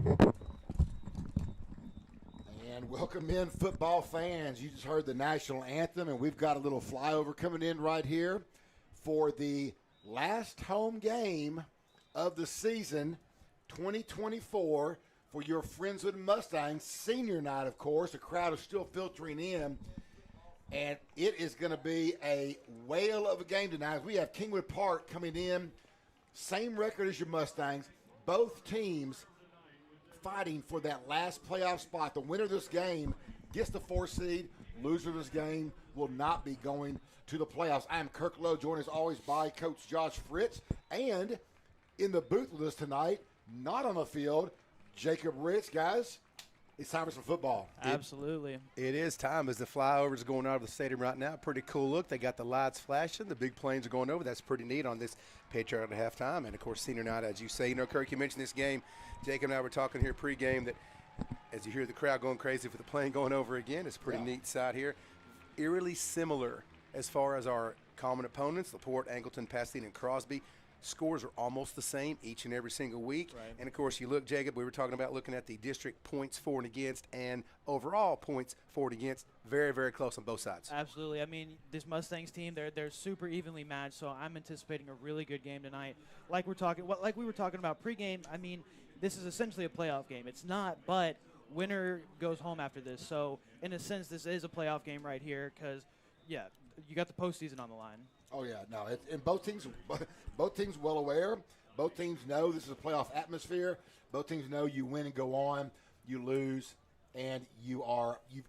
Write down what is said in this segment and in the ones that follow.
And welcome in, football fans. You just heard the national anthem, and we've got a little flyover coming in right here for the last home game of the season, 2024, for your Friendswood Mustangs. Senior night, of course. The crowd is still filtering in, and it is going to be a whale of a game tonight. We have Kingwood Park coming in, same record as your Mustangs. Both teams fighting for that last playoff spot. The winner of this game gets the 4 seed. Loser of this game will not be going to the playoffs. I am Kirk Lowe, joined as always by Coach Josh Fritz. And in the booth with us tonight, not on the field, Jacob Ritz. Guys, it's time for some football. Absolutely. It is time as the flyovers going out of the stadium right now. Pretty cool look. They got the lights flashing. The big planes are going over. That's pretty neat on this Patriot at halftime. And, of course, senior night, as you say. You know, Kirk, you mentioned this game. Jacob and I were talking here pregame that as you hear the crowd going crazy for the plane going over again, it's a pretty neat sight here. Eerily similar as far as our common opponents, LaPorte, Angleton, Pasadena, and Crosby. Scores are almost the same each and every single week. Right. And, of course, you look, Jacob, we were talking about looking at the district points for and against and overall points for and against. Very, very close on both sides. Absolutely. I mean, this Mustangs team, they're super evenly matched, so I'm anticipating a really good game tonight. Like we were talking about pregame, I mean, this is essentially a playoff game. It's not, but winner goes home after this. So, in a sense, this is a playoff game right here because, yeah, you got the postseason on the line. Oh, yeah, no, and both teams well aware. Both teams know this is a playoff atmosphere. Both teams know you win and go on, you lose, and you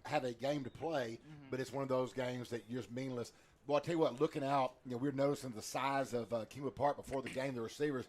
have a game to play, but it's one of those games that you're just meaningless. Well, I'll tell you what, looking out, we were noticing the size of Kingwood Park before the game, the receivers.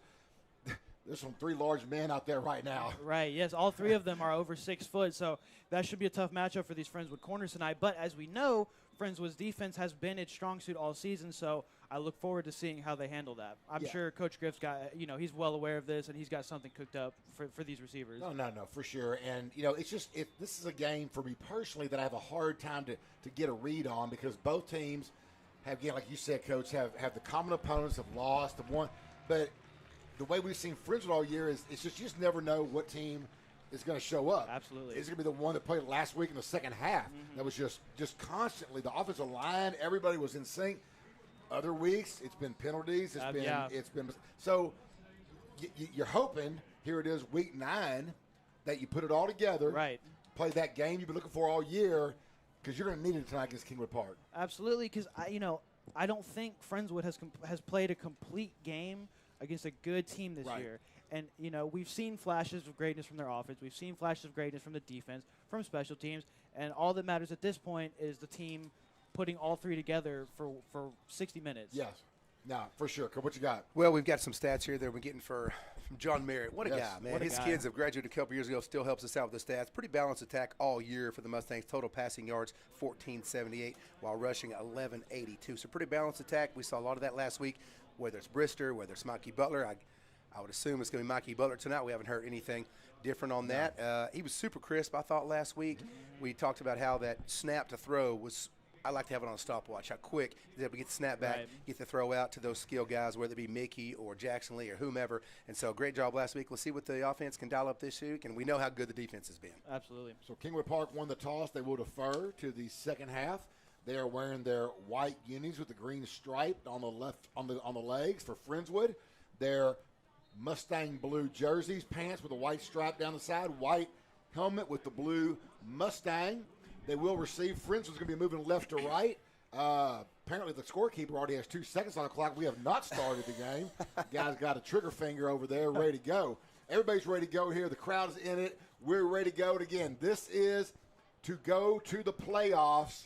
There's some 3 large men out there right now. Right, yes, all 3 of them are over 6 foot, so that should be a tough matchup for these Friendswood corners tonight. But as we know, Friendswood's defense has been its strong suit all season, so I look forward to seeing how they handle that. I'm sure Coach Griff's got, he's well aware of this, and he's got something cooked up for these receivers. No, for sure. And, it's just this is a game for me personally that I have a hard time to get a read on because both teams have, again, like you said, Coach, have the common opponents, have lost, have won. But the way we've seen Friendswood all year is it's just you just never know what team is going to show up. Absolutely. It's going to be the one that played last week in the second half. That was just constantly the offensive line. Everybody was in sync. Other weeks, it's been penalties. It's been so. You're hoping here it is week 9 that you put it all together. Right. Play that game you've been looking for all year because you're going to need it tonight against Kingwood Park. Absolutely, because I don't think Friendswood has played a complete game against a good team this year. And, we've seen flashes of greatness from their offense. We've seen flashes of greatness from the defense, from special teams. And all that matters at this point is the team putting all 3 together for 60 minutes. Yes. No, for sure. What you got? Well, we've got some stats here that we're getting from John Merritt. What a guy, man. His kids have graduated a couple years ago, still helps us out with the stats. Pretty balanced attack all year for the Mustangs. Total passing yards, 1,478, while rushing 1,182. So pretty balanced attack. We saw a lot of that last week, whether it's Brister, whether it's Mikey Butler. I would assume it's going to be Mikey Butler tonight. We haven't heard anything different on that. He was super crisp, I thought, last week. We talked about how that snap to throw was – I like to have it on a stopwatch, how quick he's able to get the snap back, get the throw out to those skill guys, whether it be Mickey or Jackson Lee or whomever. And so great job last week. Let's see what the offense can dial up this week, and we know how good the defense has been. Absolutely. So Kingwood Park won the toss. They will defer to the second half. They are wearing their white unis with the green stripe on the left on the legs for Friendswood. Their Mustang blue jerseys, pants with a white stripe down the side, white helmet with the blue Mustang. They will receive. Friendswood's going to be moving left to right. Apparently the scorekeeper already has 2 seconds on the clock. We have not started the game. Guy's got a trigger finger over there ready to go. Everybody's ready to go here. The crowd is in it. We're ready to go. And again, this is to go to the playoffs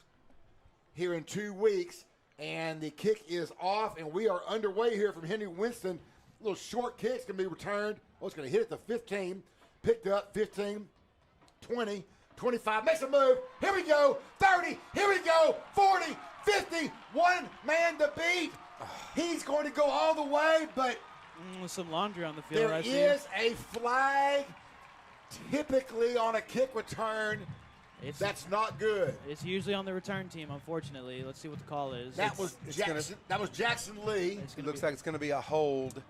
here in 2 weeks. And the kick is off, and we are underway here from Henry Winston. A little short kick. It's going to be returned. Oh, it's going to hit at the 15. Picked up 15, 20. 25, makes a move, here we go, 30, here we go, 40, 50, one man to beat. He's going to go all the way, but some laundry on the field. There is a flag typically on a kick return. That's not good. It's usually on the return team, unfortunately. Let's see what the call is. That was Jackson Lee. It looks like it's going to be a hold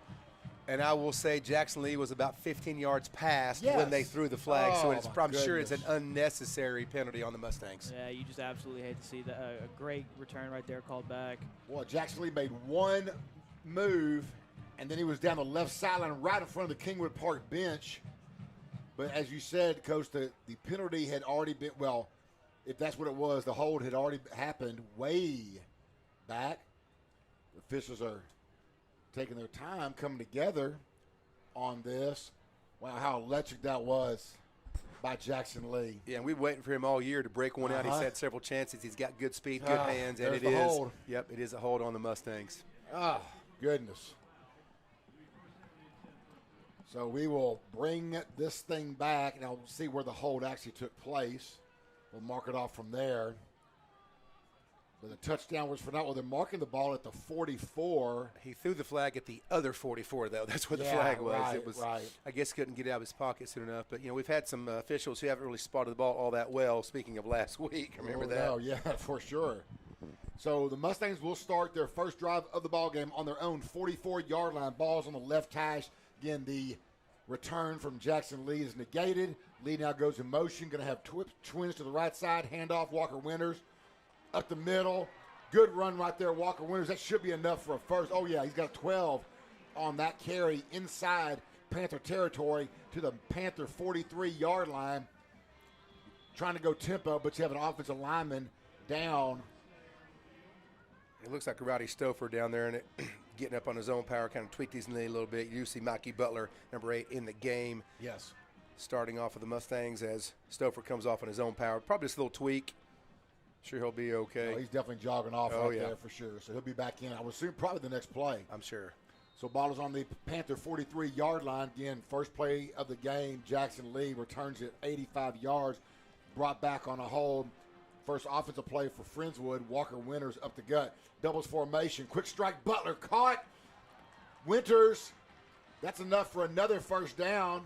And I will say Jackson Lee was about 15 yards past when they threw the flag, so I'm sure it's an unnecessary penalty on the Mustangs. Yeah, you just absolutely hate to see that. A great return right there called back. Well, Jackson Lee made one move, and then he was down the left sideline right in front of the Kingwood Park bench. But as you said, Coach, the penalty had already been, well, if that's what it was, the hold had already happened way back. The officials are taking their time coming together on this. Wow, how electric that was by Jackson Lee. Yeah, and we've been waiting for him all year to break one out. He's had several chances. He's got good speed, good hands, and it is. Hold. Yep, it is a hold on the Mustangs. Oh, goodness. So we will bring this thing back, and I'll see where the hold actually took place. We'll mark it off from there. But the touchdown was for not. Well, they're marking the ball at the 44. He threw the flag at the other 44, though. That's where the flag was. Right, it was. I guess couldn't get it out of his pocket soon enough. But, we've had some officials who haven't really spotted the ball all that well, speaking of last week. Remember that? Oh, yeah, for sure. So the Mustangs will start their first drive of the ball game on their own 44-yard line. Ball's on the left hash. Again, the return from Jackson Lee is negated. Lee now goes in motion. Going to have twins to the right side. Handoff, Walker Winters. Up the middle. Good run right there, Walker Winters. That should be enough for a first. Oh, yeah, he's got 12 on that carry inside Panther territory to the Panther 43-yard line. Trying to go tempo, but you have an offensive lineman down. It looks like a Rowdy Stouffer down there and getting up on his own power, kind of tweaked his knee a little bit. You see Mikey Butler, number 8, in the game. Yes. Starting off with the Mustangs as Stouffer comes off on his own power. Probably just a little tweak. Sure he'll be okay. Oh, he's definitely jogging off there for sure. So he'll be back in. I would assume probably the next play. I'm sure. So ball is on the Panther 43-yard line. Again, first play of the game. Jackson Lee returns it 85 yards. Brought back on a hold. First offensive play for Friendswood. Walker Winters up the gut. Doubles formation. Quick strike. Butler caught. Winters. That's enough for another first down.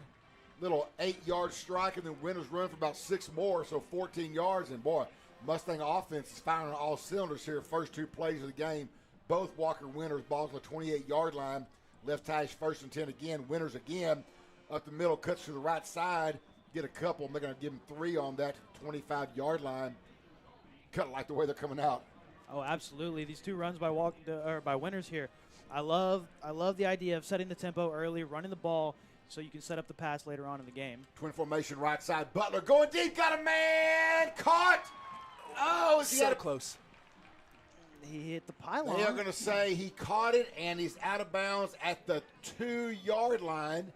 Little 8-yard strike, and then Winters run for about 6 more, so 14 yards. And, boy, Mustang offense is firing on all cylinders here. First 2 plays of the game. Both Walker Winters. Ball's on the 28-yard line. Left hash, 1st and 10 again. Winters again. Up the middle, cuts to the right side. Get a couple. They're going to give him 3 on that 25-yard line. Kind of like the way they're coming out. Oh, absolutely. These 2 runs by by Winters here. I love the idea of setting the tempo early, running the ball, so you can set up the pass later on in the game. Twin formation, right side. Butler going deep. Got a man. Caught. Oh, so close. He hit the pylon. They are going to say he caught it, and he's out of bounds at the 2-yard line.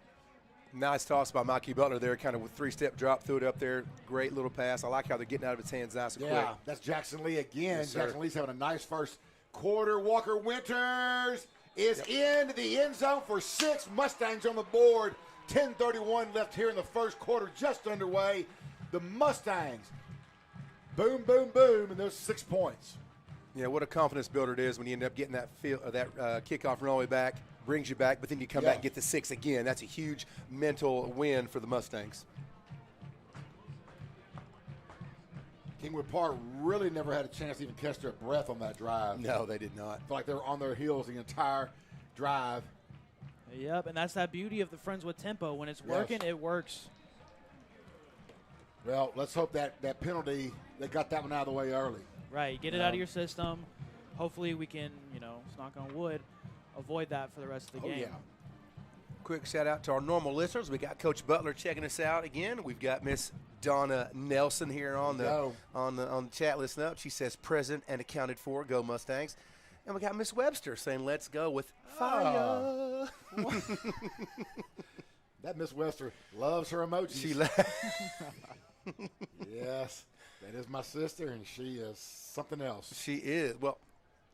Nice toss by Mikey Butler there, kind of with 3-step drop, threw it up there. Great little pass. I like how they're getting out of his hands nice and quick. Yeah, that's Jackson Lee again. Yes, Jackson Lee's having a nice first quarter. Walker Winters is in the end zone for 6. Mustangs on the board. 10:31 left here in the first quarter, just underway. The Mustangs, boom, boom, boom, and there's 6 points. Yeah, what a confidence builder it is when you end up getting that kickoff run all the way back. Brings you back, but then you come back and get the 6 again. That's a huge mental win for the Mustangs. Kingwood Park really never had a chance to even catch their breath on that drive. No, they did not. I feel like they were on their heels the entire drive. Yep, and that's that beauty of the Friendswood tempo. When it's working, it works. Well, let's hope that penalty, they got that one out of the way early. Right, get it out of your system. Hopefully we can, knock on wood, avoid that for the rest of the game. Yeah. Quick shout out to our normal listeners. We got Coach Butler checking us out again. We've got Miss Donna Nelson here on the chat listening up. She says present and accounted for. Go Mustangs. And we got Miss Webster saying let's go with fire. That Miss Webster loves her emojis. Yes, that is my sister, and she is something else. She is. Well,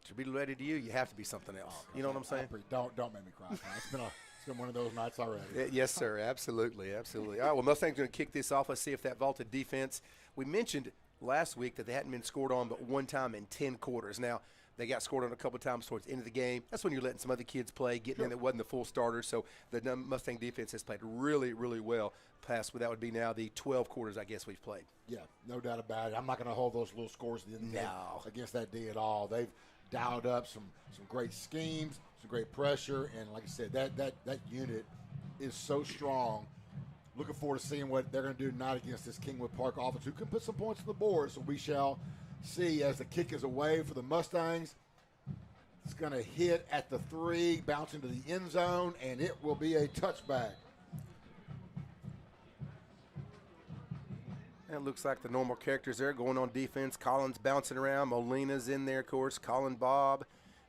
to be related to you, you have to be something else. You know what I'm saying? Don't make me cry. It's been one of those nights already. Yes, sir. Absolutely. All right, well, Mustangs going to kick this off. Let's see if that vaulted defense. We mentioned last week that they hadn't been scored on but one time in 10 quarters. Now, they got scored on a couple of times towards the end of the game. That's when you're letting some other kids play, getting in that wasn't the full starters. So the Mustang defense has played really, really well past what that would be now the 12 quarters I guess we've played. Yeah, no doubt about it. I'm not going to hold those little scores against that D at all. They've dialed up some great schemes, some great pressure, and like I said, that unit is so strong. Looking forward to seeing what they're going to do tonight against this Kingwood Park offense, who can put some points on the board. So we shall see as the kick is away for the Mustangs. It's going to hit at the 3, bounce into the end zone, and it will be a touchback. And it looks like the normal characters there going on defense. Collins bouncing around. Molina's in there, of course. Colin Bob.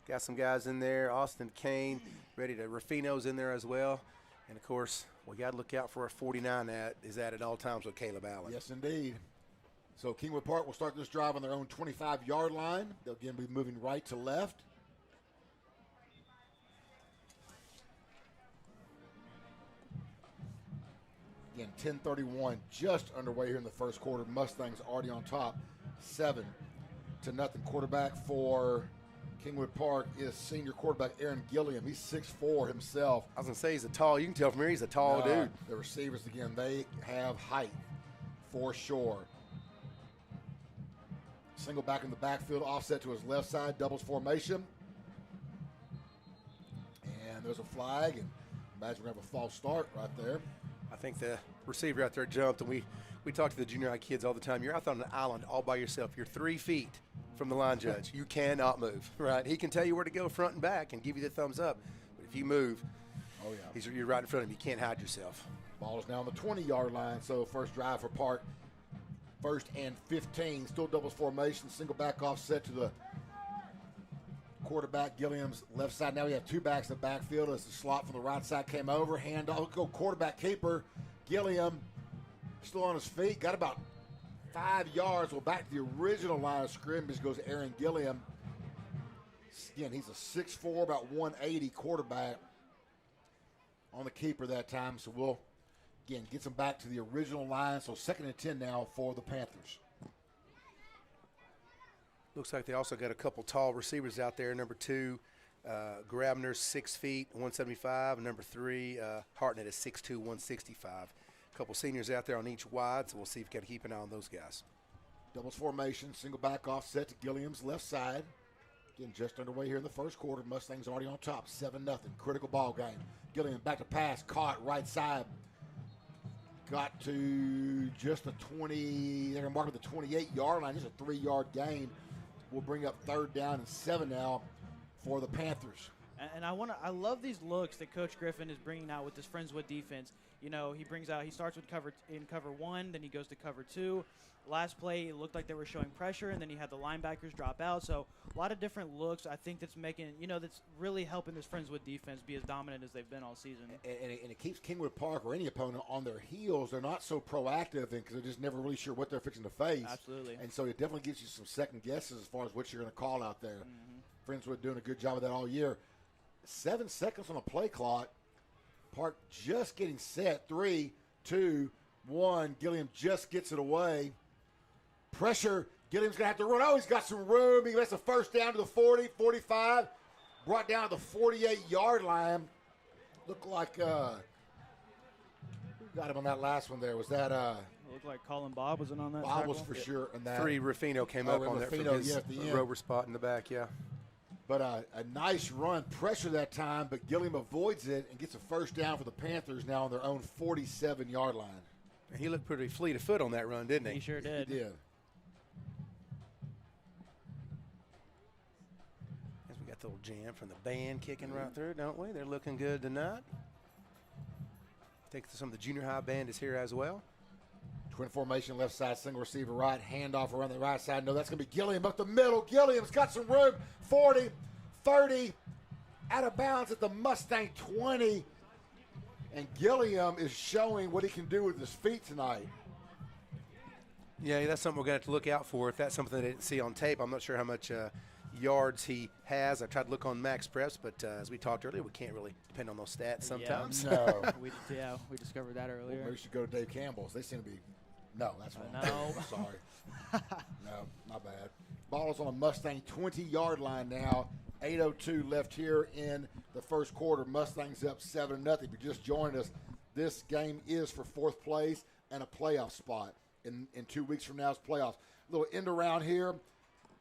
Got some guys in there. Austin Kane. Ready to Rufino's in there as well. And, of course, we got to look out for a 49 that is at all times with Caleb Allen. Yes, indeed. So Kingwood Park will start this drive on their own 25-yard line. They'll again be moving right to left. Again, 10:31 just underway here in the first quarter. Mustangs already on top, 7-0. Quarterback for Kingwood Park is senior quarterback Aaron Gilliam. He's 6'4" himself. I was going to say he's a tall. You can tell from here he's a tall dude. The receivers, again, they have height for sure. Single back in the backfield, offset to his left side, doubles formation. And there's a flag, and imagine we're going to have a false start right there. I think the receiver out there jumped, and we talk to the junior high kids all the time. You're out on an island all by yourself. You're 3 feet from the line judge. You cannot move, right? He can tell you where to go front and back and give you the thumbs up. But if you move, you're right in front of him. You can't hide yourself. Ball is now on the 20-yard line, so first drive for Park. 1st and 15, still doubles formation, single back offset to the quarterback, Gilliam's left side. Now we have 2 backs in the backfield as the slot from the right side came over. Handoff, go quarterback keeper. Gilliam still on his feet, got about 5 yards. Well, back to the original line of scrimmage goes Aaron Gilliam. Again, he's a 6'4", about 180 quarterback on the keeper that time. So we'll, again, get them back to the original line. So 2nd and 10 now for the Panthers. Looks like they also got a couple tall receivers out there. Number 2, Grabner's 6 feet, 175. And number 3, Hartnett is 6'2", 165. A couple seniors out there on each wide, so we'll see if we got to keep an eye on those guys. Doubles formation, single back offset to Gilliam's left side. Again, just underway here in the first quarter. Mustangs already on top, 7-0. Critical ball game. Gilliam back to pass, caught right side. Got to just the 20, they're going to mark at the 28-yard line. Just a 3-yard gain. Will bring up 3rd down and 7 now for the Panthers. And I love these looks that Coach Griffin is bringing out with this Friendswood defense. You know, he starts with cover 1, then he goes to cover 2. Last play, it looked like they were showing pressure, and then he had the linebackers drop out. So a lot of different looks. I think that's that's really helping this Friendswood defense be as dominant as they've been all season. And it keeps Kingwood Park or any opponent on their heels. They're not so proactive because they're just never really sure what they're fixing to face. Absolutely. And so it definitely gives you some second guesses as far as what you're going to call out there. Mm-hmm. Friendswood doing a good job of that all year. 7 seconds on the play clock. Park just getting set. 3, 2, 1. Gilliam just gets it away. Pressure. Gilliam's going to have to run. Oh, he's got some room. He gets the first down to the 40, 45. Brought down to the 48-yard line. Looked like who got him on that last one there? Was that it looked like Colin Bob was in on that. Bob was for sure in that. 3, Rufino came up on that from his rover spot in the back, yeah. But a nice run, pressure that time, but Gilliam avoids it and gets a first down for the Panthers now on their own 47-yard line. He looked pretty fleet of foot on that run, didn't he? He sure did. He did. As we got the little jam from the band kicking right through, don't we? They're looking good tonight. I think some of the junior high band is here as well. Twin formation, left side, single receiver right, handoff around the right side. No, that's going to be Gilliam up the middle. Gilliam's got some room. 40, 30, out of bounds at the Mustang 20. And Gilliam is showing what he can do with his feet tonight. Yeah, that's something we're going to have to look out for. If that's something they didn't see on tape, I'm not sure how much yards he has. I tried to look on Max Preps, but as we talked earlier, we can't really depend on those stats sometimes. Yeah, no. we discovered that earlier. Well, maybe we should go to Dave Campbell's. They seem to be – no, that's wrong. No. Sorry. No, not bad. Ball is on a Mustang 20-yard line now. 8:02 left here in the first quarter. Mustangs up 7-0. If you just joined us, this game is for 4th place and a playoff spot. In 2 weeks from now, it's playoffs. A little end around here.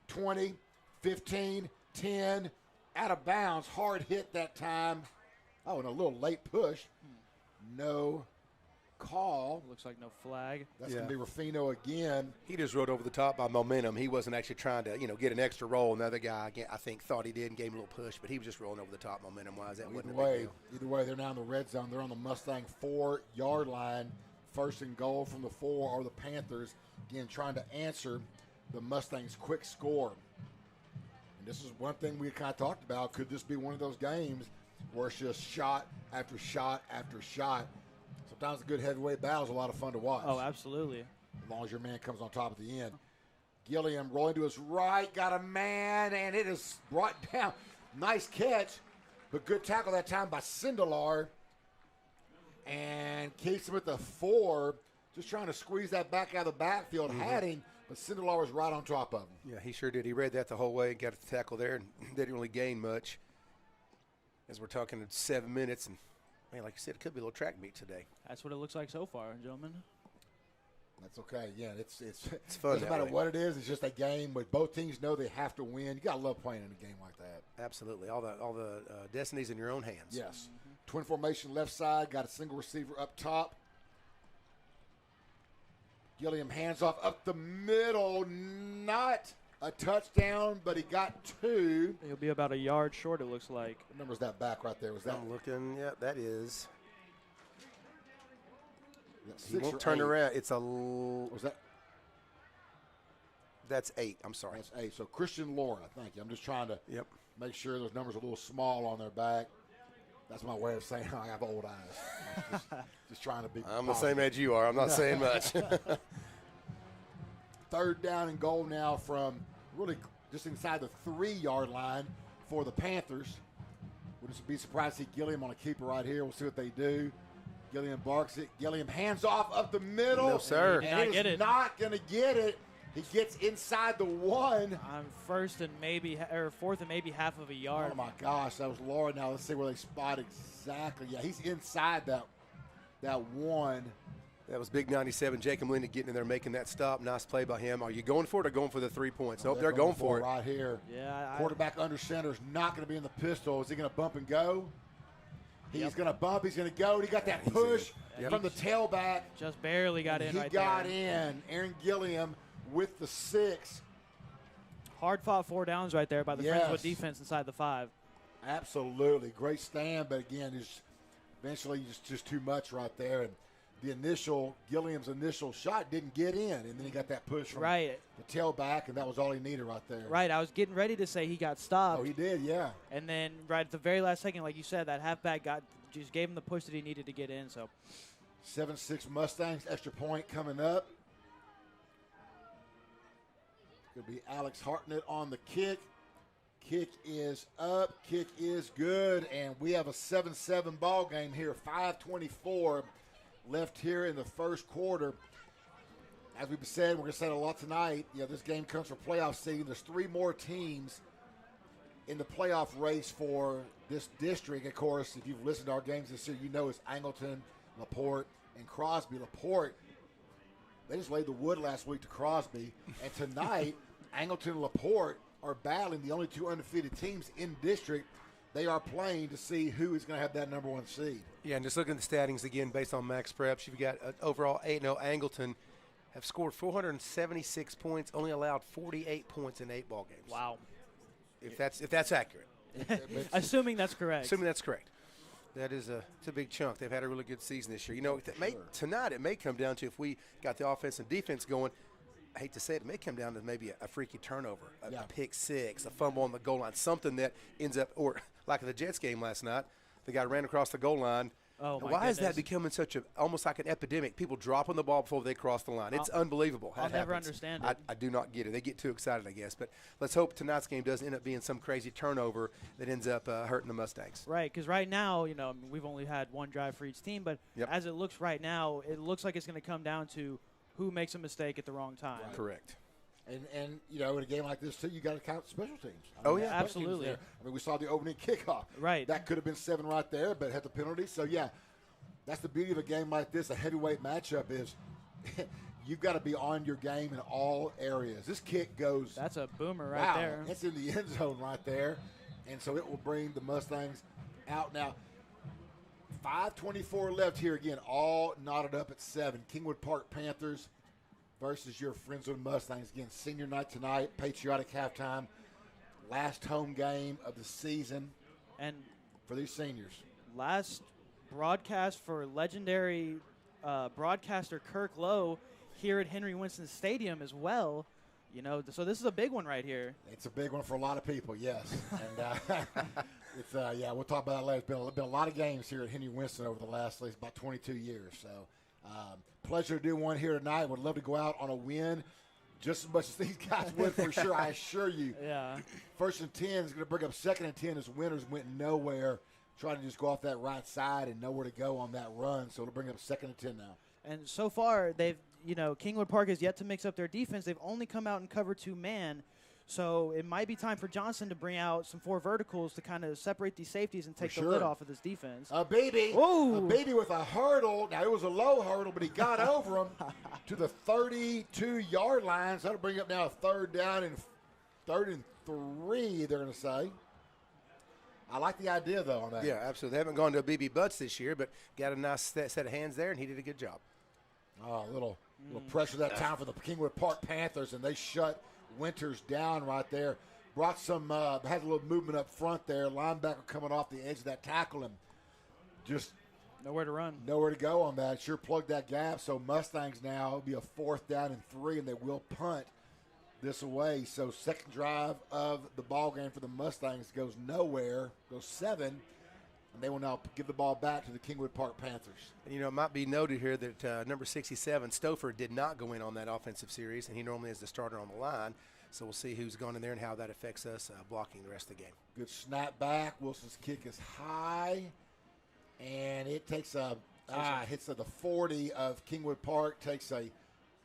20, 15, 10, out of bounds, hard hit that time. Oh, and a little late push. No call. Looks like no flag. That's going to be Ruffino again. He just rode over the top by momentum. He wasn't actually trying to, get an extra roll. Another guy, I think, thought he did and gave him a little push, but he was just rolling over the top momentum-wise. That wasn't a big deal. Either way, they're now in the red zone. They're on the Mustang 4-yard line. First and goal from the 4 or the Panthers. Again, trying to answer the Mustangs' quick score. And this is one thing we kind of talked about. Could this be one of those games where it's just shot after shot after shot? Sometimes a good heavyweight battle is a lot of fun to watch. Oh, absolutely. As long as your man comes on top at the end. Gilliam rolling to his right, got a man, and it is brought down. Nice catch, but good tackle that time by Sindelar. And keeps him at the 4, just trying to squeeze that back out of the backfield. Had him, but Sindelar was right on top of him. Yeah, he sure did. He read that the whole way and got the tackle there, and didn't really gain much. As we're talking 7 minutes, and man, like you said, it could be a little track meet today. That's what it looks like so far, gentlemen. That's okay. Yeah, it's fun. Doesn't matter what it is. It's just a game where both teams know they have to win. You gotta love playing in a game like that. Absolutely, all the destinies in your own hands. Yes. Twin formation left side. Got a single receiver up top. Gilliam hands off up the middle. Not a touchdown, but he got 2. He'll be about a yard short, it looks like. What number is that back right there? Was that? I'm looking. Yeah, that is. He 6 won't or turn 8? around. It's a. Was that? That's 8. I'm sorry. That's 8. So Christian Laura, thank you. I'm just trying to make sure those numbers are a little small on their back. That's my way of saying I have old eyes. just trying to be I'm positive. the same age you are. I'm not saying much. 3rd down and goal now from really just inside the 3-yard line for the Panthers. Wouldn't be surprised to see Gilliam on a keeper right here. We'll see what they do. Gilliam barks it. Gilliam hands off up the middle. No, sir. And he is not going to get it. He gets inside the 1. On 4th and maybe half of a yard. Oh, my gosh. That was Laura. Now let's see where they spot exactly. Yeah, he's inside that 1. That was big 97. Jacob Linda getting in there, making that stop. Nice play by him. Are you going for it or going for the 3 points? Nope, they're going for it. Right here. Yeah. Quarterback under center is not going to be in the pistol. Is he going to bump and go? He's going to bump. He's going to go. He got that push from the tailback. Just barely got in right there. He got in. Aaron Gilliam with the 6. Hard-fought 4 downs right there by the Friendswood defense inside the 5. Absolutely. Great stand, but again, it's eventually just too much right there. And Gilliam's initial shot didn't get in, and then he got that push from the tailback, and that was all he needed right there. Right, I was getting ready to say he got stopped. Oh, he did, yeah. And then right at the very last second, like you said, that halfback just gave him the push that he needed to get in. So 7-6 Mustangs, extra point coming up. It's going to be Alex Hartnett on the kick. Kick is up, kick is good, and we have a 7-7 ball game here, 5:24 left here in the first quarter. As we've said, we're going to say it a lot tonight. This game comes for playoff seeding. There's 3 more teams in the playoff race for this district. Of course, if you've listened to our games this year, you know it's Angleton, LaPorte, and Crosby. LaPorte, they just laid the wood last week to Crosby. And tonight, Angleton and LaPorte are battling the only 2 undefeated teams in district. They are playing to see who is going to have that number 1 seed. Yeah, and just looking at the standings again based on Max Preps, you've got overall 8-0 Angleton have scored 476 points, only allowed 48 points in 8 ball games. Wow. If that's accurate. Assuming that's correct. Assuming that's correct. That is it's a big chunk. They've had a really good season this year. Tonight it may come down to, if we got the offense and defense going, I hate to say it may come down to maybe a freaky turnover, a pick 6, a fumble on the goal line, something that ends up, or like in the Jets game last night, the guy ran across the goal line. Oh, my Why goodness. is that becoming almost like an epidemic? People dropping the ball before they cross the line. It's unbelievable how I'll it never happens. understand it. I do not get it. They get too excited, I guess. But let's hope tonight's game doesn't end up being some crazy turnover that ends up hurting the Mustangs. Right, because right now, we've only had 1 drive for each team, but as it looks right now, it looks like it's going to come down to who makes a mistake at the wrong time. Right. Correct. And in a game like this, too, you got to count special teams. Absolutely. We saw the opening kickoff. Right. That could have been 7 right there, but had the penalty. So, that's the beauty of a game like this, a heavyweight matchup, is you've got to be on your game in all areas. This kick goes. That's a boomer right there. It's in the end zone right there. And so it will bring the Mustangs out now. 5:24 left here again, all knotted up at 7. Kingwood Park Panthers versus your Friendswood Mustangs. Again, senior night tonight, patriotic halftime, last home game of the season and for these seniors. Last broadcast for legendary broadcaster Kirk Lowe here at Henry Winston Stadium as well. You know, so this is a big one right here. It's a big one for a lot of people, yes. And it's we'll talk about that later. It's been a lot of games here at Henry Winston over the last, at least about 22 years. So pleasure to do one here tonight. Would love to go out on a win just as much as these guys would for sure, I assure you. Yeah. 1st and 10 is going to bring up 2nd and 10 as winners went nowhere, trying to just go off that right side and nowhere to go on that run. So it'll bring up 2nd and 10 now. And so far, Kingwood Park has yet to mix up their defense. They've only come out and cover 2-man. So it might be time for Johnson to bring out some 4 verticals to kind of separate these safeties and take the lid off of this defense. A baby with a hurdle. Now, it was a low hurdle, but he got over him to the 32-yard line. So that'll bring up now a 3rd down and 3rd and 3, they're going to say. I like the idea, though, on that. Yeah, absolutely. They haven't gone to a BB Butts this year, but got a nice set of hands there, and he did a good job. Oh, a little pressure that time for the Kingwood Park Panthers, and they shut Winters down right there. Brought some, had a little movement up front there. Linebacker coming off the edge of that tackle and just nowhere to run. Nowhere to go on that. Sure plugged that gap. So Mustangs now, it'll be a 4th down and 3, and they will punt this away. So 2nd drive of the ball game for the Mustangs goes nowhere, goes 7. And they will now give the ball back to the Kingwood Park Panthers. And, it might be noted here that number 67, Stouffer, did not go in on that offensive series, and he normally is the starter on the line. So we'll see who's gone in there and how that affects us blocking the rest of the game. Good snap back. Wilson's kick is high, and it takes hits at the 40 of Kingwood Park, takes a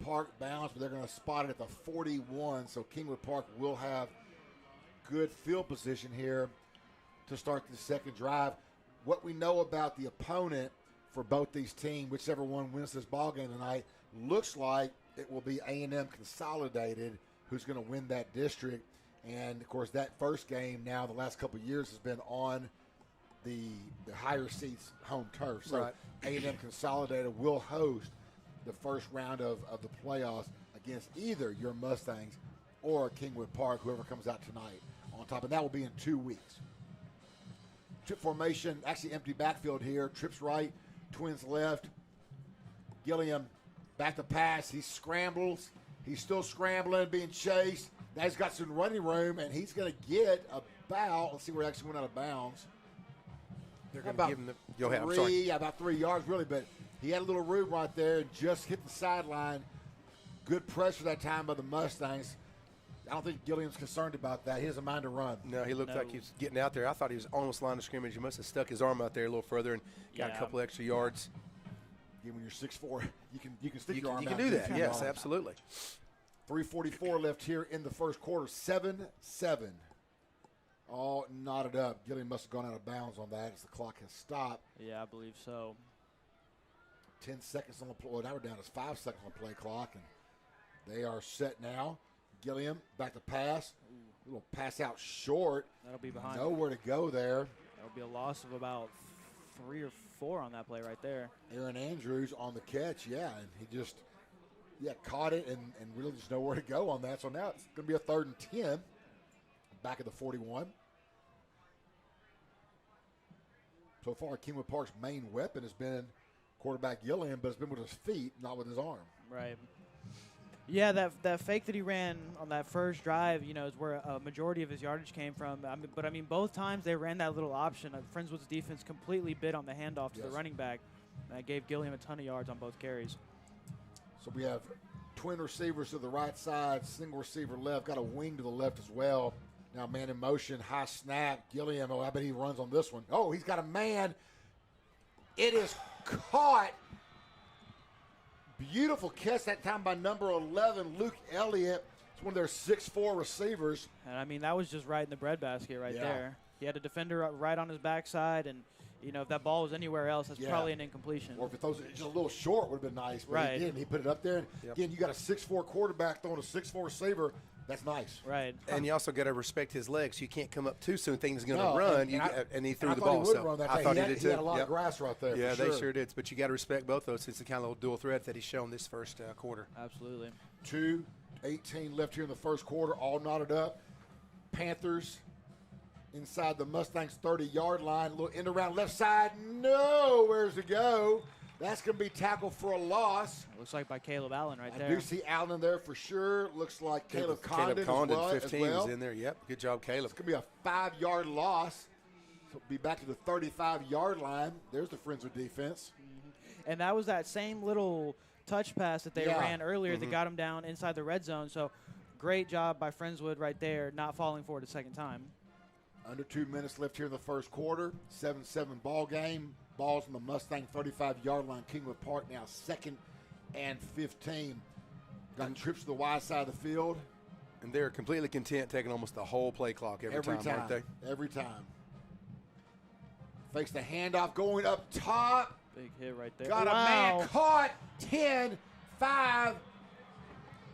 Park bounce, but they're going to spot it at the 41. So Kingwood Park will have good field position here to start the 2nd drive. What we know about the opponent for both these teams, whichever one wins this ball game tonight, looks like it will be A&M Consolidated who's going to win that district. And, of course, that first game now the last couple of years has been on the higher seats home turf. So right. A&M Consolidated will host the first round of the playoffs against either your Mustangs or Kingwood Park, whoever comes out tonight on top. And that will be in 2 weeks. Trip formation, actually empty backfield here. Trips right, Twins left. Gilliam back to pass. He scrambles. He's still scrambling, being chased. Now he's got some running room, and he's going to get about, let's see where he actually went out of bounds. They're going to give him the about 3 yards, really, but he had a little room right there and just hit the sideline. Good pressure that time by the Mustangs. I don't think Gilliam's concerned about that. He doesn't mind to run. No, he looked like he was getting out there. I thought he was almost line of scrimmage. He must have stuck his arm out there a little further and got a couple extra yards. Yeah, when you're 6'4", you can stick your arm out. You can do that, yes, absolutely. 3:44 left here in the first quarter. 7-7. All knotted up. Gilliam must have gone out of bounds on that as the clock has stopped. Yeah, I believe so. 10 seconds on the play. Well, now we're down to 5 seconds on the play clock, and they are set now. Gilliam back to pass. A little pass out short. That'll be behind. Nowhere to go there. That'll be a loss of about 3 or 4 on that play right there. Aaron Andrews on the catch, and he just caught it and really just nowhere to go on that. So now it's going to be a 3rd and 10 back at the 41. So far, Kingwood Park's main weapon has been quarterback Gilliam, but it's been with his feet, not with his arm. Right. Yeah, that fake that he ran on that first drive, is where a majority of his yardage came from. But both times they ran that little option. Friendswood's defense completely bid on the handoff to the running back. That gave Gilliam a ton of yards on both carries. So we have twin receivers to the right side, single receiver left, got a wing to the left as well. Now man in motion, high snap. Gilliam, I bet he runs on this one. Oh, he's got a man. It is caught. Beautiful catch that time by number 11, Luke Elliott. It's one of their 6'4" receivers. And, that was just right in the breadbasket right there. He had a defender right on his backside, and, You know, if that ball was anywhere else, that's probably an incompletion. Or if it throws it just a little short, would have been nice. But right. He put it up there. And again, you got a 6'4" quarterback throwing a 6'4" receiver. That's nice. Right. And you also got to respect his legs. You can't come up too soon. Things are going to run. And he threw the ball. I thought he would run that. I thought he did too. He had a lot of grass right there. Yeah, for sure. they sure did. But you got to respect both those. It's the kind of little dual threat that he's shown this first quarter. Absolutely. 2:18 left here in the first quarter, all knotted up. Panthers inside the Mustangs 30-yard line. Little end around left side. No, where's it go? That's going to be tackled for a loss. Looks like by Caleb Allen right there. I do see Allen in there for sure. Looks like Caleb Condon as 15 well. is in there. Yep, good job, Caleb. It's going to be a 5-yard loss. So it'll be back to the 35-yard line. There's the Friendswood defense. Mm-hmm. And that was that same little touch pass that they ran earlier that got him down inside the red zone. So great job by Friendswood right there, not falling for it a second time. Under 2 minutes left here in the first quarter. 7-7 ball game. Ball's on the Mustang 35-yard line. Kingwood Park now 2nd and 15. Got trips to the wide side of the field. And they're completely content taking almost the whole play clock every time, aren't they? Every time. Fakes the handoff going up top. Big hit right there. Got a man caught. 10-5.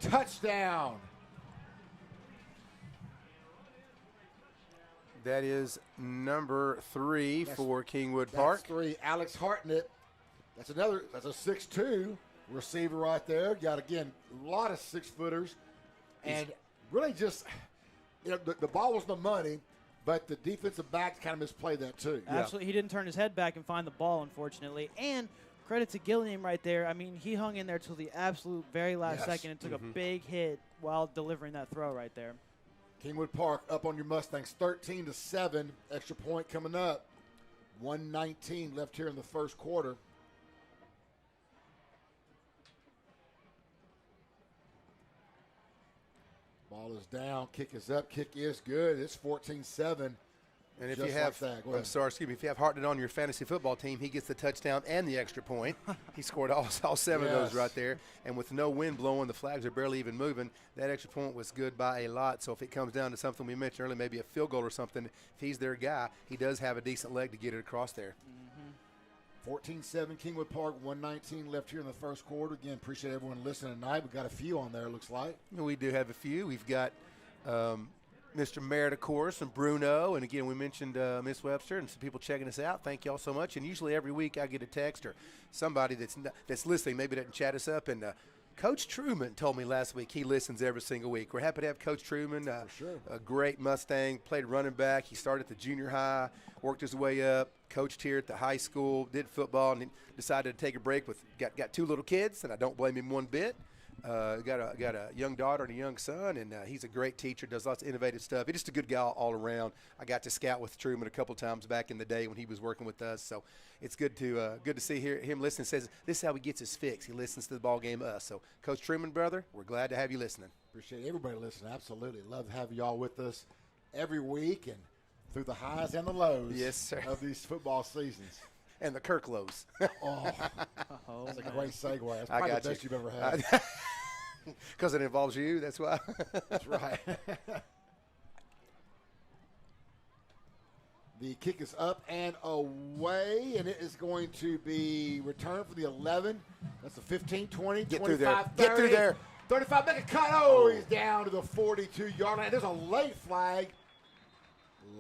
Touchdown. That is number 3 for Kingwood Park. That's 3. Alex Hartnett. That's a 6'2" receiver right there. Got, again, a lot of 6-footers. And really just, the ball was the money, but the defensive backs kind of misplayed that too. Absolutely. He didn't turn his head back and find the ball, unfortunately. And credit to Gilliam right there. I mean, he hung in there till the absolute very last second and took a big hit while delivering that throw right there. Kingwood Park up on your Mustangs, 13-7. Extra point coming up. 1:19 left here in the first quarter. Ball is down. Kick is up. Kick is good. It's 14-7. And if you have, if you have Hartnett on your fantasy football team, he gets the touchdown and the extra point. He scored all 7 of those right there. And with no wind blowing, the flags are barely even moving. That extra point was good by a lot. So if it comes down to something we mentioned earlier, maybe a field goal or something, if he's their guy, he does have a decent leg to get it across there. 14-7 Kingwood Park, 1:19 left here in the first quarter. Again, appreciate everyone listening tonight. We've got a few on there, it looks like. We do have a few. We've got Mr. Merritt, of course, and Bruno. And, again, we mentioned Miss Webster and some people checking us out. Thank you all so much. And usually every week I get a text or somebody that's listening maybe doesn't chat us up. And Coach Truman told me last week he listens every single week. We're happy to have Coach Truman, For sure. A great Mustang, played running back. He started at the junior high, worked his way up, coached here at the high school, did football, and decided to take a break got 2 little kids, and I don't blame him one bit. Got a young daughter and a young son, and he's a great teacher, does lots of innovative stuff. He's just a good guy all around. I got to scout with Truman a couple times back in the day when he was working with us, so it's good to see him listen. Says this is how he gets his fix. He listens to the ball game us. So, Coach Truman, brother, we're glad to have you listening. Appreciate everybody listening. Absolutely. Love to have y'all with us every week and through the highs and the lows of these football seasons. And the Kirk lows. That's a great segue. That's probably the best you've ever had. Because it involves you, that's why. That's right. The kick is up and away, and it is going to be returned for the 11. That's a 15, 20, Get 25, through there. 30. Get through there. 35, make a cut. Oh, he's down to the 42-yard line. There's a late flag.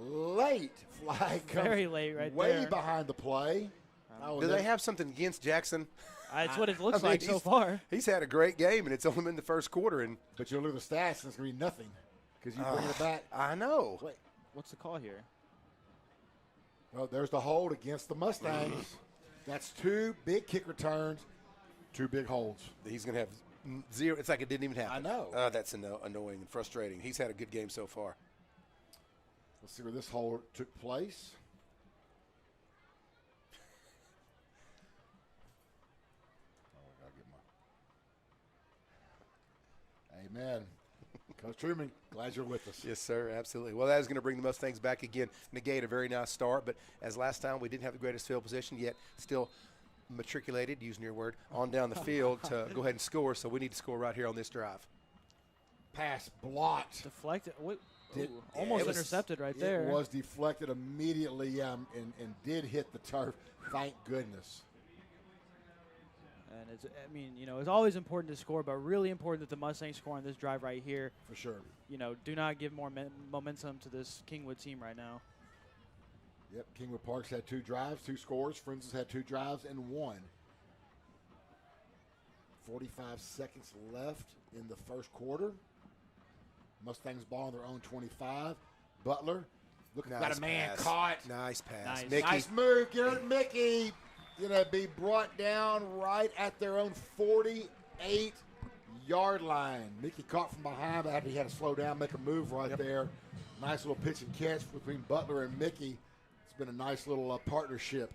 Late flag. Very late right way there. Way behind the play. Do they have something against Jackson? That's what it looks like so far. He's had a great game, and it's only been the first quarter. But you'll look at the stats, and it's going to be nothing because you bring it back. I know. Wait, what's the call here? Well, there's the hold against the Mustangs. That's 2 big kick returns, 2 big holds. He's going to have 0. It's like it didn't even happen. I know. That's annoying and frustrating. He's had a good game so far. Let's see where this hold took place. Amen. Coach Truman, glad you're with us. Yes, sir, absolutely. Well, that is going to bring the Mustangs back again. Negate a very nice start, but as last time, we didn't have the greatest field position, yet still matriculated, using your word, on down the field to go ahead and score, so we need to score right here on this drive. Pass blocked. Deflected. Almost intercepted right there. It was deflected immediately and did hit the turf. Thank goodness. And it's always important to score, but really important that the Mustangs score on this drive right here. For sure. Do not give more momentum to this Kingwood team right now. Yep, Kingwood Park's had 2 drives, 2 scores. Friendswood's had 2 drives and 1. 45 seconds left in the first quarter. Mustangs ball on their own 25. Butler, got a man caught. Nice pass. Nice move, Garrett Mickey. Going to be brought down right at their own 48-yard line. Mickey caught from behind after he had to slow down, make a move right there. Nice little pitch and catch between Butler and Mickey. It's been a nice little partnership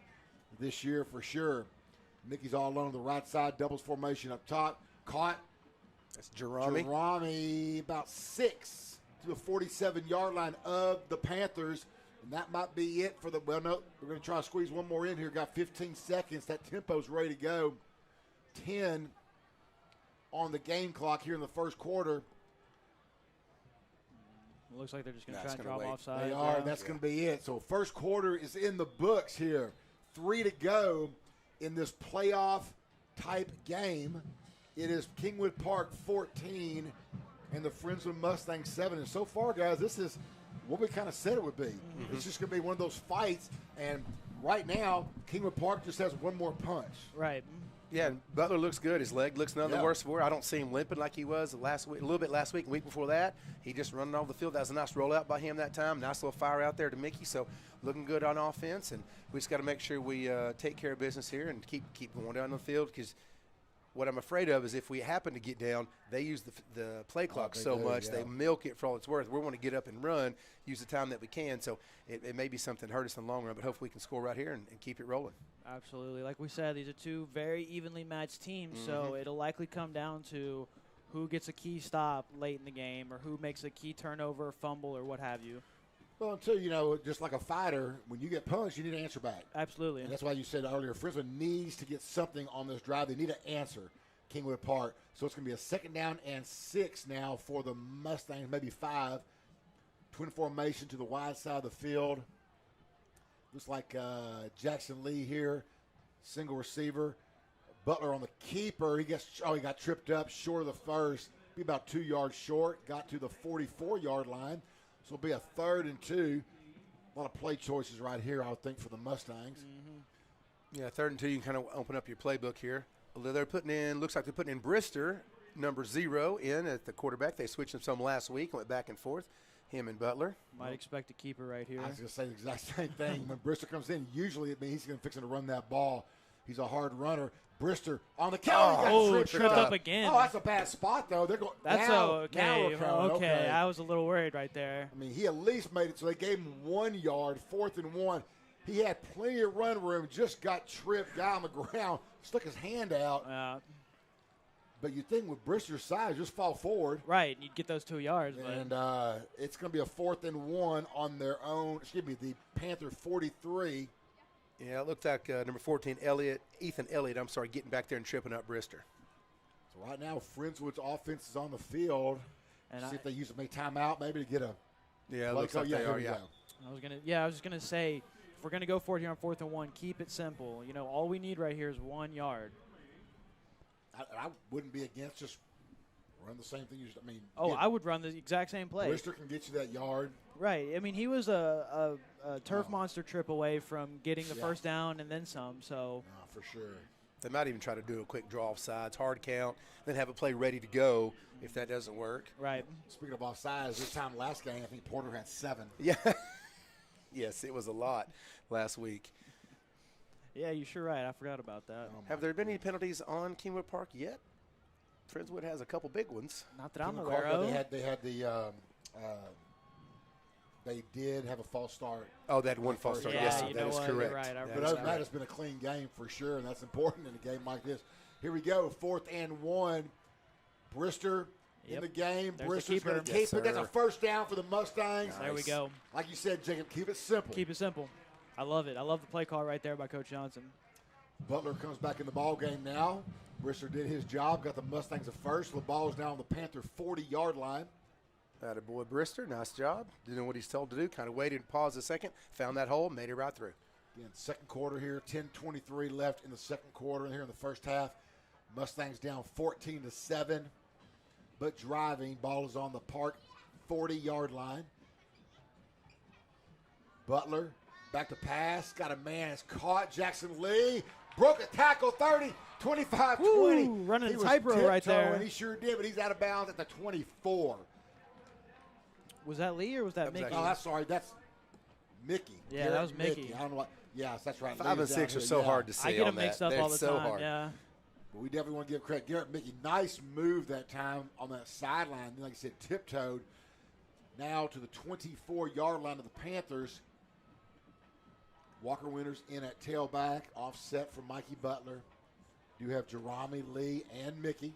this year for sure. Mickey's all alone on the right side, doubles formation up top. Caught. That's Jerome. Jerome about 6 to the 47-yard line of the Panthers. And that might be it for the – well, no, we're going to try to squeeze one more in here. Got 15 seconds. That tempo's ready to go. 10 on the game clock here in the first quarter. It looks like they're just going to try and drop offside. They are. That's going to be it. So first quarter is in the books here. 3 to go in this playoff-type game. It is Kingwood Park 14 and the Friendswood Mustangs 7. And so far, guys, this is what we kind of said it would be. It's just going to be one of those fights. And right now, Kingwood Park just has one more punch. Right. Yeah, and Butler looks good. His leg looks none the worse for it. I don't see him limping like he was last week, a little bit last week, week before that. He just running off the field. That was a nice rollout by him that time. Nice little fire out there to Mickey. So looking good on offense. And we just got to make sure we take care of business here and keep going down the field, because what I'm afraid of is if we happen to get down, they use the play clock so much. They milk it for all it's worth. We want to get up and run, use the time that we can. So it may be something that hurt us in the long run, but hopefully we can score right here and keep it rolling. Absolutely. Like we said, these are 2 very evenly matched teams, so it'll likely come down to who gets a key stop late in the game or who makes a key turnover, fumble, or what have you. Well, until, just like a fighter, when you get punched, you need to answer back. Absolutely. And that's why you said earlier, Friendswood needs to get something on this drive. They need to answer Kingwood Park. So it's going to be a 2nd down and 6 now for the Mustangs, maybe 5. Twin formation to the wide side of the field. Looks like Jackson Lee here, single receiver. Butler on the keeper. He got tripped up short of the first. Be about 2 yards short. Got to the 44-yard line. So it'll be a 3rd and 2. A lot of play choices right here, I would think, for the Mustangs. Yeah, 3rd and 2, you can kind of open up your playbook here. They're putting in, looks like they're putting in Brister, number 0, in at the quarterback. They switched him some last week, went back and forth, him and Butler. Might expect a keeper right here. I was going to say the exact same thing. When Brister comes in, usually it means he's going to fix to run that ball. He's a hard runner. Brister on the count. Tripped up again. Oh, that's a bad spot, though. They're going. That's okay. Okay, I was a little worried right there. I mean, he at least made it, so they gave him 1 yard, 4th and 1. He had plenty of run room, just got tripped, got on the ground, stuck his hand out. But you think with Brister's size, just fall forward. Right, you'd get those 2 yards. And it's going to be a 4th and 1 on their own, the Panther 43. Yeah, it looked like number 14, Ethan Elliott, getting back there and tripping up Brister. So right now, Friendswood's offense is on the field. And see if they use a timeout maybe to get a it looks like they are, I was just gonna say, if we're gonna go for it here on 4th and 1, keep it simple. All we need right here is 1 yard. I wouldn't be against just run the same thing. I would run the exact same play. Brister can get you that yard. Right. I mean, he was a turf monster trip away from getting the first down and then some. So for sure. They might even try to do a quick draw offsides, hard count, then have a play ready to go if that doesn't work. Right. Speaking of offsides, this time last game, I think Porter had 7. Yeah. Yes, it was a lot last week. Yeah, you're sure right. I forgot about that. Have there been any penalties on Kingwood Park yet? Friendswood has a couple big ones. Not that I'm aware of. They did have a false start. Oh, that one false start. Yes, that is correct. Right. But other than that, it's been a clean game for sure, and that's important in a game like this. Here we go, 4th and 1. Brister in the game. Brister's going to keep it. That's a first down for the Mustangs. Nice. There we go. Like you said, Jacob, keep it simple. Keep it simple. I love it. I love the play call right there by Coach Johnson. Butler comes back in the ball game now. Brister did his job, got the Mustangs at first. The ball is now on the Panther 40-yard line. Boy Brister, nice job. Doing what he's told to do. Kind of waited and paused a second. Found that hole, made it right through. Again, second quarter here, 10:23 left in the second quarter. And here in the first half, Mustangs down 14-7, but driving. Ball is on the Park 40-yard line. Butler back to pass. Got a man. It's caught. Jackson Lee broke a tackle. 30, 25, 20. Running a tightrope right there. And he sure did, but he's out of bounds at the 24. Was that Lee or was that Mickey? Oh, that's sorry. That's Mickey. Yeah, Garrett that was Mickey. I don't know what. Yes, that's right. 5 and 6 are so hard to see. I get them mixed up all the so time. Hard. Yeah. But we definitely want to give credit. Garrett Mickey, nice move that time on that sideline. Like I said, tiptoed. Now to the 24-yard line of the Panthers. Walker Winters in at tailback, offset from Mikey Butler. Do have Jerami, Lee, and Mickey.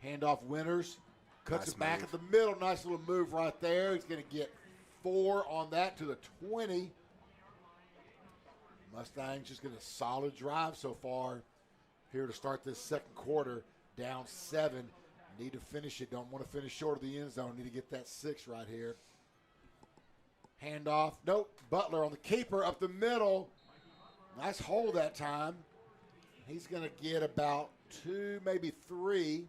Handoff Winters. Cuts it back at the middle. Nice little move right there. He's going to get 4 on that to the 20. Mustangs just get a solid drive so far here to start this second quarter. Down 7. Need to finish it. Don't want to finish short of the end zone. Need to get that 6 right here. Handoff. Nope. Butler on the keeper up the middle. Nice hole that time. He's going to get about 2, maybe 3.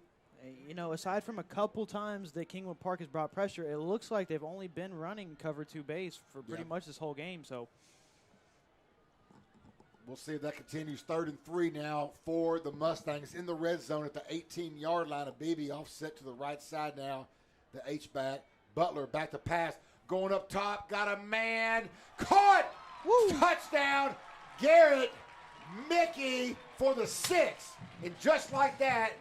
You know, aside from a couple times that Kingwood Park has brought pressure, it looks like they've only been running cover 2 base for pretty much this whole game. So we'll see if that continues. 3rd and 3 now for the Mustangs in the red zone at the 18-yard line. Of Beebe offset to the right side now. The H-back. Butler back to pass. Going up top. Got a man. Caught. Woo. Touchdown. Garrett Mickey for the 6. And just like that,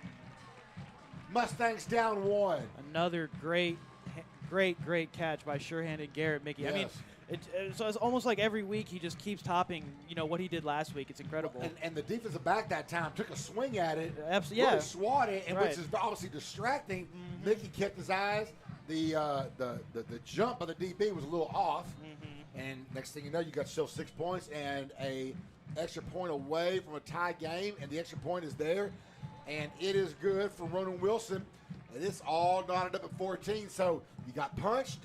Mustangs down 1. Another great catch by sure-handed Garrett Mickey. Yes. I mean, it's almost like every week he just keeps topping, what he did last week. It's incredible. And the defensive back that time took a swing at it. Absolutely, really swatted, and right. which is obviously distracting. Mm-hmm. Mickey kept his eyes. The jump by the DB was a little off. Mm-hmm. And next thing you know, you got still 6 points and a extra point away from a tie game, and the extra point is there. And it is good for Ronan Wilson. And it's all knotted up at 14. So you got punched,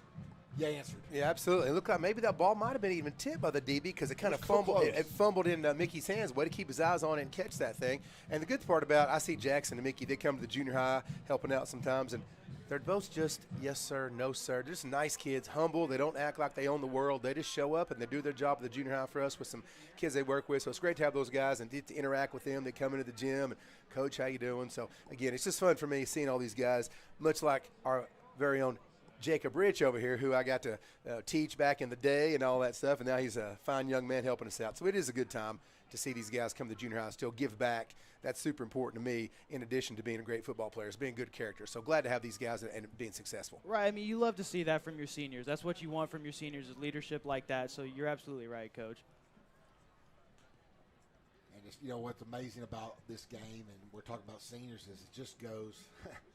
you answered. Yeah, absolutely. And look, maybe that ball might have been even tipped by the DB because it kind of fumbled. It fumbled in Mickey's hands. Way to keep his eyes on it and catch that thing. And the good part about I see Jackson and Mickey, they come to the junior high helping out sometimes. And they're both just yes, sir, no, sir. They're just nice kids, humble. They don't act like they own the world. They just show up and they do their job at the junior high for us with some kids they work with. So it's great to have those guys and to interact with them. They come into the gym and, Coach, how you doing? So, again, it's just fun for me seeing all these guys, much like our very own Jacob Rich over here, who I got to teach back in the day and all that stuff. And now he's a fine young man helping us out. So it is a good time to see these guys come to junior high and still give back. That's super important to me, in addition to being a great football player, is being good characters. So glad to have these guys and being successful. Right. I mean, you love to see that from your seniors. That's what you want from your seniors, is leadership like that. So you're absolutely right, Coach. And just, what's amazing about this game, and we're talking about seniors, is it just goes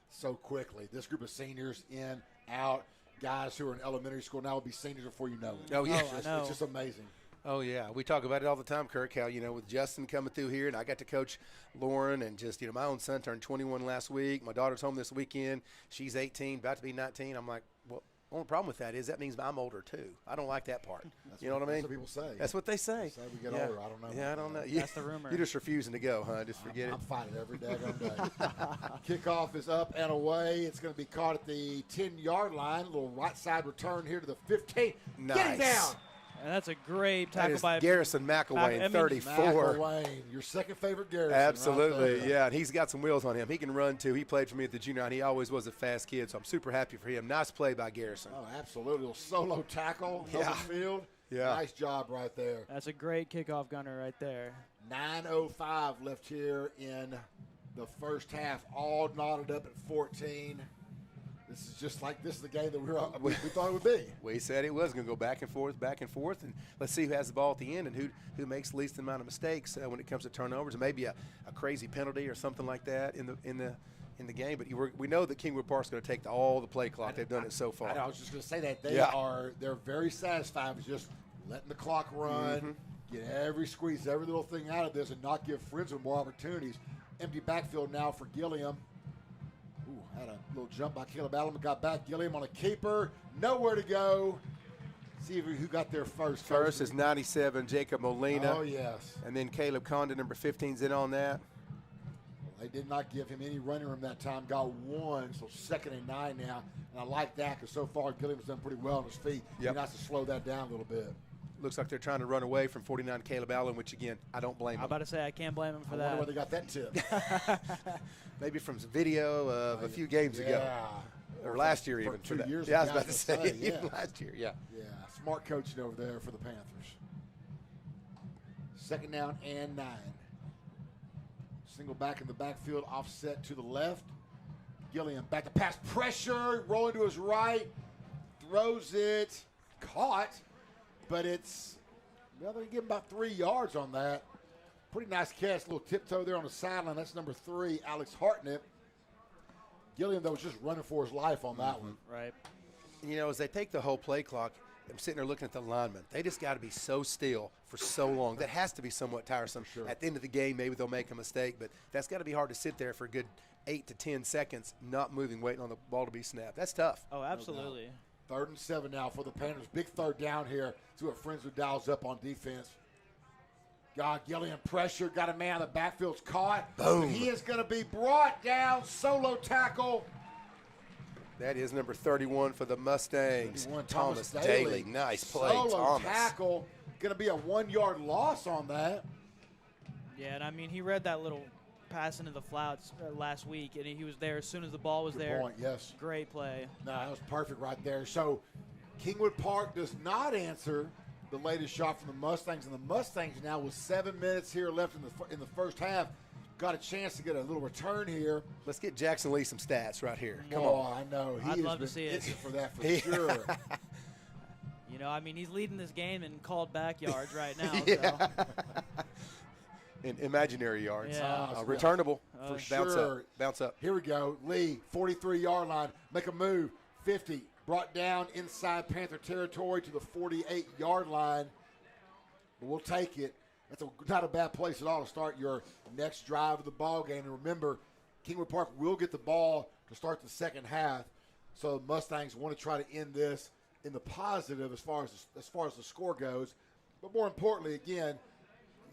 so quickly. This group of seniors in, out, guys who are in elementary school now will be seniors before you know it. Oh, yeah. It's just amazing. Oh, yeah. We talk about it all the time, Kirk, how, with Justin coming through here, and I got to coach Lauren, and just, my own son turned 21 last week. My daughter's home this weekend. She's 18, about to be 19. I'm like, well, the only problem with that is that means I'm older, too. I don't like that part. You know what I mean? That's what people say. That's what they say. They say we get older. I don't know. Yeah, I don't know. That's the rumor. You're just refusing to go, huh? Just forget it. I'm fighting every daggone day. Kickoff is up and away. It's going to be caught at the 10-yard line. A little right side return here to the 15. Nice. Get him down. And that's a great tackle by Garrison McElwain, 34. McElwain, your second favorite Garrison. Absolutely, right, yeah. And he's got some wheels on him. He can run, too. He played for me at the junior, and he always was a fast kid, so I'm super happy for him. Nice play by Garrison. Oh, absolutely. A little solo tackle, the field. Yeah. Nice job right there. That's a great kickoff gunner right there. 9:05 left here in the first half, all knotted up at 14. This is just like this is the game that we thought it would be. We said it was going to go back and forth, and let's see who has the ball at the end and who makes least amount of mistakes when it comes to turnovers, and maybe a crazy penalty or something like that in the game. But we know that Kingwood Park's going to take all the play clock. They've done it so far. I was just going to say that they're very satisfied with just letting the clock run, get squeeze every little thing out of this, and not give Friendswood more opportunities. Empty backfield now for Gilliam. Ooh, Had a little jump by Caleb Allen, got back. Gilliam on a keeper. Nowhere to go. See who got there first. First is 97, Jacob Molina. Oh, yes. And then Caleb Condon, number 15's in on that. They did not give him any running room that time. Got one, so 2nd and 9 now. And I like that because so far Gilliam's done pretty well on his feet. Yep. He has to slow that down a little bit. Looks like they're trying to run away from 49 Caleb Allen, which, again, I don't blame him. I'm about to say I can't blame him for I that. wonder where they got that tip. Maybe from some video of a few games ago. Or last year even. 2 years yeah, I was ago, about to say, yeah. even last year, yeah. Yeah, smart coaching over there for the Panthers. 2nd down and 9. Single back in the backfield, offset to the left. Gilliam back to pass, pressure, rolling to his right, throws it, caught, but it's, well, they give him about 3 yards on that. Pretty nice catch, a little tiptoe there on the sideline. That's number 3, Alex Hartnett. Gilliam, though, was just running for his life on that one. Right. You know, as they take the whole play clock, I'm sitting there looking at the linemen. They just got to be so still for so long. That has to be somewhat tiresome. Sure. At the end of the game, maybe they'll make a mistake, but that's got to be hard to sit there for a good 8 to 10 seconds, not moving, waiting on the ball to be snapped. That's tough. Oh, absolutely. 3rd and 7 now for the Panthers. Big 3rd down here. See what Friendswood dials up on defense. Got Gilliam pressure. Got a man on the backfield's caught. Boom. He is going to be brought down. Solo tackle. That is number 31 for the Mustangs. 31, Thomas Daly. Nice play, Solo Thomas. tackle. Going to be a 1-yard loss on that. Yeah, and I mean, he read that little pass into the flats last week, and he was there as soon as the ball was Good there. point, yes. Great play. No, that was perfect right there. So Kingwood Park does not answer the latest shot from the Mustangs, and the Mustangs now with 7 minutes here left in the first half got a chance to get a little return here. Let's get Jackson Lee some stats right here. Come Oh, on. I know. I'd He love has to been see it. itching for that for sure. You know, I mean, he's leading this game in called backyards right now. Yeah. So. In imaginary yards. Yeah. Returnable. For Bounce sure. up. Bounce up. Here we go. Lee, 43-yard line. Make a move. 50. Brought down inside Panther territory to the 48-yard line. But we'll take it. That's not a bad place at all to start your next drive of the ball game. And remember, Kingwood Park will get the ball to start the second half. So the Mustangs want to try to end this in the positive as far as the score goes. But more importantly, again,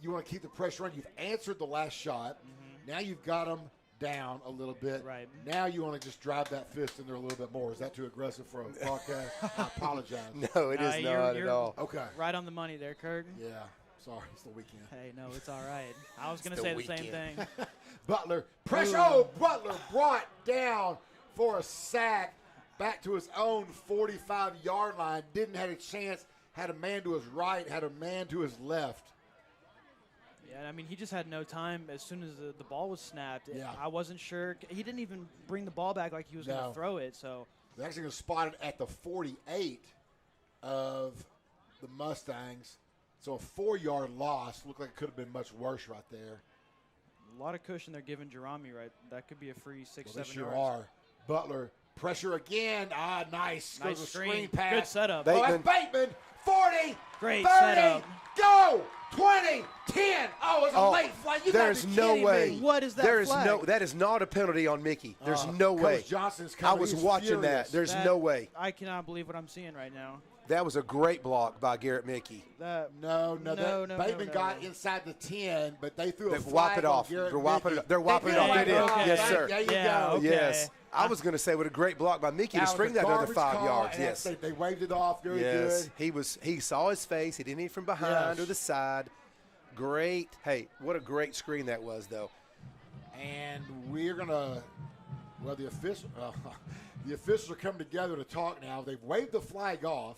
you want to keep the pressure on. You've answered the last shot. Now you've got them down a little bit. Right. Now you want to just drive that fist in there a little bit more. Is that too aggressive for a podcast? I apologize. No, it is not at all. Okay. Right on the money there, Kirk. Yeah. Sorry, it's the weekend. Hey, no, it's all right. I was going to the say the weekend. same thing. Butler, pressure. Oh, Butler brought down for a sack back to his own 45-yard line. Didn't have a chance. Had a man to his right, had a man to his left. Yeah, I mean, he just had no time as soon as the ball was snapped. Yeah. I wasn't sure. He didn't even bring the ball back like he was going to throw it. So They're actually going to spot it at the 48 of the Mustangs. So a 4-yard loss. Looked like it could have been much worse right there. a lot of cushion they're giving Jerami, right? That could be a free 6-7 They yards. sure are. Butler, pressure again. Ah, nice. Nice Goes a screen. pass. Good setup. Oh, that's Bateman. 40. Great 30. setup. Go. 20. 10. Oh, it's a late flag. You there's gotta be no kidding way. me. What is that There is flag? no. That is not a penalty on Mickey. There's no way. Coach Johnson's I coming. was He's watching furious. that. There's That- no way. I cannot believe what I'm seeing right now. That was a great block by Garrett Mickey. No. Bateman got inside the 10, but they threw a They've flag whopped it on off. Garrett They're whopping it Mickey. up. They're whopping it off. They did. Okay. Yes, sir. There you Yeah, go. okay. Yes. I was going to say what a great block by Mickey to That string was a that another garbage 5 call, yards. and Yes. they waved it off. Very Yes. good. He saw his face. He didn't hit from behind or the side. Great. Hey, what a great screen that was, though. And we're gonna. Well, the officials are coming together to talk now. They've waved the flag off,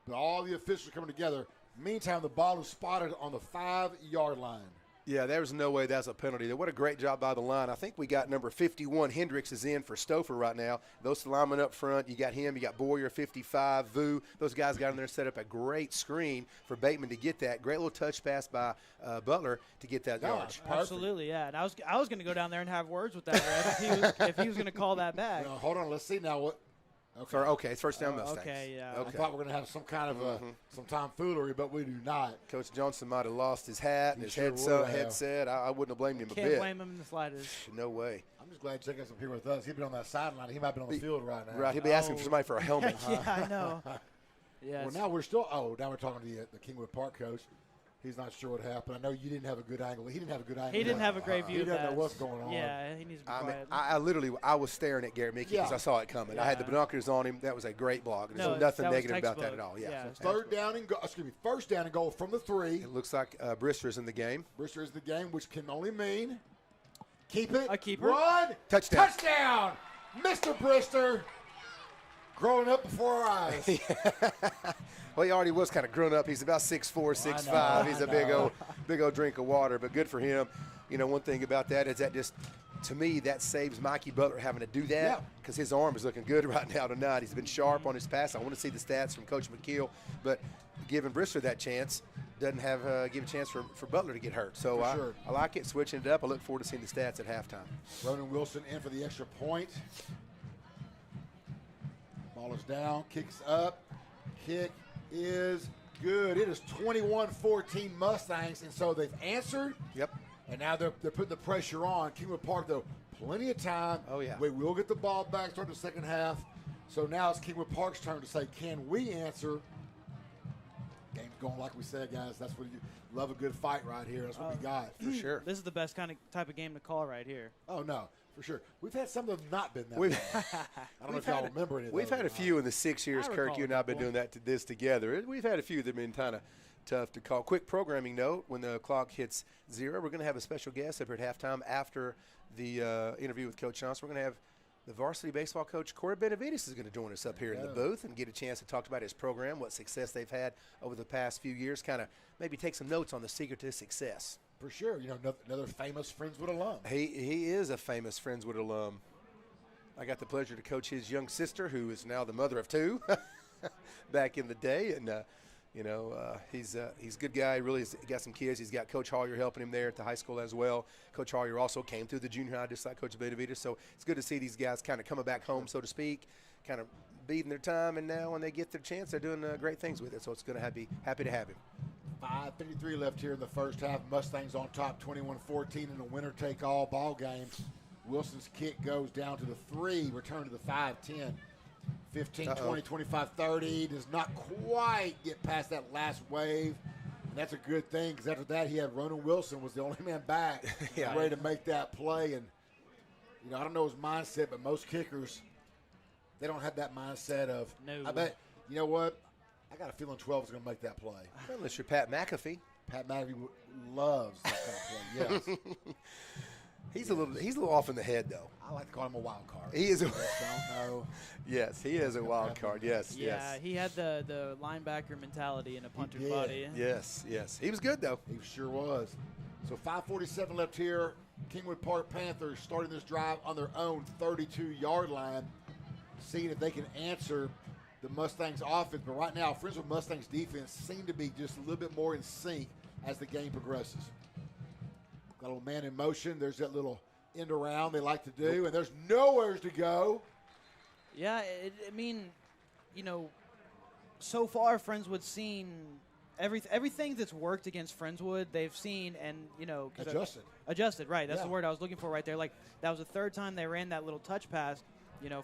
but all the officials are coming together. Meantime, the ball is spotted on the 5-yard line. Yeah, there's no way that's a penalty. What a great job by the line. I think we got number 51, Hendricks, is in for Stouffer right now. Those linemen up front, you got him, you got Boyer, 55, Vu. Those guys got in there and set up a great screen for Bateman to get that. Great little touch pass by Butler to get that yardage. Absolutely, yeah. And I was going to go down there and have words with that ref if he was going to call that back. Hold on, let's see now. What? Okay, it's first down Mustangs. Okay, yeah. I thought we were going to have some kind of some tomfoolery, but we do not. Coach Johnson might have lost his hat and his headset. I wouldn't have blamed him a bit. Can't blame him in the slightest. No way. I'm just glad Jack's up here with us. He'd been on that sideline. He might be on the field right now. Right, he'll be asking for somebody for a helmet. Yeah, I know. Yeah. Well, now we're talking to the Kingwood Park coach. He's not sure what happened. I know you didn't have a good angle. He didn't have a good angle. He didn't have a great view. He doesn't know what's going on. Yeah, he needs to be quiet. I literally was staring at Garrett Mickey because I saw it coming. I had the binoculars on him. That was a great block. There's nothing negative about that at all. Yeah. First down and goal from the 3. It looks like Brister's in the game. Brister is the game, which can only mean keep it. A keeper. Run. Touchdown. Mr. Brister. Growing up before our eyes. Well, he already was kind of grown up. He's about 6'4", 6'5". He's a big old drink of water, but good for him. You know, one thing about that is that just, to me, that saves Mikey Butler having to do that because his arm is looking good right now tonight. He's been sharp on his pass. I want to see the stats from Coach McKeel, but giving Brister that chance doesn't give a chance for Butler to get hurt. So I like it, switching it up. I look forward to seeing the stats at halftime. Ronan Wilson in for the extra point. Ball is down, kicks up, kick is good. It is 21-14 Mustangs, and so they've answered. Yep. And now they're putting the pressure on. Kingwood Park, though, plenty of time. Oh, yeah. We will get the ball back, start the second half. So now it's Kingwood Park's turn to say, can we answer? Game's going like we said, guys. That's what you love, a good fight right here. That's what we got. For sure. This is the best type of game to call right here. Oh, no. For sure. We've had some of them not been that way. I don't know if y'all remember any of those. We've had a few in the 6 years, Kirk, you and I have been doing this together. We've had a few that have been kind of tough to call. Quick programming note, when the clock hits 0, we're going to have a special guest up here at halftime after the interview with Coach Johnson. We're going to have the varsity baseball coach, Corey Benavides, is going to join us up here in the booth and get a chance to talk about his program, what success they've had over the past few years, kind of maybe take some notes on the secret to success. For sure. You know, another famous Friendswood alum. He is a famous Friendswood alum. I got the pleasure to coach his young sister, who is now the mother of 2 back in the day. And, he's a good guy. Really has got some kids. He's got Coach Hollier helping him there at the high school as well. Coach Hollier also came through the junior high just like Coach Benavides. So it's good to see these guys kind of coming back home, so to speak, kind of beating their time. And now when they get their chance, they're doing great things with it. So it's going to be happy to have him. 5:53 left here in the first half. Mustangs on top 21-14 in a winner-take-all ball game. Wilson's kick goes down to the 3, return to the 5-10. 15, 20, 25, 30. Does not quite get past that last wave. And that's a good thing because after that he had Ronan Wilson was the only man back ready to make that play. And, I don't know his mindset, but most kickers, they don't have that mindset of, I bet, you know what? I got a feeling 12 is going to make that play. Unless you're Pat McAfee. Pat McAfee loves that kind of play, yes. He's a little off in the head, though. I like to call him a wild card. He is a don't know. Yes, he is a wild card. Yes, yeah, he had the linebacker mentality in a punter's body. Yes. He was good, though. He sure was. So 5:47 left here. Kingwood Park Panthers starting this drive on their own 32-yard line, seeing if they can answer the Mustangs offense. But right now, Friendswood Mustangs defense seem to be just a little bit more in sync as the game progresses. Got a little man in motion. There's that little end around they like to do, and there's nowhere to go. Yeah, so far Friendswood's seen everything that's worked against Friendswood, they've seen and, Adjusted, right. That's the word I was looking for right there. Like, that was the third time they ran that little touch pass.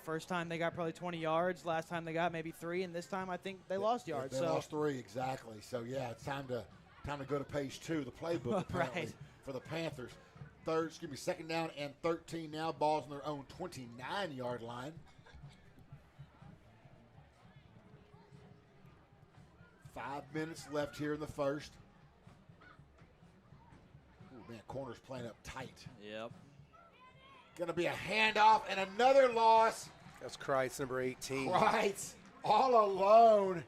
First time they got probably 20 yards. Last time they got maybe 3, and this time I think they lost yards. They lost 3, exactly. So, it's time to go to page 2, the playbook, apparently, for the Panthers. Second down and 13 now. Ball's on their own 29-yard line. Five minutes left here in the first. Oh, man, corner's playing up tight. Yep. Going to be a handoff and another loss. That's Kreitz, number 18. Kreitz, all alone.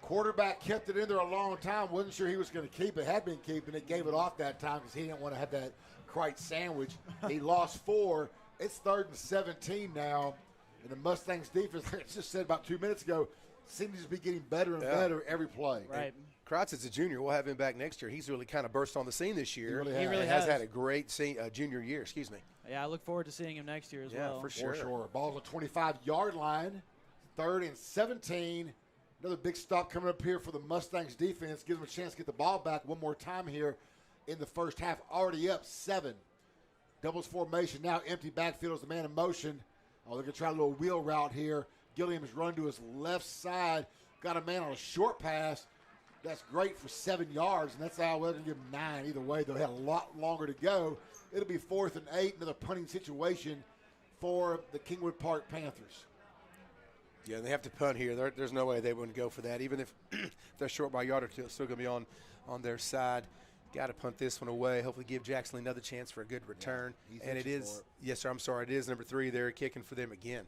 Quarterback kept it in there a long time. Wasn't sure he was going to keep it. Had been keeping it. Gave it off that time because he didn't want to have that Kreitz sandwich. He lost 4. It's 3rd and 17 now. And the Mustangs defense, like I just said about 2 minutes ago, seems to just be getting better and better every play. Right. Kreitz is a junior. We'll have him back next year. He's really kind of burst on the scene this year. He really has had a great junior year. Excuse me. Yeah, I look forward to seeing him next year as well. For sure. Ball's a 25-yard line. 3rd and 17. Another big stop coming up here for the Mustangs defense. Gives them a chance to get the ball back one more time here in the first half. Already up 7. Doubles formation. Now empty backfield as the man in motion. Oh, they're going to try a little wheel route here. Gilliam's run to his left side. Got a man on a short pass. That's great for 7 yards, and that's how we're going to give them 9. Either way, they'll have a lot longer to go. It'll be 4th and 8, another punting situation for the Kingwood Park Panthers. Yeah, they have to punt here. There's no way they wouldn't go for that. Even if they're short by a yard or two, it's still going to be on their side. Got to punt this one away. Hopefully give Jackson Lee another chance for a good return. Yeah, and it is, yes, sir, I'm sorry, it is number 3 there kicking for them again.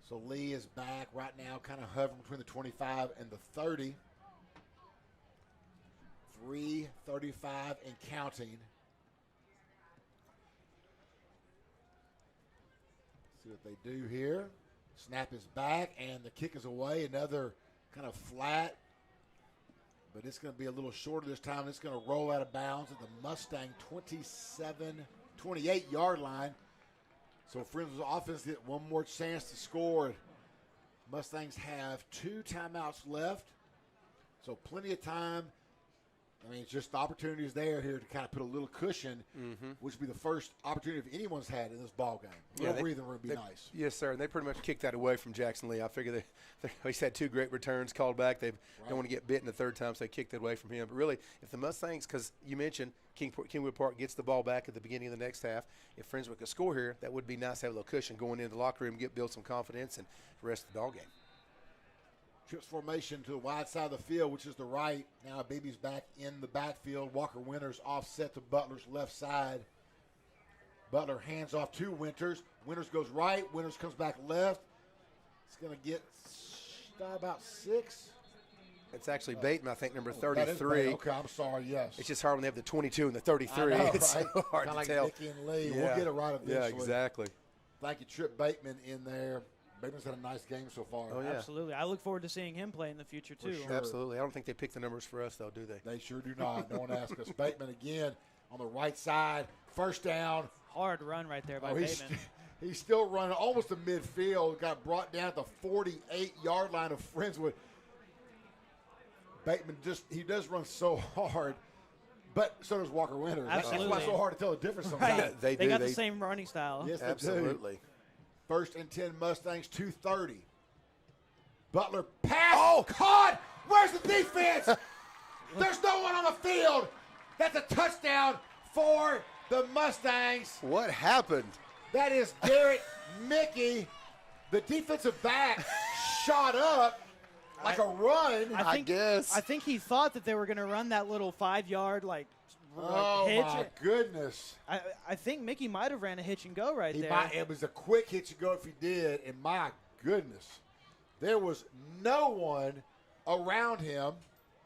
So Lee is back right now, kind of hovering between the 25 and the 30. 3:35 and counting. See what they do here. Snap is back, and the kick is away. Another kind of flat, but it's going to be a little shorter this time. It's going to roll out of bounds at the Mustang 28-yard line. So Friendswood's offense get one more chance to score. Mustangs have 2 timeouts left, so plenty of time. I mean, it's just the opportunities there here to kind of put a little cushion, which would be the first opportunity if anyone's had in this ball game. A little breathing room would be nice. Yes, sir. And they pretty much kicked that away from Jackson Lee. I figure he's had 2 great returns called back. They don't want to get bitten the 3rd time, so they kicked it away from him. But really, if the Mustangs, because you mentioned Kingwood Park gets the ball back at the beginning of the next half, if Friendswood could score here, that would be nice to have a little cushion going into the locker room, build some confidence, and the rest of the ball game. Trips formation to the wide side of the field, which is the right. Now Beebe's back in the backfield. Walker Winters offset to Butler's left side. Butler hands off to Winters. Winters goes right. Winters comes back left. It's going to get about 6. It's actually Bateman, I think, number 33. Okay, I'm sorry, yes. It's just hard when they have the 22 and the 33. I know, it's right? so hard Kinda to like tell. Nicky and Lee. Yeah. We'll get it right eventually. Yeah, exactly. Thank you, Trip Bateman in there. Bateman's had a nice game so far. Oh, yeah. Absolutely. I look forward to seeing him play in the future, too. Sure. Absolutely. I don't think they pick the numbers for us, though, do they? They sure do not. No one asked us. Bateman again on the right side. First down. Hard run right there by Bateman. He's still running almost to midfield. Got brought down at the 48-yard line of Friendswood. Bateman he does run so hard, but so does Walker Winters. Absolutely. That's why it's so hard to tell the difference sometimes. Right. They got the same running style. Yes, they Absolutely. do. 1st and 10 Mustangs, 2:30. Butler pass. Oh, caught. Where's the defense? There's no one on the field. That's a touchdown for the Mustangs. What happened? That is Garrett Mickey. The defensive back shot up like a run. I guess. I think he thought that they were going to run that little 5-yard Oh, hitch. my goodness. I think Mickey might have ran a hitch and go right there. It was a quick hitch and go if he did, and my goodness. There was no one around him.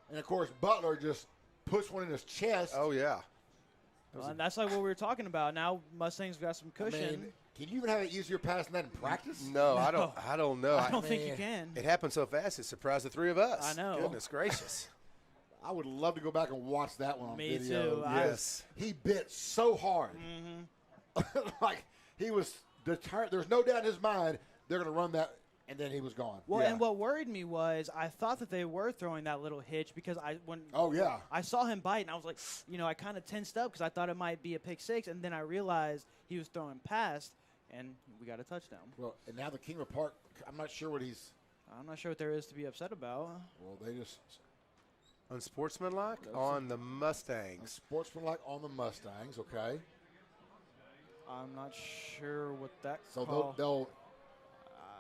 And, of course, Butler just puts one in his chest. Oh, yeah. Well, and that's like what we were talking about. Now Mustangs got some cushion. I mean, can you even have it easier passing that in practice? No, I don't know. I don't think you can. It happened so fast, it surprised the 3 of us. I know. Goodness gracious. I would love to go back and watch that one on Me video. too. Yes. He bit so hard. Like he was determined. There's no doubt in his mind they're going to run that, and then he was gone. Well, and what worried me was I thought that they were throwing that little hitch because when I saw him bite, and I was like, I kind of tensed up because I thought it might be a pick 6, and then I realized he was throwing past, and we got a touchdown. Well, and now the Kingwood Park, I'm not sure what there is to be upset about. Well, they just Unsportsmanlike on the Mustangs. Unsportsmanlike on the Mustangs, okay. I'm not sure what that So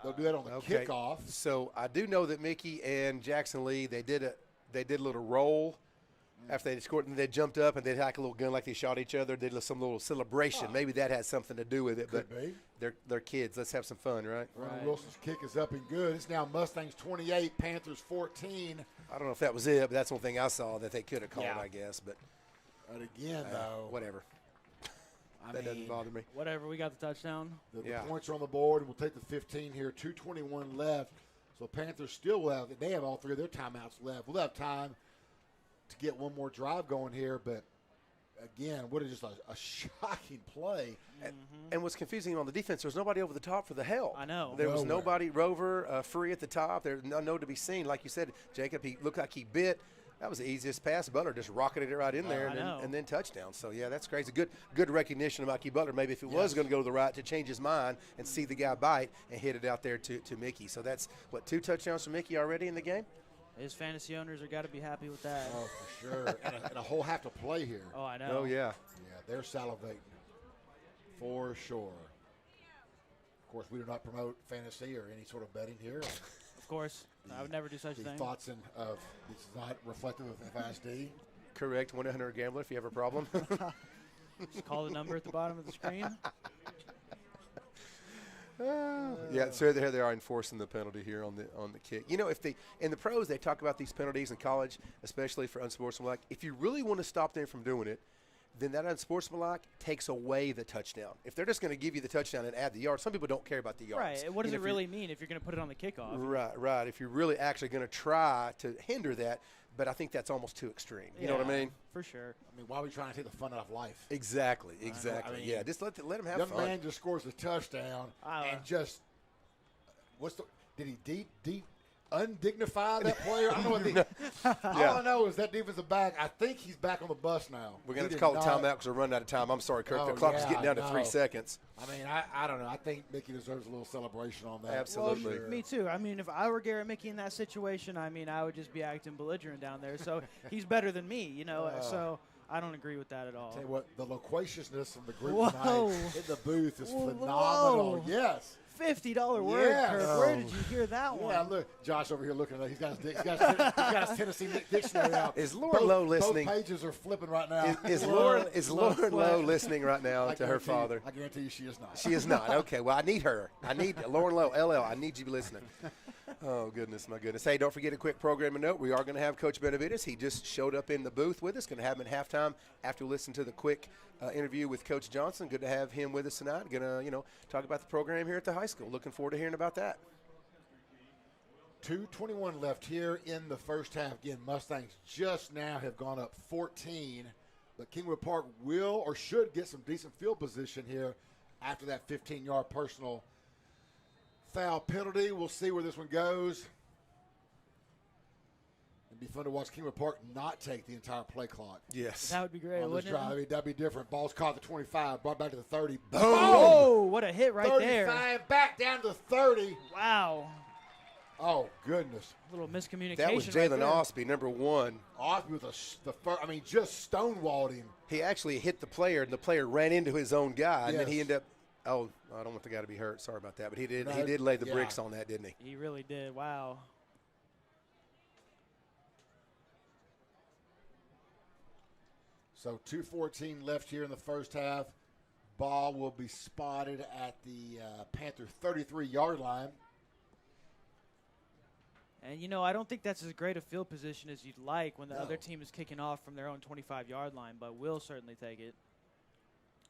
they'll do that on the kickoff. So I do know that Mickey and Jackson Lee, they did a little roll after they scored, and they jumped up and they had like a little gun like they shot each other. Did some little celebration. Maybe that has something to do with it. Could but be. They're kids. Let's have some fun, right? Ronald Wilson's kick is up and good. It's now Mustangs 28, Panthers 14. I don't know if that was it, but that's one thing I saw that they could have called, I guess. But again, though, whatever. That doesn't bother me. Whatever, we got the touchdown. The points are on the board, and we'll take the 15 here. 2:21 left. So Panthers still will they have all 3 of their timeouts left. We'll have time to get one more drive going here, but again, what is just a shocking play. And what's confusing on the defense, there was nobody over the top for the help. I know. There was nobody, Rover, free at the top. There's no to be seen. Like you said, Jacob, he looked like he bit. That was the easiest pass. Butler just rocketed it right in there and then touchdown. So, yeah, that's crazy. Good recognition of Mikey Butler. Maybe if it was going to go to the right, to change his mind and see the guy bite and hit it out there to Mickey. So that's, 2 touchdowns for Mickey already in the game? His fantasy owners are got to be happy with that. Oh, for sure. and a whole half to play here. Oh, I know. Oh, yeah. Yeah, they're salivating for sure. Of course, we do not promote fantasy or any sort of betting here. Of course. I would never do such a thing. Thoughts of this is not reflective of FISD. Correct. 1-800-GAMBLER if you have a problem. Just call the number at the bottom of the screen. Yeah, so here they are enforcing the penalty here on the kick. You know, if in the pros they talk about these penalties in college, especially for unsportsmanlike. If you really want to stop them from doing it, then that unsportsmanlike takes away the touchdown. If they're just going to give you the touchdown and add the yards, some people don't care about the yards. Right. What does it really mean if you're going to put it on the kickoff? Right. If you're really actually going to try to hinder that, but I think that's almost too extreme. You know what I mean? For sure. I mean, why are we trying to take the fun out of life? Exactly. I mean, Yeah, just let him have young fun. man just scores a touchdown and just did he deep undignify that player? I don't know all I know is that defensive back, I think he's back on the bus now. We're going to have to call a timeout because we're running out of time. I'm sorry, Kirk. The clock is getting down to 3 seconds. I mean, I don't know. I think Mickey deserves a little celebration on that. Absolutely. Well, me too. I mean, if I were Garrett Mickey in that situation, I mein, I would just be acting belligerent down there. So he's better than me, you know. So I don't agree with that at all. Tell you what, the loquaciousness from the group tonight in the booth is phenomenal. Whoa. Yes. $50 word, Kirk. Where did you hear that one? Yeah, look, Josh over here looking at it. He's got his Tennessee dictionary out. Is Lauren Lowe listening? Both pages are flipping right now. Is Lauren Lowe listening right now to her father? I guarantee you she is not. She is not. Okay, well, I need her. I need Lauren Lowe, LL. I need you listening. Oh, goodness, my goodness. Hey, don't forget a quick programming note. We are going to have Coach Benavides. He just showed up in the booth with us. Going to have him at halftime after we listen to the quick interview with Coach Johnson. Good to have him with us tonight. Going to, talk about the program here at the high school. Looking forward to hearing about that. 2:21 left here in the first half. Again, Mustangs just now have gone up 14, but Kingwood Park will or should get some decent field position here after that 15-yard personal foul penalty. We'll see where this one goes. It'd be fun to watch Kingwood Park not take the entire play clock. Yes. That would be great, wouldn't it? That'd be different. Ball's caught at the 25, brought back to the 30. Boom! Oh, what a hit right 35, there. 35, back down to 30. Wow. Oh, goodness. A little miscommunication. That was Jalen Osby, number 1. Osby with just stonewalled him. He actually hit the player, and the player ran into his own guy, and then he ended up. Oh, I don't want the guy to be hurt. Sorry about that, but he did lay the bricks on that, didn't he? He really did. Wow. So 2:14 left here in the first half. Ball will be spotted at the Panther 33-yard line. And, I don't think that's as great a field position as you'd like when the other team is kicking off from their own 25-yard line, but we'll certainly take it.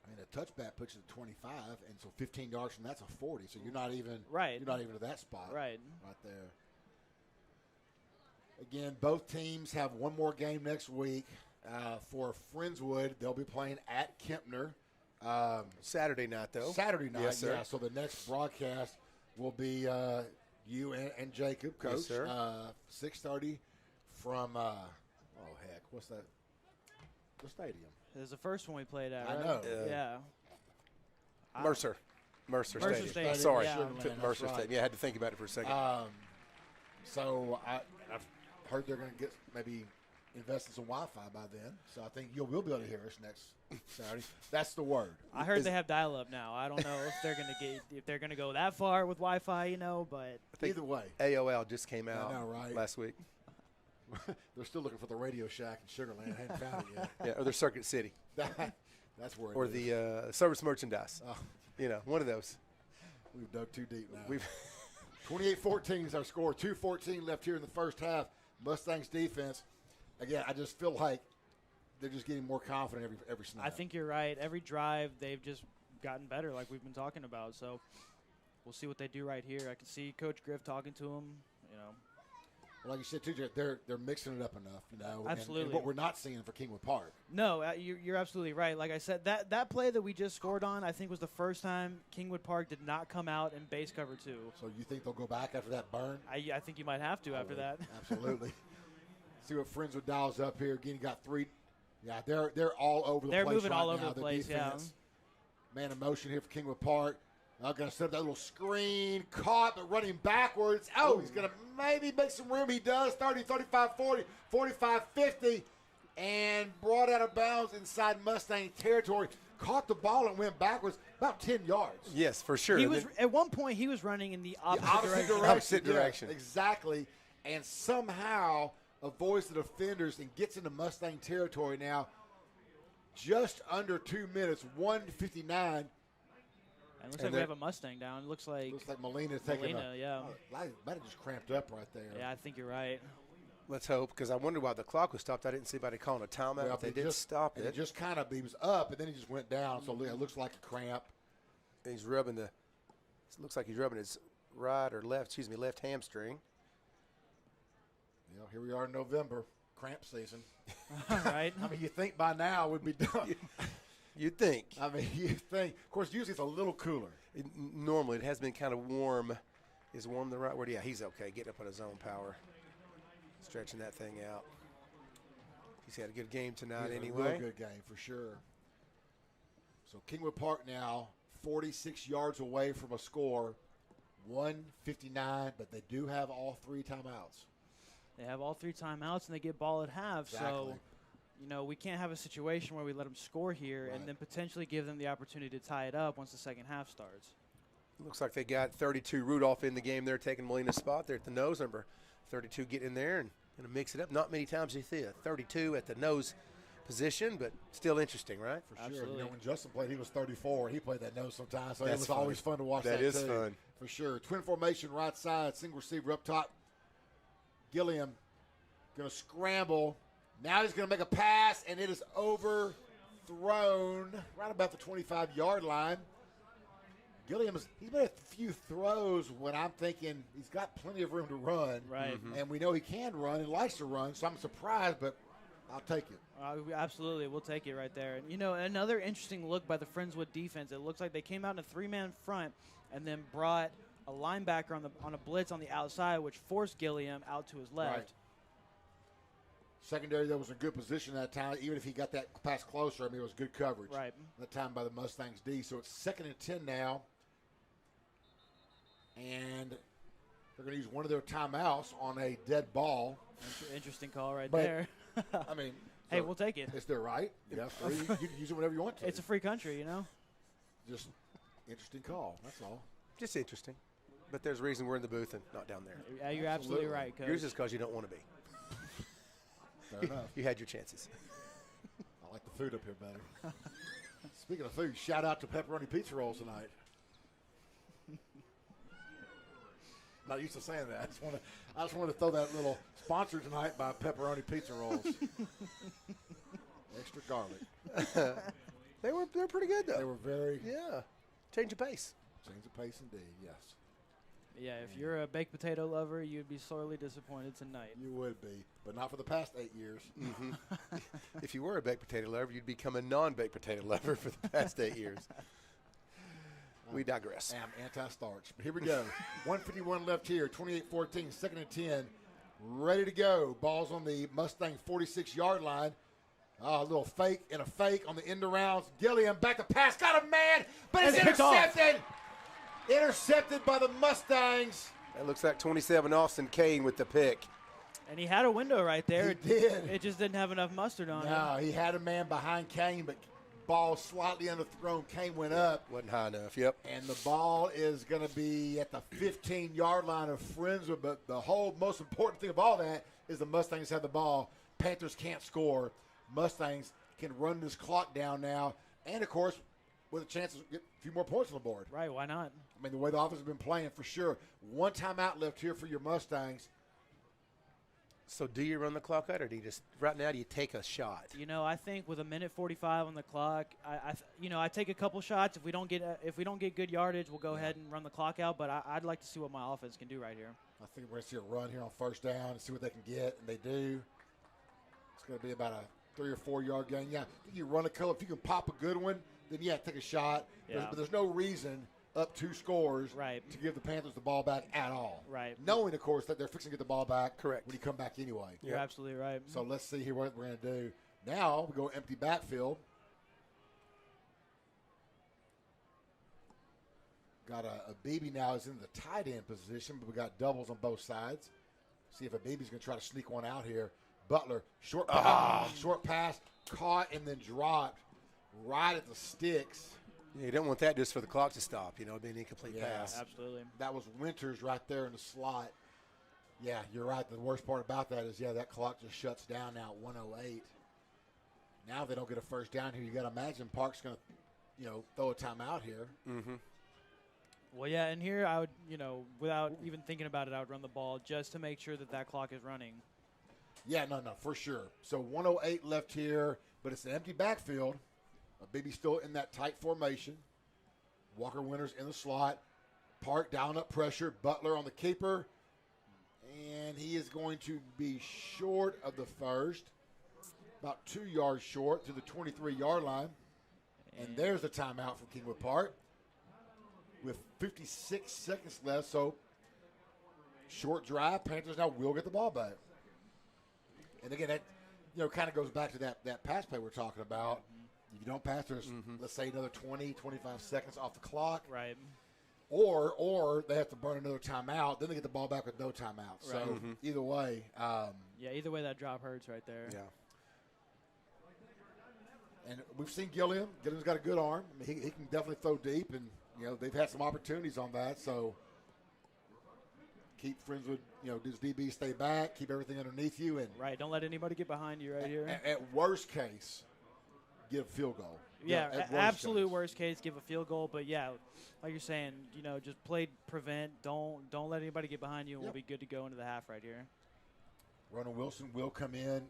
I mean, a touchback puts you at 25, and so 15 yards from that's a 40. So you're not even You're not even at that spot. Right there. Again, both teams have one more game next week. For Friendswood, they'll be playing at Kempner. Saturday night, though. Saturday night, yes, sir. Yeah. So the next broadcast will be you and Jacob, Coach. Yes, sir. 6:30 from what's that? The stadium. It was the first one we played at, I right? know. Yeah. Mercer Stadium. Sorry, yeah. Mercer Stadium. Yeah, I had to think about it for a second. So I've heard they're going to get maybe invest in some Wi-Fi by then. So I think you'll be able to hear us next Saturday. That's the word. I heard they have dial-up now. I don't know if they're going to go that far with Wi-Fi, but either way, AOL just came out last week. They're still looking for the Radio Shack in Sugar Land. I haven't found it yet. Yeah, or the Circuit City. That's where it or is. The service merchandise. One of those. We've dug too deep now. 28-14 is our score. 2:14 left here in the first half. Mustangs defense. Again, I just feel like they're just getting more confident every snap. I think you're right. Every drive, they've just gotten better, like we've been talking about. So we'll see what they do right here. I can see Coach Griff talking to them. Like you said, too, they're mixing it up enough, you know. Absolutely. And what we're not seeing for Kingwood Park. No, you're absolutely right. Like I said, that play that we just scored on, I think was the first time Kingwood Park did not come out in base cover 2. So you think they'll go back after that burn? I think you might have to after that. Absolutely. See what Friendswood dials up here. Again, you got 3. Yeah, they're all over the place. They're moving right all over now. the place, defense, man in motion here for Kingwood Park. Now going to set up that little screen. Caught, but running backwards. Oh, he's going to maybe make some room. He does. 30, 35, 40, 45, 50. And brought out of bounds inside Mustang territory. Caught the ball and went backwards about 10 yards. Yes, for sure. At one point, he was running in the opposite direction. Opposite direction. Yeah, exactly. And somehow avoids the defenders and gets into Mustang territory now. Just under 2 minutes, 1:59. It looks like we have a Mustang down. It looks like Molina's taking yeah. Might have just cramped up right there. Yeah, I think you're right. Let's hope, because I wondered why the clock was stopped. I didn't see anybody calling a timeout. Well, they did stop it. It just kind of, he was up, and then he just went down, so it looks like a cramp. And he's rubbing it looks like he's rubbing his left hamstring. You know, here we are in November, cramp season. Right. I mean, you think by now we'd be done. You'd think. I mean, you think. Of course, usually it's a little cooler. Normally, it has been kind of warm. Is warm the right word? Yeah, he's okay. Getting up on his own power. Stretching that thing out. He's had a good game tonight anyway. A real good game for sure. So Kingwood Park now 46 yards away from a score, 1:59, but they do have all 3 timeouts. They have all 3 timeouts, and they get ball at half. Exactly. So, you know, we can't have a situation where we let them score here and then potentially give them the opportunity to tie it up once the second half starts. Looks like they got 32 Rudolph in the game there, taking Molina's spot there at the nose. Number 32 getting in there and going to mix it up. Not many times you see a 32 at the nose position, but still interesting, right? For sure. You know, when Justin played, he was 34. He played that nose sometimes, so That's it was funny. always fun to watch that, That is too. fun. For sure. Twin formation, right side, single receiver up top. Gilliam going to scramble. Now he's going to make a pass, and it is overthrown right about the 25-yard line. Gilliam, he's made a few throws when I'm thinking he's got plenty of room to run. Right. Mm-hmm. And we know he can run and likes to run, so I'm surprised, but I'll take it. Absolutely, we'll take it right there. And, you know, another interesting look by the Friendswood defense. It looks like they came out in a 3-man front and then brought a linebacker on a blitz on the outside, which forced Gilliam out to his left. Right. Secondary, that was in good position that time. Even if he got that pass closer, I mean, it was good coverage. Right. That time by the Mustangs D. So it's 2nd and 10 now. And they're going to use one of their timeouts on a dead ball. Interesting call right But, there. I mean, hey, we'll take it. It's their right. Yeah, you can use it whenever you want to. It's a free country, you know. Just interesting call. That's all. Just interesting. But there's a reason we're in the booth and not down there. Yeah, you're absolutely right, Coach. Yours is because you don't want to be. Fair enough. You had your chances. I like the food up here better. Speaking of food, shout out to pepperoni pizza rolls tonight. Not used to saying that. I just wanted to throw that little sponsor tonight by pepperoni pizza rolls. Extra garlic. They're pretty good though. They were very Change of pace. Change of pace indeed. Yes. Yeah, if you're a baked potato lover, you'd be sorely disappointed tonight. You would be, but not for the past 8 years. Mm-hmm. If you were a baked potato lover, you'd become a non-baked potato lover for the past 8 years. We digress. I'm anti-starch. Here we go. 1:51 left here. 28-14, 2nd and 10. Ready to go. Ball's on the Mustang 46-yard line. A little fake and a fake on the end arounds. Gilliam back to pass. Got a man, but it's intercepted. Intercepted by the Mustangs. That looks like 27 Austin Kane with the pick. And he had a window right there. He did. It just didn't have enough mustard on it. No, he had a man behind Kane, but ball slightly underthrown. Kane went up. Wasn't high enough, yep. And the ball is going to be at the 15-yard line of Friendswood. But the whole most important thing of all that is the Mustangs have the ball. Panthers can't score. Mustangs can run this clock down now. And, of course, with a chance to get a few more points on the board. Right, why not? I mean, the way the offense has been playing, for sure. One timeout left here for your Mustangs. So do you run the clock out, or do you just right now? Do you take a shot? You know, I think with a minute 45 on the clock, I take a couple shots. If we don't get good yardage, we'll go ahead and run the clock out. But I'd like to see what my offense can do right here. I think we're going to see a run here on first down and see what they can get, and they do. It's going to be about a 3 or 4 yard gain. Yeah, you run a couple. If you can pop a good one, then take a shot. Yeah. But there's no reason up 2 scores to give the Panthers the ball back at all. Right. Knowing, of course, that they're fixing to get the ball back. Correct. When you come back anyway. You're absolutely right. So let's see here what we're going to do. Now we go empty backfield. Got a BB now is in the tight end position, but we got doubles on both sides. See if a BB's going to try to sneak one out here. Butler, short pass, caught and then dropped right at the sticks. Yeah, you don't want that just for the clock to stop, you know, it'd be an incomplete pass. Absolutely. That was Winters right there in the slot. Yeah, you're right. The worst part about that is, that clock just shuts down now at 1:08. Now they don't get a first down here. You got to imagine Park's going to, throw a timeout here. Mm-hmm. Well, yeah, and here I would, without even thinking about it, I would run the ball just to make sure that clock is running. Yeah, no, for sure. So 1:08 left here, but it's an empty backfield. BB still in that tight formation. Walker Winters in the slot. Park down up pressure. Butler on the keeper. And he is going to be short of the first. About 2 yards short to the 23-yard line. And there's the timeout from Kingwood Park. With 56 seconds left, so short drive. Panthers now will get the ball back. And again, that kind of goes back to that pass play we're talking about. If you don't pass, there's, let's say, another 20, 25 seconds off the clock. Right. Or they have to burn another timeout. Then they get the ball back with no timeout. So either way. Either way, that drop hurts right there. Yeah. And we've seen Gilliam. Gilliam's got a good arm. I mean, he can definitely throw deep, and they've had some opportunities on that. So keep Friendswood, does DB stay back, keep everything underneath you, and don't let anybody get behind you right here. At worst case, get a field goal. Absolute worst case, give a field goal. But like you're saying, just play prevent. Don't let anybody get behind you, and we'll be good to go into the half right here. Ronan Wilson will come in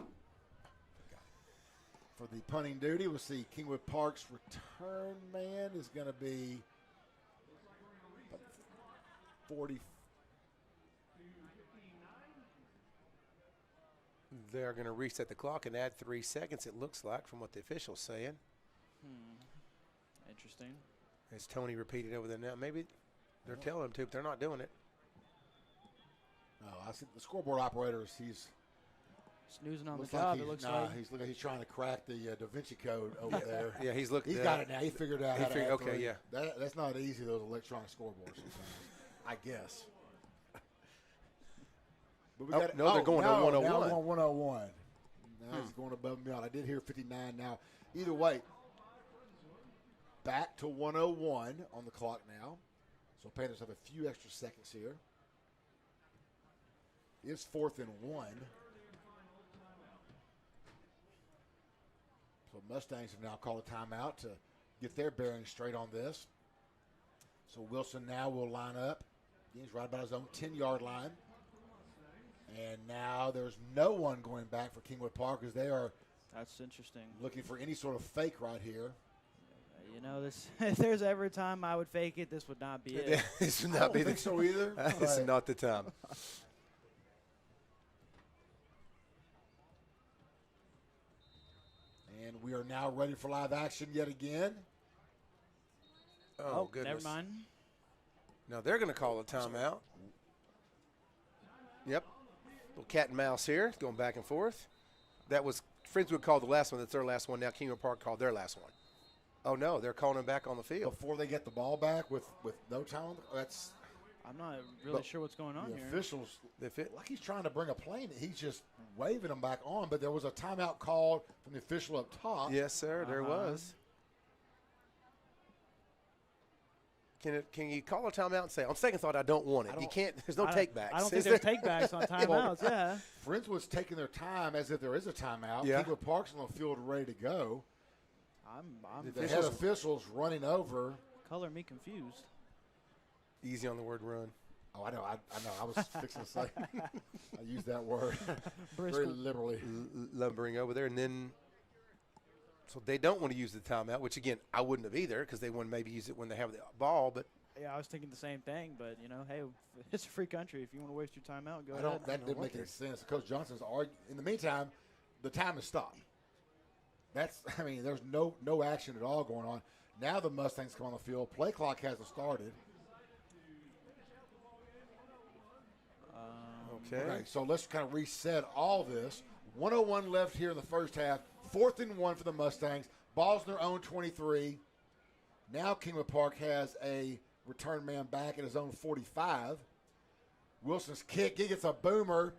for the punting duty. We'll see Kingwood Park's return man is going to be 40. They're going to reset the clock and add 3 seconds, it looks like, from what the official's saying. Interesting. As Tony repeated over there now. Maybe they're telling him to, but they're not doing it. No, I see the scoreboard operator, he's snoozing on the job, it looks like. He's trying to crack the Da Vinci Code over there. Yeah, he's looking. He's got it now. He figured out how to add okay, 3. yeah. That's not easy, those electronic scoreboards sometimes, I guess. But they're going to 101. Now we're on 101. Now he's going above and beyond. I did hear 59 now. Either way, back to 101 on the clock now. So Panthers have a few extra seconds here. It's 4th and 1. So Mustangs have now called a timeout to get their bearings straight on this. So Wilson now will line up. He's right about his own 10-yard line. And now there's no one going back for Kingwood Park because they are That's interesting. Looking for any sort of fake right here. This if there's ever a time I would fake it, this would not be it. This would I not don't be think so either. This is not the time. And we are now ready for live action yet again. Oh, goodness. Never mind. Now they're going to call a timeout. Yep. Little cat and mouse here, going back and forth. That was Friendswood called the last one. That's their last one. Now Kingwood Park called their last one. Oh, no, they're calling him back on the field. Before they get the ball back with no time, that's I'm not really sure what's going on the here. officials. If it, Like he's trying to bring a plane. He's just waving them back on, but there was a timeout called from the official up top. yes, sir, there was. Can you call a timeout and say, on second thought, I don't want it? You can't. There's no takebacks. I don't think there's takebacks on timeouts. Yeah. Friendswood's taking their time as if there is a timeout. Yeah. Kingwood Park's on the field ready to go. I'm The head officials running over. color me confused. Easy on the word run. Oh, I know. I know. I was fixing to say. I used that word very liberally. Lumbering over there. And then, so they don't want to use the timeout, which, again, I wouldn't have either because they want to maybe use it when they have the ball. But yeah, I was thinking the same thing. But, hey, it's a free country. If you want to waste your timeout, go ahead. That didn't make any sense. Coach Johnson's arguing. In the meantime, the time has stopped. There's no action at all going on. Now the Mustangs come on the field. Play clock hasn't started. Okay, so let's kind of reset all this. 1:01 left here in the first half. 4th and 1 for the Mustangs. Ball's in their own 23. Now Kingwood Park has a return man back at his own 45. Wilson's kick. He gets a boomer.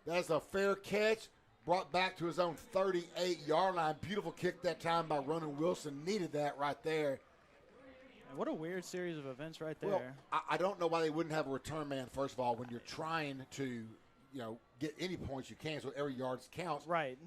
That's a fair catch. Brought back to his own 38-yard line. Beautiful kick that time by Ronan Wilson. Needed that right there. What a weird series of events right there. Well, I don't know why they wouldn't have a return man, first of all, when you're trying to, get any points you can, so every yard counts. Right.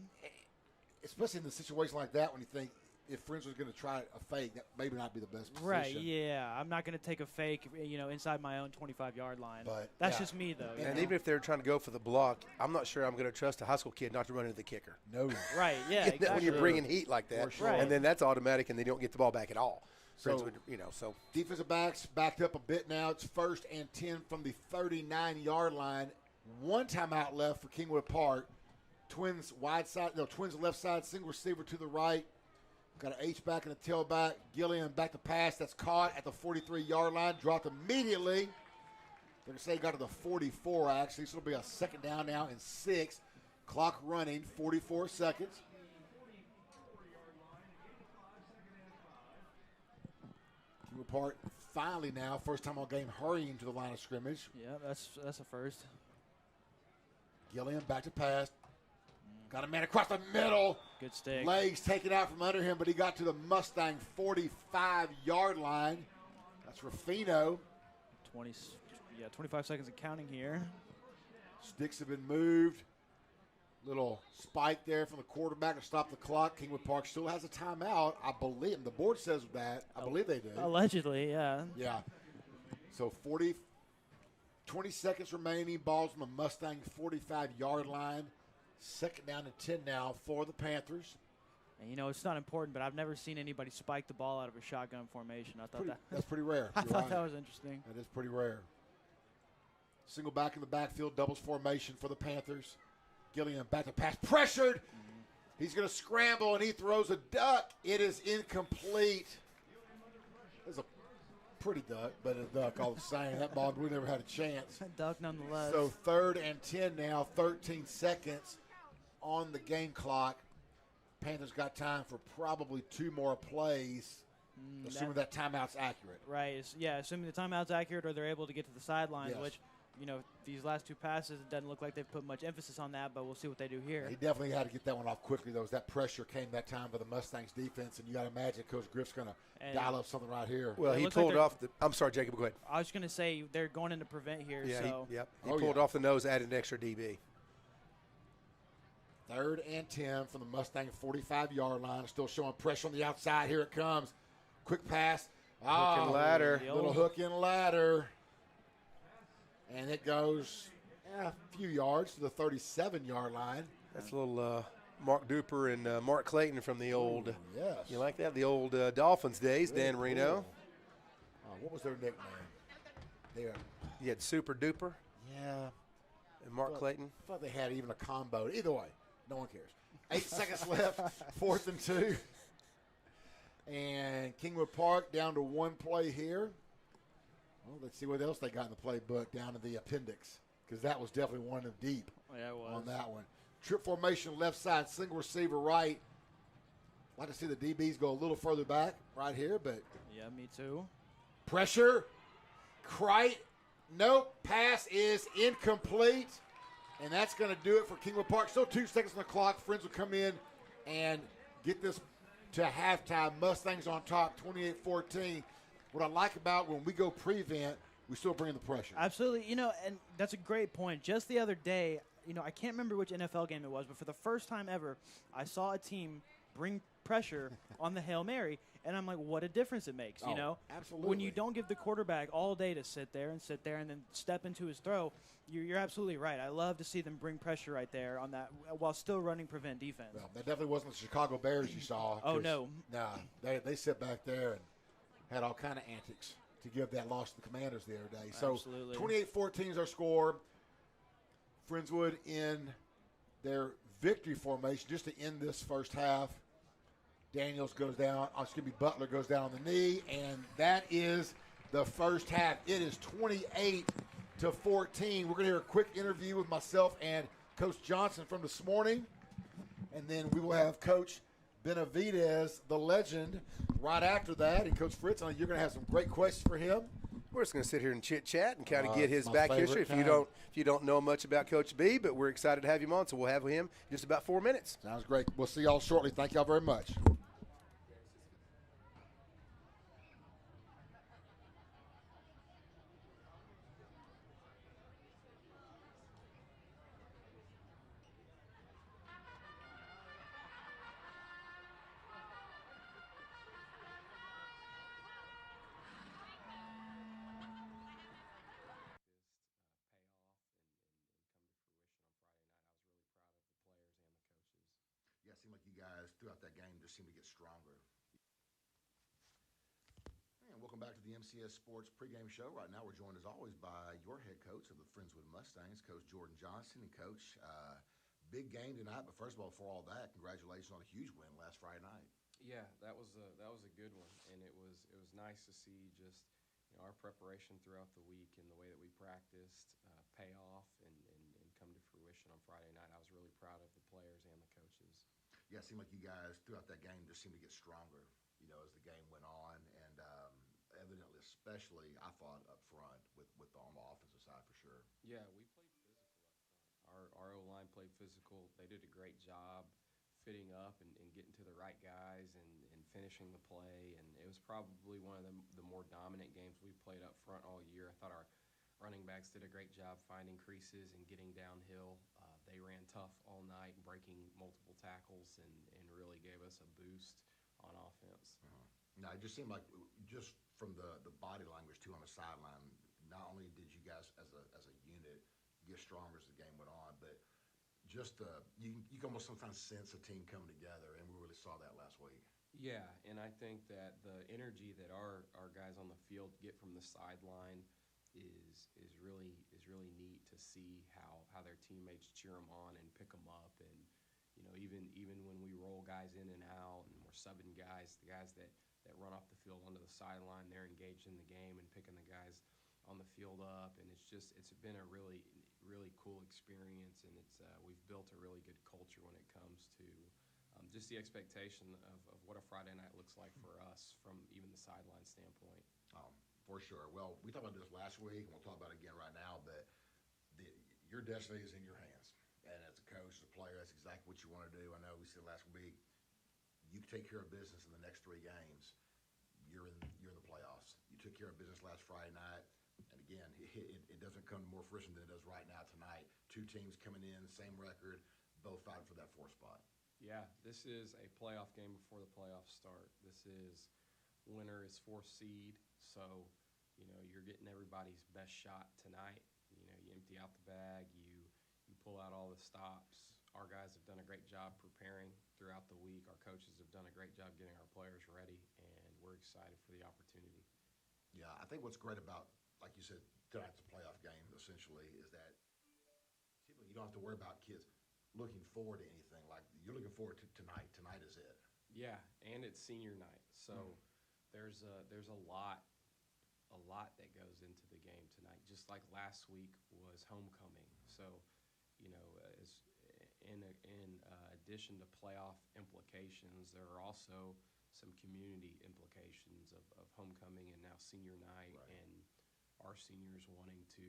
Especially in a situation like that when you think if Friendswood was going to try a fake, that maybe not be the best position. Right, yeah. I'm not going to take a fake, inside my own 25-yard line. But that's just me, though. And even if they're trying to go for the block, I'm not sure I'm going to trust a high school kid not to run into the kicker. No. Right, yeah, exactly. When you're bringing heat like that. Sure. Right. And then that's automatic, and they don't get the ball back at all. So, defensive backs backed up a bit now. It's 1st and 10 from the 39-yard line. One timeout left for Kingwood Park. Twins left side, single receiver to the right. Got an H-back and a tailback. Gillian back to pass. That's caught at the 43-yard line. Dropped immediately. They're going to say he got to the 44, actually. So it'll be a second down now and 6. Clock running, 44 seconds. Kingwood Park finally now, first time all game, hurrying to the line of scrimmage. Yeah, that's a first. Gillian back to pass. Got a man across the middle. Good stick. Legs taken out from under him, but he got to the Mustang 45-yard line. That's Ruffino. 25 seconds and counting here. Sticks have been moved. Little spike there from the quarterback to stop the clock. Kingwood Park still has a timeout, I believe. The board says that. I believe they do. Allegedly, yeah. Yeah. So 20 seconds remaining. Ball's on the Mustang 45-yard line. Second down and 10 now for the Panthers. And, it's not important, but I've never seen anybody spike the ball out of a shotgun formation. That's pretty rare. I thought that was interesting. That is pretty rare. Single back in the backfield, doubles formation for the Panthers. Gillian back to pass, pressured. Mm-hmm. He's going to scramble, and he throws a duck. It is incomplete. It's a pretty duck, but a duck all the same. That ball, we never had a chance. Duck nonetheless. So 3rd and 10 now, 13 seconds on the game clock. Panthers got time for probably 2 more plays, assuming that timeout's accurate. Right. Yeah, assuming the timeout's accurate or they're able to get to the sidelines, which, these last 2 passes, it doesn't look like they've put much emphasis on that, but we'll see what they do here. He definitely had to get that one off quickly, though. That pressure came that time for the Mustangs defense, and you got to imagine Coach Griff's going to dial up something right here. Well, he pulled off the – I'm sorry, Jacob, go ahead. I was going to say they're going into prevent here. Yeah, so. He pulled off the nose, added an extra DB. 3rd and 10 from the Mustang 45-yard line. Still showing pressure on the outside. Here it comes. Quick pass. Hook and ladder. Little hook and ladder. And it goes a few yards to the 37-yard line. That's a little Mark Duper and Mark Clayton from the old – yes. You like that? The old Dolphins days, Dan Reno. What was their nickname? You had Super Duper. Yeah. And Mark Clayton. I thought they had even a combo. Either way, no one cares. 8 seconds left, 4th and 2. And Kingwood Park down to 1 play here. Well, let's see what else they got in the playbook down in the appendix, because that was definitely one of deep on that one. Trip formation left side, single receiver right. Like to see the DBs go a little further back right here, but. Yeah, me too. Pressure. Crite. Nope. Pass is incomplete. And that's going to do it for Kingwood Park. Still 2 seconds on the clock. Friends will come in and get this to halftime. Mustangs on top, 28-14. What I like about when we go prevent, we still bring the pressure. Absolutely. And that's a great point. Just the other day, I can't remember which NFL game it was, but for the first time ever, I saw a team bring pressure on the Hail Mary. And I'm like, what a difference it makes, you know? Absolutely. When you don't give the quarterback all day to sit there and then step into his throw, you're absolutely right. I love to see them bring pressure right there on that while still running prevent defense. Well, that definitely wasn't the Chicago Bears you saw. Oh, no. Nah, they sit back there and had all kind of antics to give that loss to the Commanders the other day. So Absolutely. 28-14 is our score. Friendswood in their victory formation just to end this first half. Daniels goes down, Butler goes down on the knee, and that is the first half. It is 28-14. We're going to hear a quick interview with myself and Coach Johnson from this morning, and then we will have Coach Benavidez, the legend, right after that. And Coach Fritz, you're going to have some great questions for him. We're just going to sit here and chit-chat and kind of get his back history. If you don't know much about Coach B, but we're excited to have him on, so we'll have him in just about 4 minutes. Sounds great. We'll see y'all shortly. Thank y'all very much. Yeah, it seemed like you guys throughout that game just seemed to get stronger. And welcome back to the MCS Sports pregame show. Right now we're joined as always by your head coach of the Friendswood Mustangs, Coach Jordan Johnson. And Coach, big game tonight, but first of all, for all that, congratulations on a huge win last Friday night. Yeah, that was a good one, and it was nice to see just our preparation throughout the week and the way that we practiced pay off and come to fruition on Friday night. I was really proud of the players and the coaches. Yeah, it seemed like you guys throughout that game just seemed to get stronger, as the game went on, and evidently, especially, I thought up front with on the offensive side for sure. Yeah, we played physical up front. Our O-line played physical. They did a great job fitting up and getting to the right guys and finishing the play, and it was probably one of the more dominant games we played up front all year. I thought our running backs did a great job finding creases and getting downhill. They ran tough all night, breaking multiple tackles, and really gave us a boost on offense. Now, it just seemed like, just from the body language, too, on the sideline, not only did you guys as a unit get stronger as the game went on, but just you can almost sometimes sense a team coming together, and we really saw that last week. Yeah, and I think that the energy that our guys on the field get from the sideline is really neat to see how their teammates cheer them on and pick them up, and even when we roll guys in and out and we're subbing guys, the guys that run off the field onto the sideline, they're engaged in the game and picking the guys on the field up, and it's been a really cool experience, and we've built a really good culture when it comes to just the expectation of what a Friday night looks like for us from even the sideline standpoint. For sure. Well, we talked about this last week, and we'll talk about it again right now, but your destiny is in your hands. And as a coach, as a player, that's exactly what you want to do. I know we said last week, you take care of business in the next 3 games, you're in the playoffs. You took care of business last Friday night, and again, it doesn't come to more fruition than it does right now tonight. 2 teams coming in, same record, both fighting for that 4th spot. Yeah, this is a playoff game before the playoffs start. This is winner is 4th seed, so you're getting everybody's best shot tonight. You empty out the bag, you pull out all the stops. Our guys have done a great job preparing throughout the week. Our coaches have done a great job getting our players ready, and we're excited for the opportunity. Yeah, I think what's great about, like you said, tonight's a playoff game, essentially, is that you don't have to worry about kids looking forward to anything. Like, you're looking forward to tonight. Tonight is it. Yeah, and it's senior night, so there's a lot that goes into the game tonight. Just like last week was homecoming, so as in addition to playoff implications, there are also some community implications of homecoming and now senior night, right. And our seniors wanting to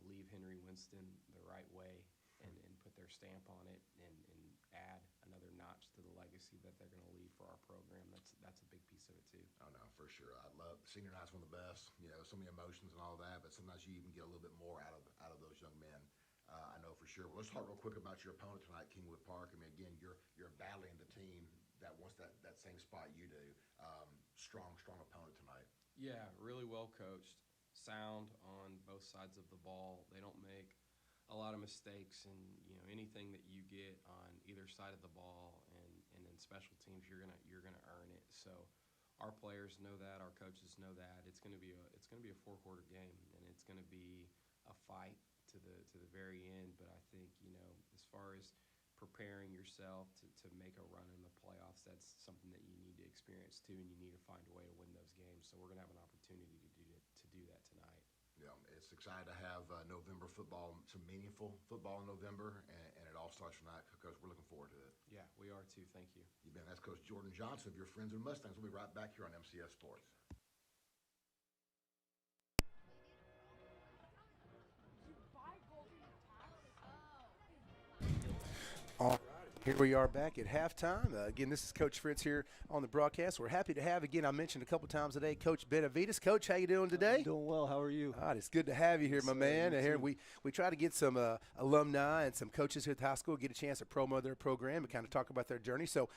leave Henry Winston the right way and put their stamp on it and add another notch to the legacy that they're going to leave for our program. That's a big piece of it too. Oh no, for sure. I love senior night's one of the best. So many emotions and all that, but sometimes you even get a little bit more out of those young men. I know for sure. Well, let's talk real quick about your opponent tonight, Kingwood Park. I mean, again, you're battling the team that wants that same spot you do. Strong opponent tonight. Yeah, really well coached, sound on both sides of the ball. They don't make a lot of mistakes, and anything that you get on either side of the ball and in special teams, you're gonna earn it. So our players know that, our coaches know that. It's gonna be a 4-quarter game, and it's gonna be a fight to the very end. But I think as far as preparing yourself to make a run in the playoffs, that's something that you need to experience too, and you need to find a way to win those games. So we're going to have an opportunity to do that tonight. Yeah, it's exciting to have November football, some meaningful football in November, and it all starts tonight. Coach, we're looking forward to it. Yeah, we are too. Thank you. That's Coach Jordan Johnson of your Friendswood Mustangs. We'll be right back here on MCS Sports. All right, here we are back at halftime. Again, this is Coach Fritz here on the broadcast. We're happy to have, again, I mentioned a couple times today, Coach Benavides. Coach, how you doing today? I'm doing well. How are you? All right, it's good to have you here, my man. And here we try to get some alumni and some coaches here at the high school get a chance to promo their program and kind of talk about their journey. So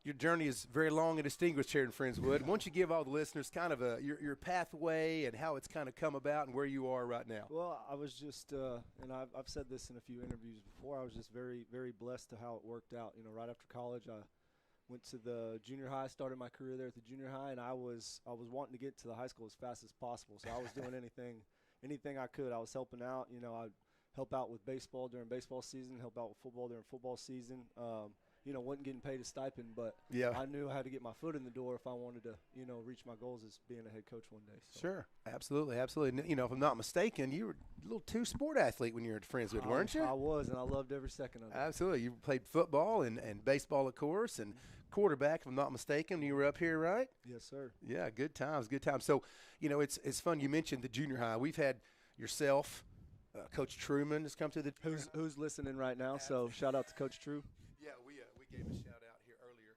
your journey is very long and distinguished here in Friendswood. Why don't you give all the listeners kind of your pathway and how it's kind of come about and where you are right now? Well, I was just, and I've said this in a few interviews before, I was just very, very blessed to how it worked out. Right after college, I went to the junior high, started my career there at the junior high, and I was wanting to get to the high school as fast as possible. So I was doing anything I could. I was helping out. I'd help out with baseball during baseball season, help out with football during football season. Wasn't getting paid a stipend, but I knew I had to get my foot in the door if I wanted to, reach my goals as being a head coach one day. So. Sure, absolutely. If I'm not mistaken, you were a little two-sport athlete when you were at Friendswood, weren't you? I was, and I loved every second of it. Absolutely. You played football and baseball, of course, and quarterback, if I'm not mistaken. You were up here, right? Yes, sir. Yeah, good times, good times. So, it's fun. You mentioned the junior high. We've had yourself, Coach Truman has come to the – Who's listening right now, so shout out to Coach True. Yeah, we gave a shout out here earlier,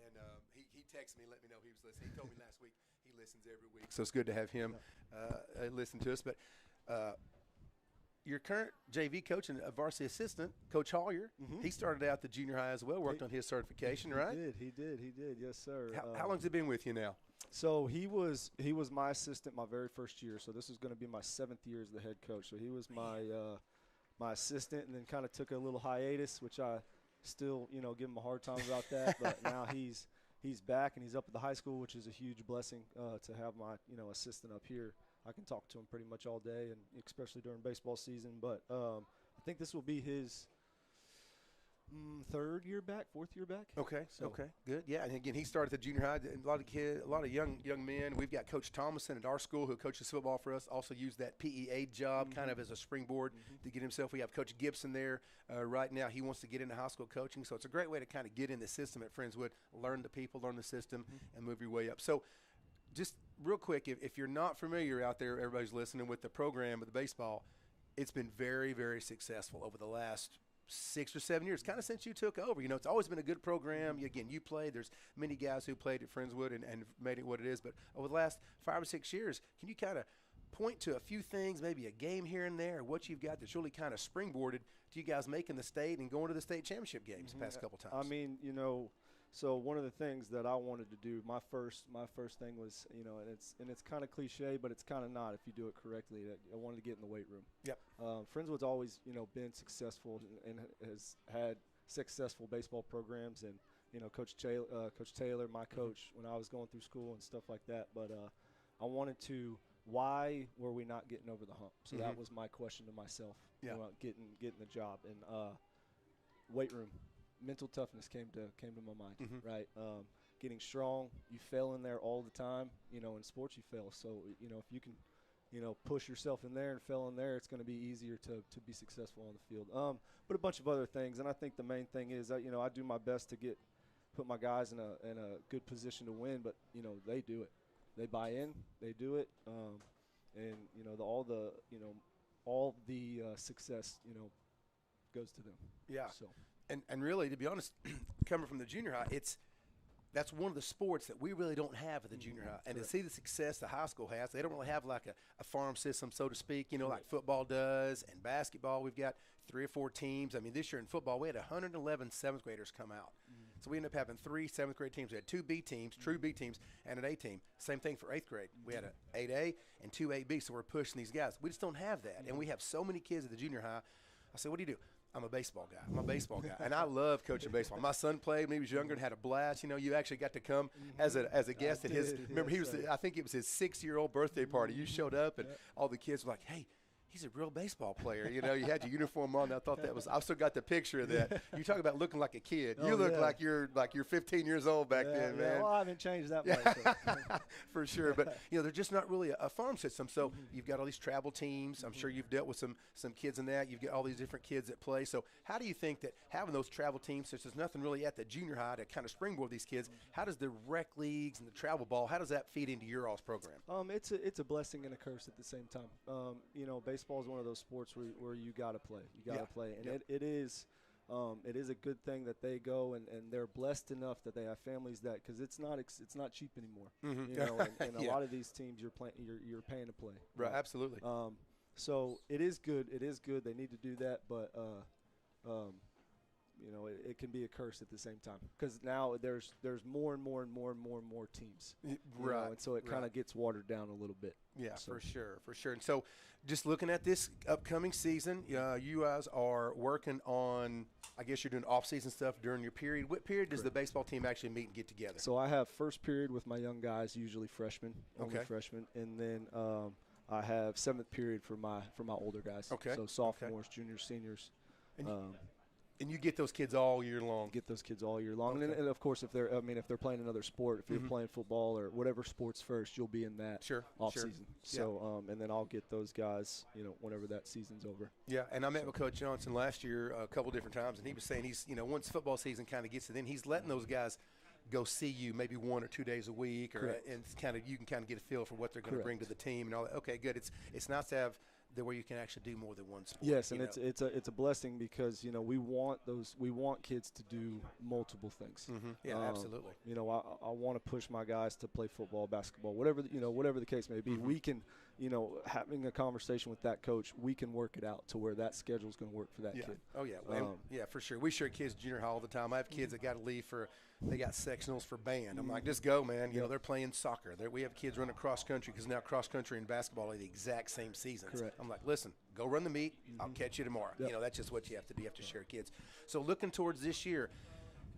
and he texted me and let me know he was listening. He told me last week he listens every week, so it's good to have him listen to us. But your current JV coach and varsity assistant, Coach Hollier, he started out the junior high as well, worked on his certification, right? He did, yes, sir. How long has he been with you now? So he was my assistant my very first year, so this is going to be my 7th year as the head coach. So he was my assistant, and then kind of took a little hiatus, which I still, give him a hard time about that. But now he's back, and he's up at the high school, which is a huge blessing to have my, assistant up here. I can talk to him pretty much all day, and especially during baseball season. But I think this will be his 4th year back. Okay, so. Okay, good. Yeah, and again, he started at the junior high. A lot of kids, a lot of young men. We've got Coach Thomason at our school who coaches football for us. Also used that PEA job kind of as a springboard to get himself. We have Coach Gibson there right now. He wants to get into high school coaching, so it's a great way to kind of get in the system at Friendswood, learn the people, learn the system, and move your way up. So, just real quick, if you're not familiar out there, everybody's listening with the program of the baseball, it's been very, very successful over the last 6 or 7 years, kind of since you took over. It's always been a good program. Again, you played. There's many guys who played at Friendswood and made it what it is. But over the last 5 or 6 years, can you kind of point to a few things, maybe a game here and there, what you've got that's really kind of springboarded to you guys making the state and going to the state championship games the past couple times? I mean, so one of the things that I wanted to do, my first thing was, and it's kind of cliche, but it's kind of not if you do it correctly. I wanted to get in the weight room. Yep. Friendswood's always, been successful and has had successful baseball programs, and Coach Taylor, my coach, when I was going through school and stuff like that. But I wanted to. Why were we not getting over the hump? So that was my question to myself. About getting the job, and weight room. Mental toughness came to my mind, right? Getting strong, you fail in there all the time. In sports you fail. So, if you can, push yourself in there and fail in there, it's going to be easier to be successful on the field. But a bunch of other things, and I think the main thing is that, I do my best to put my guys in a good position to win, but, they do it. They buy in, they do it, and, all the success, goes to them. Yeah. So. And really, to be honest, coming from the junior high, that's one of the sports that we really don't have at the junior high. And to see the success the high school has, they don't really have like a farm system, so to speak, like football does. And basketball, we've got 3 or 4 teams. I mean, this year in football, we had 111 7th graders come out. So we ended up having 3 7th grade teams. We had 2 B teams, true B teams, and an A team. Same thing for 8th grade. We had an 8A and 2 8B, so we're pushing these guys. We just don't have that. And we have so many kids at the junior high. I said, what do you do? I'm a baseball guy. I'm a baseball guy. And I love coaching baseball. My son played when he was younger and had a blast. You know, you actually got to come as a guest at his – remember, I think it was his 6-year-old birthday party. You showed up, and all the kids were like, hey, he's a real baseball player. You know, you had your uniform on. I thought that was – I still got the picture of that. You talk about looking like a kid. You look like you're 15 years old back then, man. Well, I haven't changed that much. For sure. But, you know, they're just not really a farm system. So you've got all these travel teams. I'm sure you've dealt with some kids in that. You've got all these different kids that play. So how do you think that having those travel teams, since there's nothing really at the junior high to kind of springboard these kids, how does the rec leagues and the travel ball, how does that feed into your all's program? It's a blessing and a curse at the same time. You know, baseball is one of those sports where you got to play. You got to play. And it is a good thing that they go and they're blessed enough that they have families that, because it's not cheap anymore. You know, and a lot of these teams you're paying to play. Right, absolutely. So it is good. It is good. They need to do that, but you know, it can be a curse at the same time, because now there's more and more and more and more and more teams. Right. And so it kind of gets watered down a little bit. Yeah, so. for sure. And so just looking at this upcoming season, you guys are working on, I guess you're doing off-season stuff during your period. What period does the baseball team actually meet and get together? So I have first period with my young guys, usually freshmen, only freshmen, and then I have 7th period for my older guys. Okay. So sophomores, juniors, seniors. And you get those kids all year long. Get those kids all year long, and of course, if they're playing another sport, if you're playing football or whatever sports first, you'll be in that off season. So, and then I'll get those guys, you know, whenever that season's over. Yeah, and I met with Coach Johnson last year a couple different times, and he was saying he's, you know, once football season kind of gets to then, he's letting those guys go see you maybe 1 or 2 days a week, or and kind of you can kind of get a feel for what they're going to bring to the team and all that. Okay, good. It's nice to have where you can actually do more than one sport. Yes, and it's a blessing, because, you know, we want kids to do multiple things. Yeah, absolutely. You know, I want to push my guys to play football, basketball, whatever the case may be. We can, you know, having a conversation with that coach, we can work it out to where that schedule is going to work for that kid. Oh yeah, yeah, for sure. We share kids junior high all the time. I have kids that got to leave they got sectionals for band. I'm like, just go, man. You know, they're playing soccer. We have kids running cross country, because now cross country and basketball are the exact same seasons. Correct. I'm like, listen, go run the meet. I'll catch you tomorrow. You know, that's just what you have to do. You have to share kids. So looking towards this year,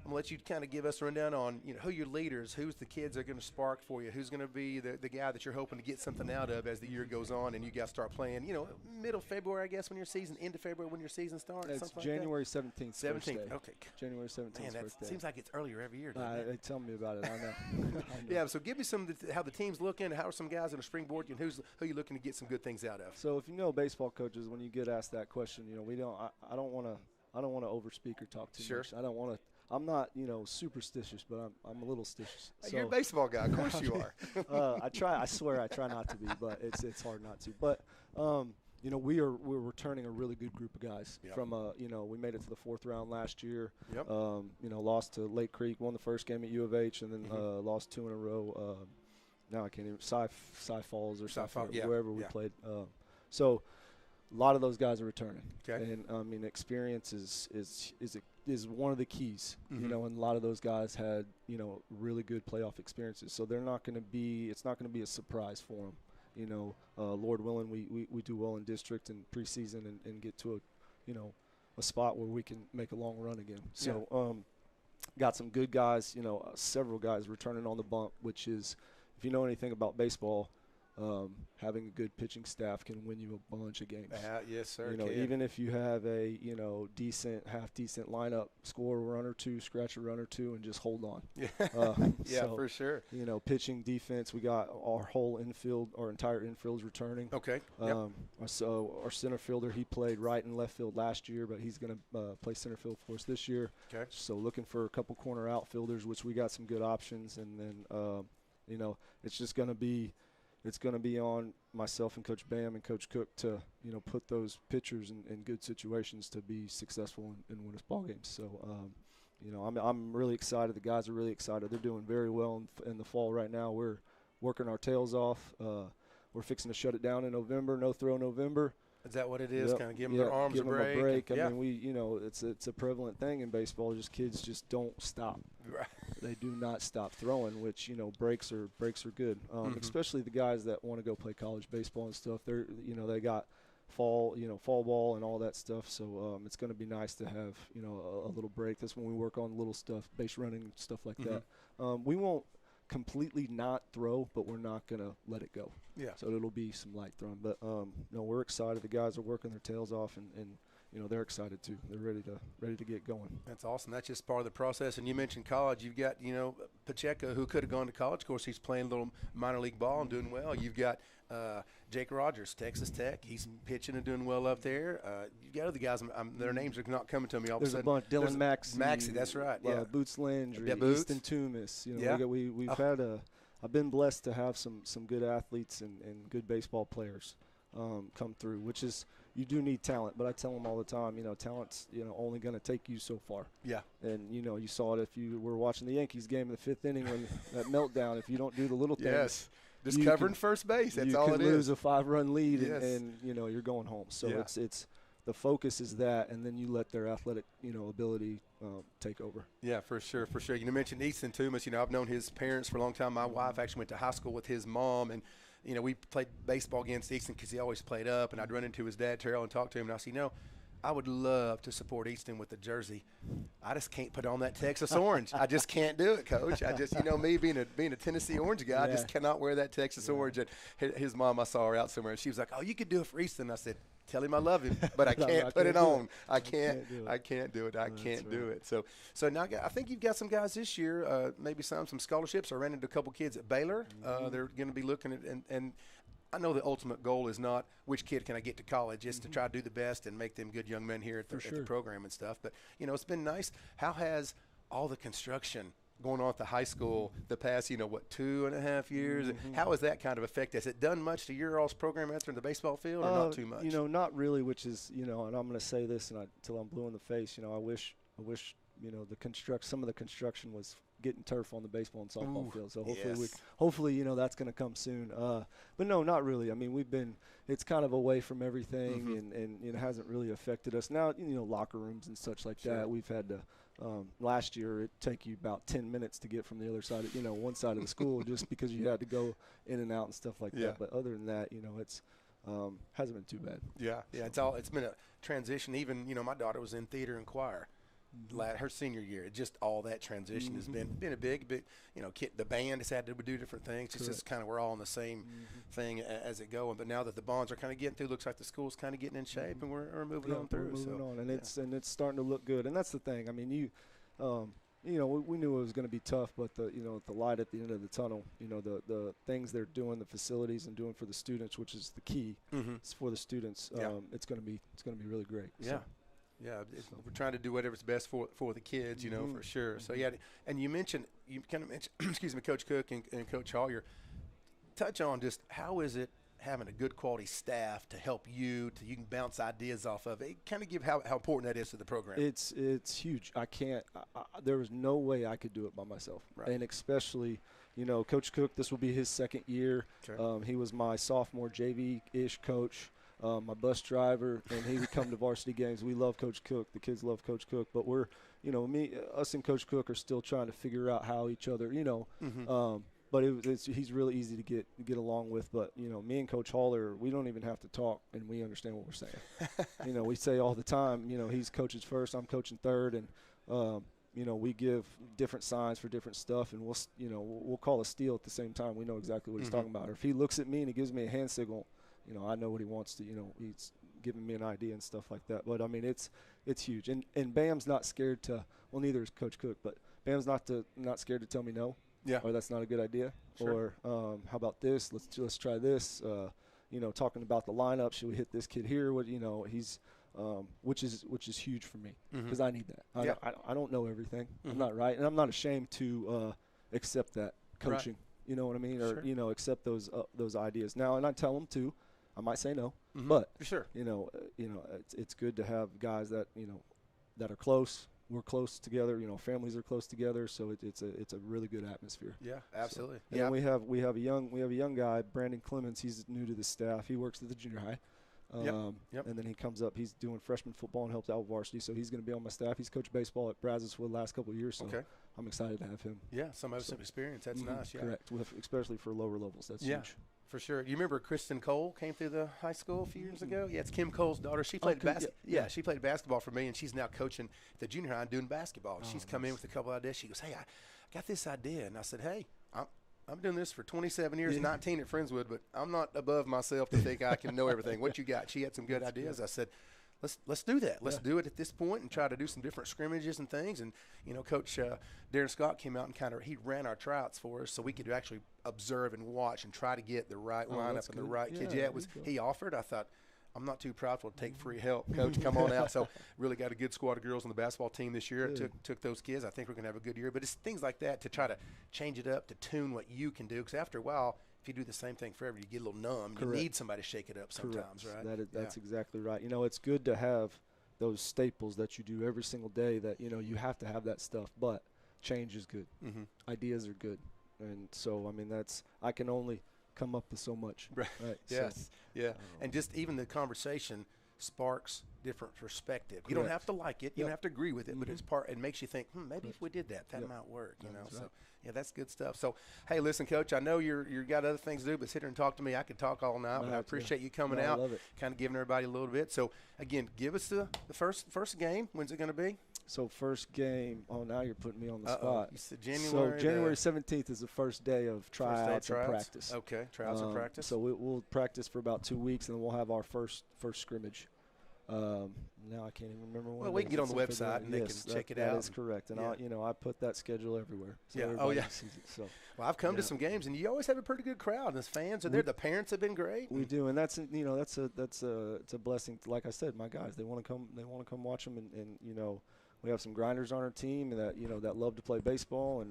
I'm going to let you kind of give us a rundown on, you know, who your leaders, who's the kids that are going to spark for you, who's going to be the guy that you're hoping to get something out of as the year goes on and you guys start playing, you know, middle February, I guess, when your season, into February when your season starts. It's January 17th. 17th, okay. January 17th. Man, that seems like it's earlier every year. They tell me about it. I know. Yeah, so give me how the team's looking, how are some guys on a springboard, and who you looking to get some good things out of? So if you know baseball coaches, when you get asked that question, you know, I don't want to overspeak or talk too much. I don't want to. I'm not, you know, superstitious, but I'm a little stitious. So, you're a baseball guy. Of course you are. I try. I swear I try not to be, but it's hard not to. But, you know, we're returning a really good group of guys from, you know, we made it to the 4th round last year. Yep. You know, lost to Lake Creek, won the first game at U of H, and then lost 2 in a row. Now I can't even, Cy Falls or something, wherever we played. So a lot of those guys are returning. Okay. And, I mean, experience is one of the keys, you know, and a lot of those guys had, you know, really good playoff experiences. So it's not going to be a surprise for them. You know, Lord willing, we do well in district and preseason and get to a spot where we can make a long run again. So got some good guys, you know, several guys returning on the bump, which is, if you know anything about baseball, having a good pitching staff can win you a bunch of games. Yes, sir. You know, even if you have a, you know, half decent lineup, score a run or two, scratch a run or two, and just hold on. Yeah, so, for sure. You know, pitching, defense, we got our whole infield, our entire infield's returning. Okay. So our center fielder, he played right and left field last year, but he's going to play center field for us this year. Okay. So looking for a couple corner outfielders, which we got some good options, and then you know, it's going to be on myself and Coach Bam and Coach Cook to, you know, put those pitchers in good situations to be successful and win us ball games. So, you know, I'm really excited. The guys are really excited. They're doing very well in the fall right now. We're working our tails off. We're fixing to shut it down in November, no throw November. Is that what it is? Yep. Kind of give them their arms give a them break. a break. Yeah. I mean, it's a prevalent thing in baseball. Just kids just don't stop. Right. They do not stop throwing, which breaks are good. Especially the guys that want to go play college baseball and stuff. They got fall ball and all that stuff. So it's going to be nice to have a little break. That's when we work on little stuff, base running and stuff like that. We won't completely not throw, but we're not going to let it go. Yeah. So it'll be some light throwing. But no, we're excited. The guys are working their tails off, and they're excited too. They're ready to get going. That's awesome. That's just part of the process. And you mentioned college. You've got Pacheco, who could have gone to college. Of course, he's playing a little minor league ball and doing well. You've got Jake Rogers, Texas Tech. He's pitching and doing well up there. You've got other guys. Their names are not coming to me all There's of a sudden. There's a bunch. Dylan Maxey, that's right. Yeah. Boots Landry, Boots. Easton Toomis. Yeah. We've had I've been blessed to have some good athletes and good baseball players come through, which is you do need talent. But I tell them all the time, talent's only going to take you so far. Yeah. And you saw it if you were watching the Yankees game in the 5th inning when that meltdown. If you don't do the little things. Yes. Just covering first base. That's all it is. You can lose a 5-run lead, Yes. and you're going home. So Yeah. it's the focus is that, and then you let their athletic ability take over. Yeah, for sure. You mentioned Easton Toomis. I've known his parents for a long time. My wife actually went to high school with his mom, and we played baseball against Easton because he always played up. And I'd run into his dad, Terrell, and talk to him. And I said, I would love to support Easton with the jersey. I just can't put on that Texas orange. I just can't do it, Coach. I just, me being a Tennessee Orange guy, I just cannot wear that Texas orange. And his mom, I saw her out somewhere, and she was like, "Oh, you could do it for Easton." I said, "Tell him I love him, but I can't put it on. I can't do it. I can't do it." So now I think you've got some guys this year, maybe some scholarships. I ran into a couple kids at Baylor. They're going to be looking at and I know the ultimate goal is not which kid can I get to college. It's to try to do the best and make them good young men here at the program and stuff. But, it's been nice. How has all the construction going on at the high school the past, 2.5 years? How has that kind of affected? Has it done much to your all's program after in the baseball field or not too much? Not really, which is, and I'm going to say this until I'm blue in the face. I wish some of the construction was getting turf on the baseball and softball field. So hopefully that's going to come soon. But no, not really. I mean, it's kind of away from everything and it hasn't really affected us. Now, locker rooms and such like that. We've had to, last year it take you about 10 minutes to get from the other side of, one side of the school just because you had to go in and out and stuff like that. But other than that, it's hasn't been too bad. Yeah. It's been a transition. Even, my daughter was in theater and choir. Her senior year, just all that transition has been a big, the band has had to do different things. It's just kind of we're all on the same thing as it going. But now that the bonds are kind of getting through, looks like the school's kind of getting in shape, and we're moving on through. We're moving on, and it's starting to look good. And that's the thing. I mean, we knew it was going to be tough, but the light at the end of the tunnel, the things they're doing, the facilities and doing for the students, which is the key, it's for the students. It's going to be really great. Yeah. So. Yeah, we're trying to do whatever's best for the kids, for sure. So, and you kind of mentioned, excuse me, Coach Cook and Coach Hollier. Touch on just how is it having a good quality staff to help you can bounce ideas off of it. Kind of give how important that is to the program. It's huge. There was no way I could do it by myself. Right. And especially, Coach Cook, this will be his second year. Okay. He was my sophomore JV-ish coach. My bus driver, and he would come to varsity games. We love Coach Cook. The kids love Coach Cook, but we're, us and Coach Cook are still trying to figure out how each other, but he's really easy to get along with. But, me and Coach Haller, we don't even have to talk, and we understand what we're saying. We say all the time, he's coaches first, I'm coaching third, and, we give different signs for different stuff, and we'll call a steal at the same time. We know exactly what he's talking about. Or if he looks at me and he gives me a hand signal, I know what he wants to, he's giving me an idea and stuff like that. But, I mean, it's huge. And Bam's not scared to – well, neither is Coach Cook, but Bam's not scared to tell me no. Yeah. Or that's not a good idea. Sure. Or how about this? Let's try this. Talking about the lineup, should we hit this kid here? What he's which is huge for me because I need that. I don't know everything. I'm not right. And I'm not ashamed to accept that coaching. Right. You know what I mean? Or, Sure. Accept those ideas. Now, and I tell them too. I might say no, but sure. It's good to have guys that that are close. We're close together. Families are close together, so it's a really good atmosphere. Yeah, absolutely. So, we have a young guy, Brandon Clemens. He's new to the staff. He works at the junior high. And then he comes up. He's doing freshman football and helps out with varsity, so he's going to be on my staff. He's coached baseball at Friendswood the last couple of years, so I'm excited to have him. Yeah, some experience. That's nice. Yeah, correct. Especially for lower levels, that's huge. For sure. You remember Kristen Cole came through the high school a few years ago? Yeah, it's Kim Cole's daughter. She played she played basketball for me, and she's now coaching the junior high and doing basketball. And she's come in with a couple ideas. She goes, "Hey, I got this idea," and I said, "Hey, I'm doing this for 27 years, 19 at Friendswood, but I'm not above myself to think I can know everything. What you got?" She had some good ideas. I said, Let's do that. Let's do it at this point and try to do some different scrimmages and things. And, Coach Darren Scott came out and he ran our tryouts for us so we could actually observe and watch and try to get the right lineup and the right kids. Yeah, he offered. I thought, I'm not too proudful to take free help. Coach, come on out. So really got a good squad of girls on the basketball team this year. Took those kids. I think we're going to have a good year. But it's things like that to try to change it up, to tune what you can do. Because after a while, if you do the same thing forever, you get a little numb. Correct. You need somebody to shake it up sometimes, right? That's exactly right. It's good to have those staples that you do every single day that, you have to have that stuff. But change is good. Mm-hmm. Ideas are good. And so, I can only come up with so much. Right. Yes. So, yeah. And just even the conversation sparks different perspective. You don't have to like it. You don't have to agree with it, but it makes you think, maybe if we did that might work, So, that's good stuff. So, hey, listen, Coach, I know you got other things to do, but sit here and talk to me. I could talk all night, but I appreciate you coming out, kind of giving everybody a little bit. So, again, give us the first game. When's it going to be? So, first game. Oh, now you're putting me on the spot. You said January. So, January 17th is the first day of tryouts and practice. Okay, tryouts and practice. So, we'll practice for about 2 weeks, and then we'll have our first scrimmage. Now I can't even remember when. Well, we can get on the website and they can check it out. That is correct, and I put that schedule everywhere. So sees it, so. Well, I've come to some games, and you always have a pretty good crowd. And the fans are there. The parents have been great. We do, and that's it's a blessing. Like I said, my guys, they want to come watch them, and we have some grinders on our team that love to play baseball, and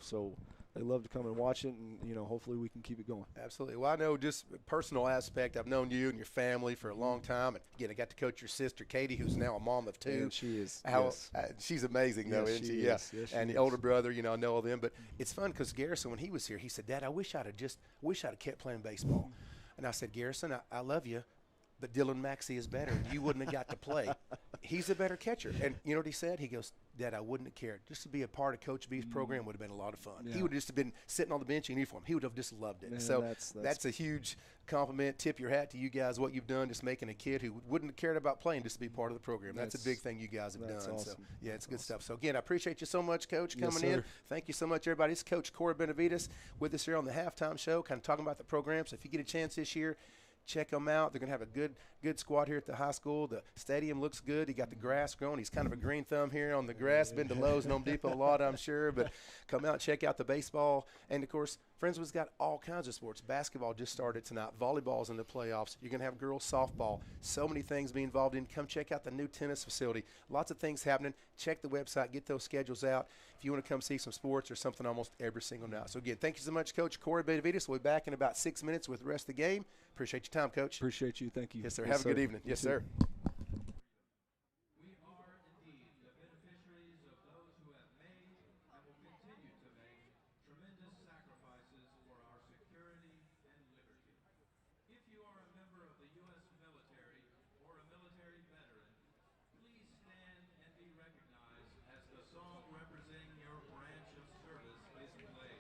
so. They love to come and watch it, and, hopefully we can keep it going. Absolutely. Well, I know just personal aspect. I've known you and your family for a long time. And, again, I got to coach your sister, Katie, who's now a mom of 2. And she is. She's amazing, though, isn't she? Yes, and the older brother, I know all them. But it's fun because Garrison, when he was here, he said, "Dad, I wish I'd have kept playing baseball." And I said, "Garrison, I love you, but Dylan Maxey is better. You wouldn't have got to play. He's a better catcher." And you know what he said? He goes, "Dad, I wouldn't have cared. Just to be a part of Coach B's program would have been a lot of fun. Yeah. He would have just been sitting on the bench in uniform. He would have just loved it." Man, so that's a huge compliment. Tip your hat to you guys, what you've done, just making a kid who wouldn't have cared about playing just to be part of the program. That's a big thing you guys have done. Awesome. So, it's good stuff. So, again, I appreciate you so much, Coach, coming in. Thank you so much, everybody. It's Coach Corey Benavides with us here on the Halftime Show, kind of talking about the program. So if you get a chance this year, check them out. They're going to have a good squad here at the high school. The stadium looks good. You got the grass growing. He's kind of a green thumb here on the grass. Been to Lowe's and Home Depot a lot, I'm sure. But come out, check out the baseball. And, of course, Friendswood's got all kinds of sports. Basketball just started tonight. Volleyball's in the playoffs. You're going to have girls softball. So many things being involved in. Come check out the new tennis facility. Lots of things happening. Check the website. Get those schedules out if you want to come see some sports or something almost every single night. So, again, thank you so much, Coach Corey Benavides. We'll be back in about 6 minutes with the rest of the game. Appreciate your time, Coach. Appreciate you. Thank you. Yes, sir. Have a good evening. Yes, sir. We are indeed the beneficiaries of those who have made and will continue to make tremendous sacrifices for our security and liberty. If you are a member of the U.S. military or a military veteran, please stand and be recognized as the song representing your branch of service is played.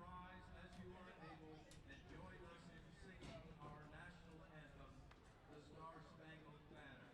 rise as you are able and join us in singing our national anthem, the Star Spangled Banner.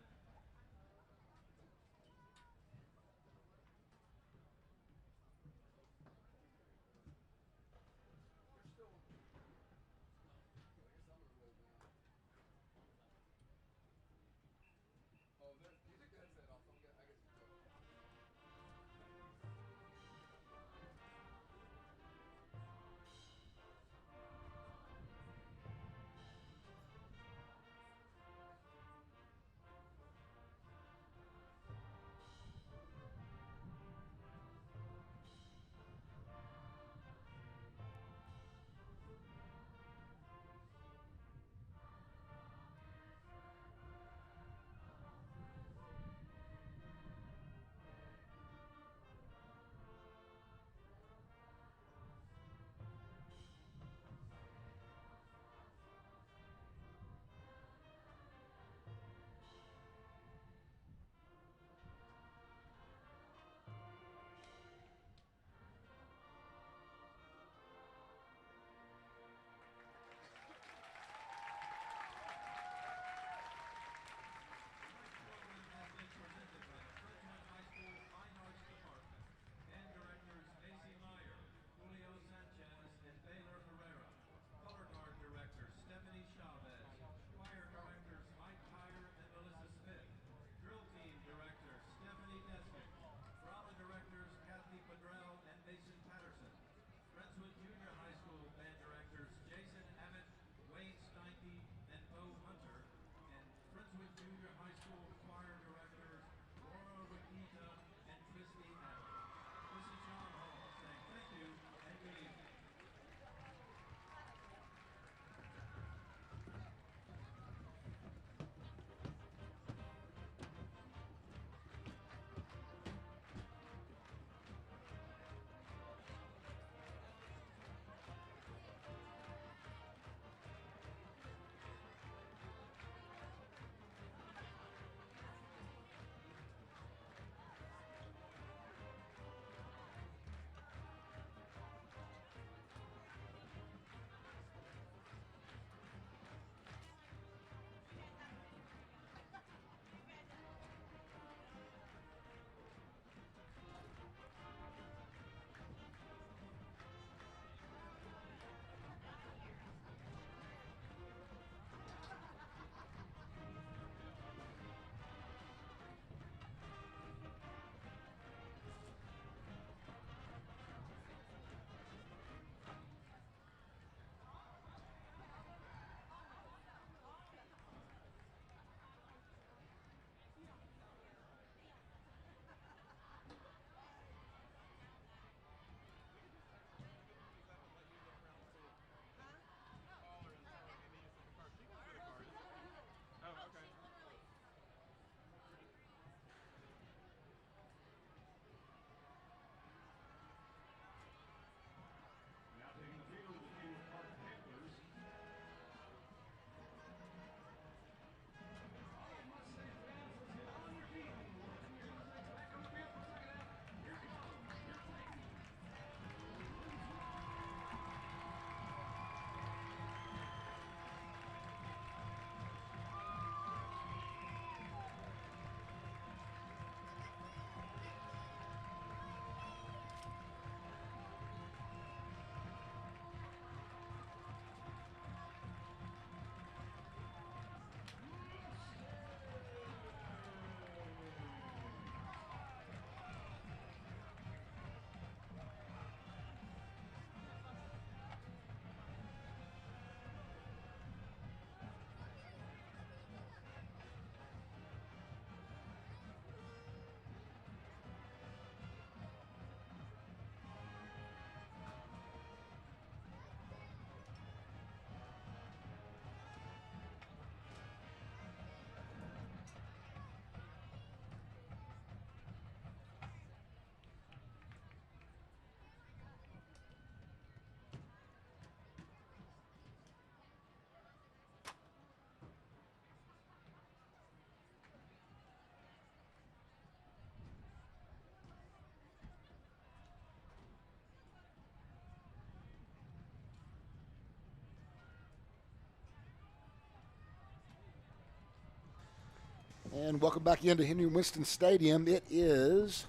And welcome back into Henry Winston Stadium. It is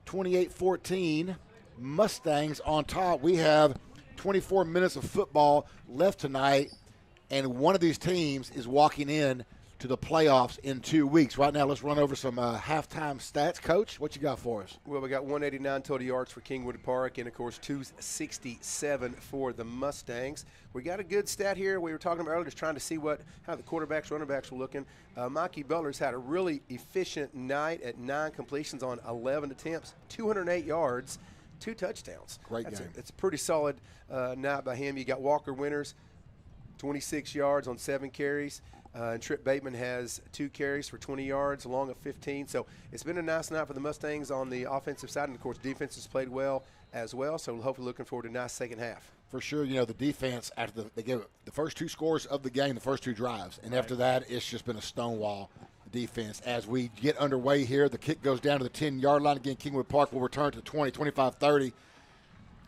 28-14, Mustangs on top. We have 24 minutes of football left tonight, and one of these teams is walking in to the playoffs in 2 weeks. Right now, let's run over some halftime stats. Coach, what you got for us? Well, we got 189 total yards for Kingwood Park and, of course, 267 for the Mustangs. We got a good stat here. We were talking about earlier, just trying to see how the quarterbacks, running backs were looking. Mikey Butler's had a really efficient night at 9 completions on 11 attempts, 208 yards, 2 touchdowns. Great game. It's a pretty solid night by him. You got Walker Winters, 26 yards on 7 carries. And Trip Bateman has 2 carries for 20 yards, along of 15. So it's been a nice night for the Mustangs on the offensive side. And, of course, defense has played well as well. So hopefully looking forward to a nice second half. For sure, the defense, after they gave the first 2 scores of the game, the first 2 drives. And after that, it's just been a stonewall defense. As we get underway here, the kick goes down to the 10-yard line. Again, Kingwood Park will return to the 25-30.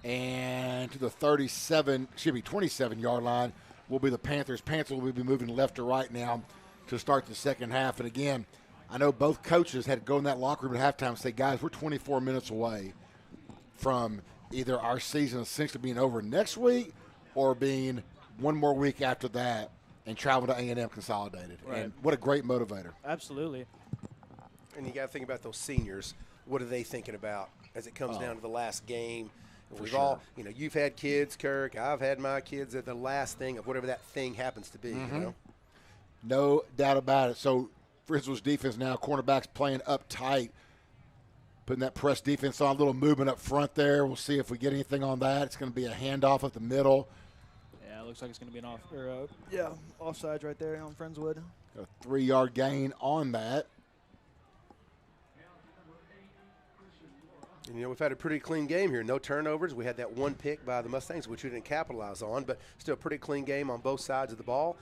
And to the 27-yard line will be the Panthers. Panthers will be moving left to right now to start the second half. And again, I know both coaches had to go in that locker room at halftime and say, guys, we're 24 minutes away from either our season essentially being over next week or being one more week after that and travel to A&M Consolidated. Right. And what a great motivator. Absolutely. And you got to think about those seniors. What are they thinking about as it comes down to the last game? We've all, you've had kids, Kirk. I've had my kids at the last thing of whatever that thing happens to be, No doubt about it. So Friendswood's defense now, cornerbacks playing up tight, putting that press defense on, a little movement up front there. We'll see if we get anything on that. It's going to be a handoff at the middle. Yeah, it looks like it's going to be an offsides right there on Friendswood. Got a 3-yard gain on that. And, we've had a pretty clean game here. No turnovers. We had that 1 pick by the Mustangs, which we didn't capitalize on, but still a pretty clean game on both sides of the ball.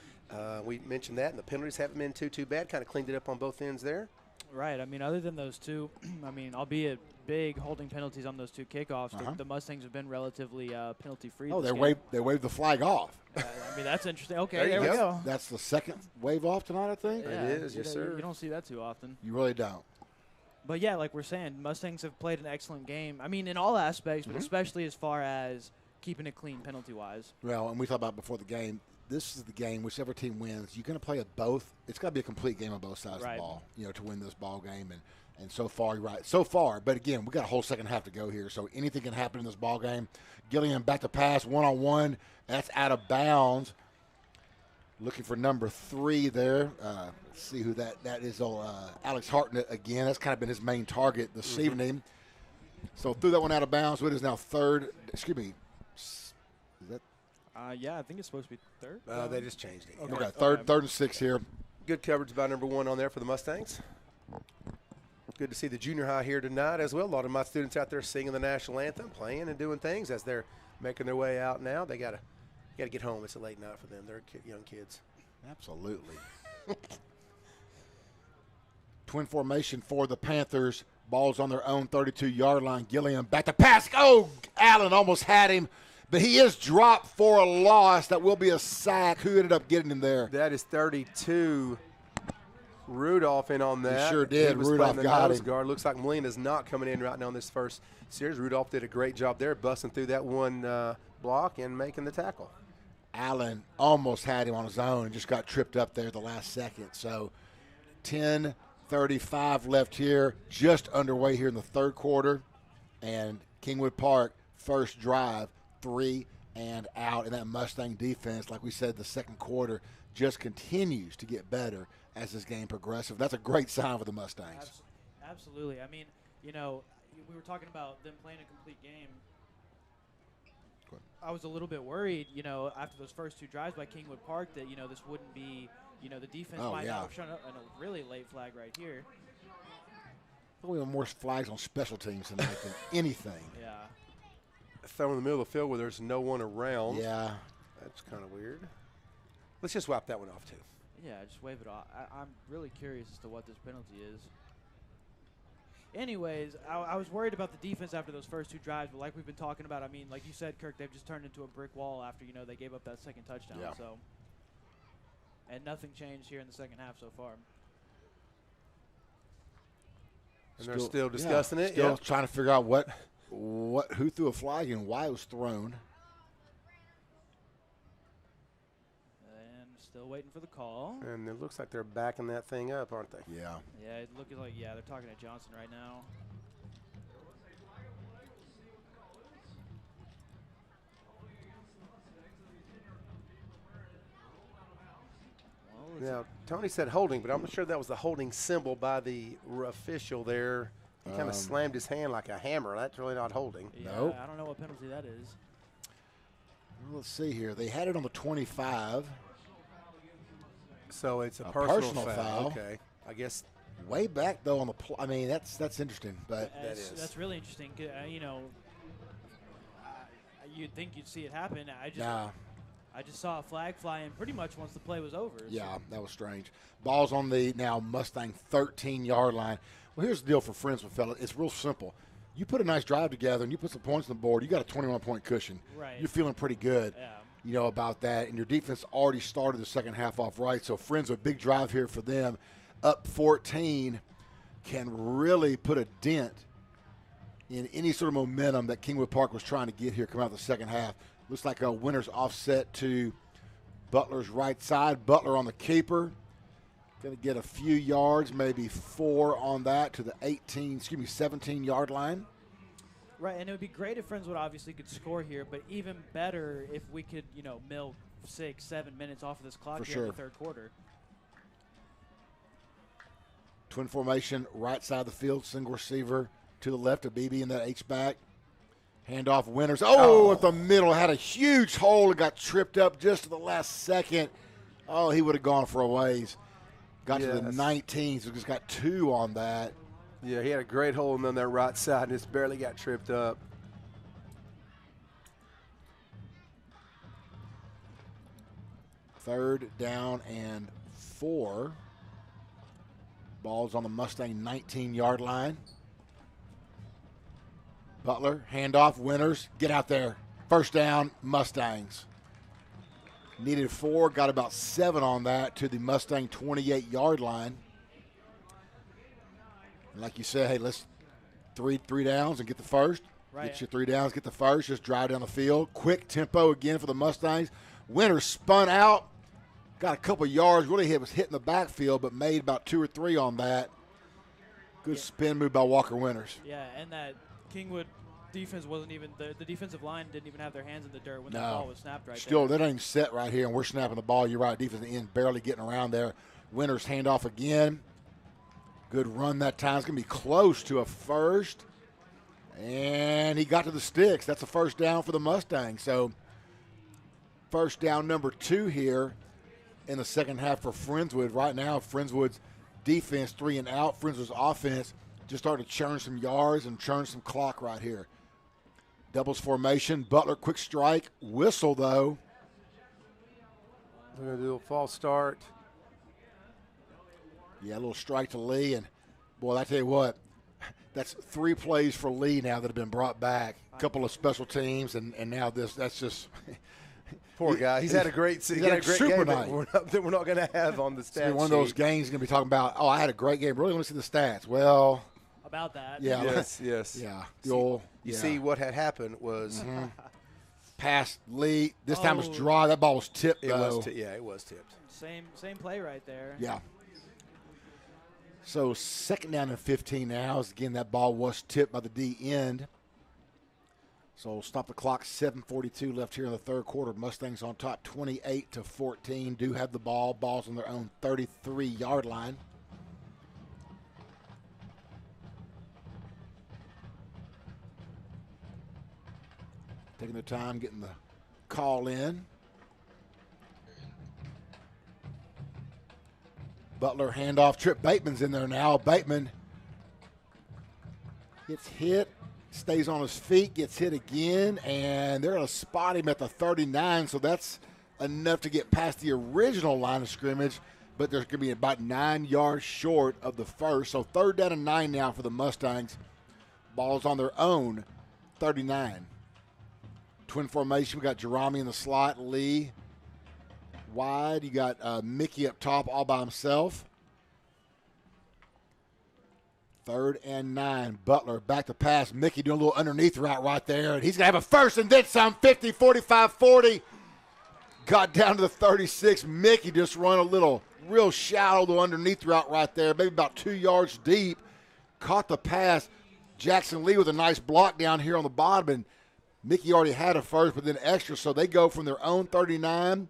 We mentioned that, and the penalties haven't been too bad. Kind of cleaned it up on both ends there. Right. I mean, other than those 2, albeit big holding penalties on those 2 kickoffs, the Mustangs have been relatively penalty-free. Oh, they waved the flag off. That's interesting. Okay, there we go. That's the second wave off tonight, I think. Yeah, it is, yes, sir. You don't see that too often. You really don't. But, yeah, like we're saying, Mustangs have played an excellent game. I mean, in all aspects, but especially as far as keeping it clean penalty-wise. Well, and we talked about before the game, this is the game, whichever team wins, you're going to play at both. It's got to be a complete game on both sides of the ball, to win this ball game. And so far, you're right. So far, but again, we got a whole second half to go here, so anything can happen in this ball game. Gilliam back to pass, one-on-one. That's out of bounds. Looking for number 3 there. Let's see who that is. Alex Hartnett again. That's kind of been his main target this evening. So threw that one out of bounds. So it is now third. Excuse me. Is that? Yeah, I think it's supposed to be third. They just changed it. Okay, third and 6 here. Good coverage by number 1 on there for the Mustangs. Good to see the junior high here tonight as well. A lot of my students out there singing the national anthem, playing and doing things as they're making their way out now. They got to get home. It's a late night for them. They're young kids. Absolutely. Twin formation for the Panthers. Ball's on their own 32-yard line. Gilliam back to pass. Oh, Allen almost had him, but he is dropped for a loss. That will be a sack. Who ended up getting him there? That is 32. Rudolph in on that. He sure did. Rudolph got him. Guard. Looks like Molina's not coming in right now in this first series. Rudolph did a great job there, busting through that one block and making the tackle. Allen almost had him on his own and just got tripped up there at the last second. So 10:35 left here, just underway here in the third quarter. And Kingwood Park, first drive, 3 and out. And that Mustang defense, like we said, the second quarter just continues to get better as this game progresses. That's a great sign for the Mustangs. Absolutely. I mean, we were talking about them playing a complete game. I was a little bit worried, after those first 2 drives by Kingwood Park that, this wouldn't be, the defense might not have shown up on a really late flag right here. We have more flags on special teams tonight than anything. Yeah. Throw in the middle of the field where there's no one around. Yeah. That's kind of weird. Let's just wipe that one off, too. Yeah, just wave it off. I'm really curious as to what this penalty is. Anyways, I was worried about the defense after those first 2 drives, but like we've been talking about, I mean, like you said, Kirk, they've just turned into a brick wall after, they gave up that second touchdown. Yeah. So, and nothing changed here in the second half so far. And they're still discussing it. Still trying to figure out who threw a flag and why it was thrown. And still waiting for the call. And it looks like they're backing that thing up, aren't they? Yeah. Yeah, it looks like, they're talking to Johnson right now. Now, Tony said holding, but I'm not sure that was the holding symbol by the official there. He kind of slammed his hand like a hammer. That's really not holding. Yeah, nope. I don't know what penalty that is. Let's see here. They had it on the 25. So it's a personal foul. foul. Okay. I guess way back, though, on the I mean, that's interesting. But that's really interesting. You'd think you'd see it happen. I just saw a flag fly in pretty much once the play was over. Yeah, that was strange. Ball's on the now Mustang 13-yard line. Well, here's the deal for Friendswood, fella. It's real simple. You put a nice drive together and you put some points on the board, you got a 21-point cushion. Right. You're feeling pretty good, about that. And your defense already started the second half off right. So Friendswood, big drive here for them. Up 14 can really put a dent in any sort of momentum that Kingwood Park was trying to get here coming out the second half. Looks like a winner's offset to Butler's right side. Butler on the keeper. Going to get a few yards, maybe 4 on that to the 17-yard line. Right, and it would be great if Friendswood obviously could score here, but even better if we could, milk 6-7 minutes off of this clock here in the third quarter. Twin formation, right side of the field, single receiver to the left of BB in that H-back. Handoff Winters. At the middle. Had a huge hole and got tripped up just at the last second. Oh, he would have gone for a ways. Got to the 19, so just got 2 on that. Yeah, he had a great hole on that right side and just barely got tripped up. Third down and 4. Ball's on the Mustang 19-yard line. Butler, handoff, Winters, get out there. First down, Mustangs. Needed 4, got about 7 on that to the Mustang 28-yard line. And like you said, hey, let's three downs and get the first. Right. Get your 3 downs, get the first, just drive down the field. Quick tempo again for the Mustangs. Winters spun out, got a couple yards, really was hitting the backfield, but made about 2 or 3 on that. Good spin move by Walker Winters. Yeah, and that Kingwood defense wasn't even the defensive line didn't even have their hands in the dirt when the ball was snapped right Still, there. they don't even set right here, and we're snapping the ball. You're right, defensive end barely getting around there. Winters handoff again. Good run that time. It's going to be close to a first. And he got to the sticks. That's a first down for the Mustangs. So first down number 2 here in the second half for Friendswood. Right now, Friendswood's defense 3 and out. Friendswood's offense just started to churn some yards and churn some clock right here. Doubles formation. Butler, quick strike. Whistle, though. They're going to do a false start. Yeah, a little strike to Lee. And, boy, I tell you what, that's 3 plays for Lee now that have been brought back. A couple of special teams, and now this. That's just – poor guy. He's had a great game night. That we're not going to have on the stat sheet. One of those games going to be talking about, I had a great game. Really want to see the stats. Well – about that. Yeah. Yes. Yeah. You see what had happened was pass Lee. This time it's dry. That ball was tipped, though. It was tipped. Same play right there. Yeah. So second down and 15 now. Again, that ball was tipped by the D end. So stop the clock. 7:42 left here in the third quarter. Mustangs on top 28-14. Do have the ball. Ball's on their own 33-yard line. Taking their time, getting the call in. Butler handoff. Trip Bateman's in there now. Bateman gets hit, stays on his feet, gets hit again, and they're going to spot him at the 39, so that's enough to get past the original line of scrimmage, but they're going to be about 9 yards short of the first. So third down and 9 now for the Mustangs. Ball's on their own 39. Twin formation, we got Jerami in the slot, Lee wide. You got Mickey up top all by himself. 3rd and 9. Butler back to pass. Mickey doing a little underneath route right there. And he's going to have a first and then some. 50, 45, 40. Got down to the 36. Mickey just run a little real shallow little underneath route right there. Maybe about 2 yards deep. Caught the pass. Jackson Lee with a nice block down here on the bottom. And Mickey already had a first, but then extra. So they go from their own 39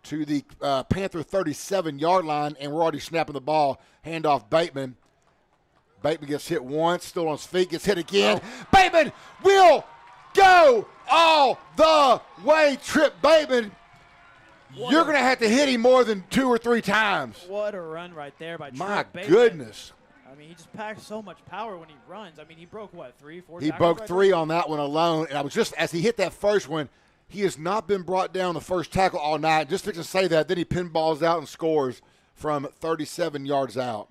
to the Panther 37-yard line. And we're already snapping the ball. Handoff Bateman. Bateman gets hit once, still on his feet, gets hit again. Oh. Bateman will go all the way. Trip Bateman. You're going to have to hit him more than 2 or 3 times. What a run right there by Trip My Bateman. goodness. I mean, he just packs so much power when he runs. I mean, he broke, what, 3, 4 He tackles broke right 3 there? on that one alone. And I was just, as he hit that first one, he has not been brought down the first tackle all night. Just fixing to say that. Then he pinballs out and scores from 37 yards out.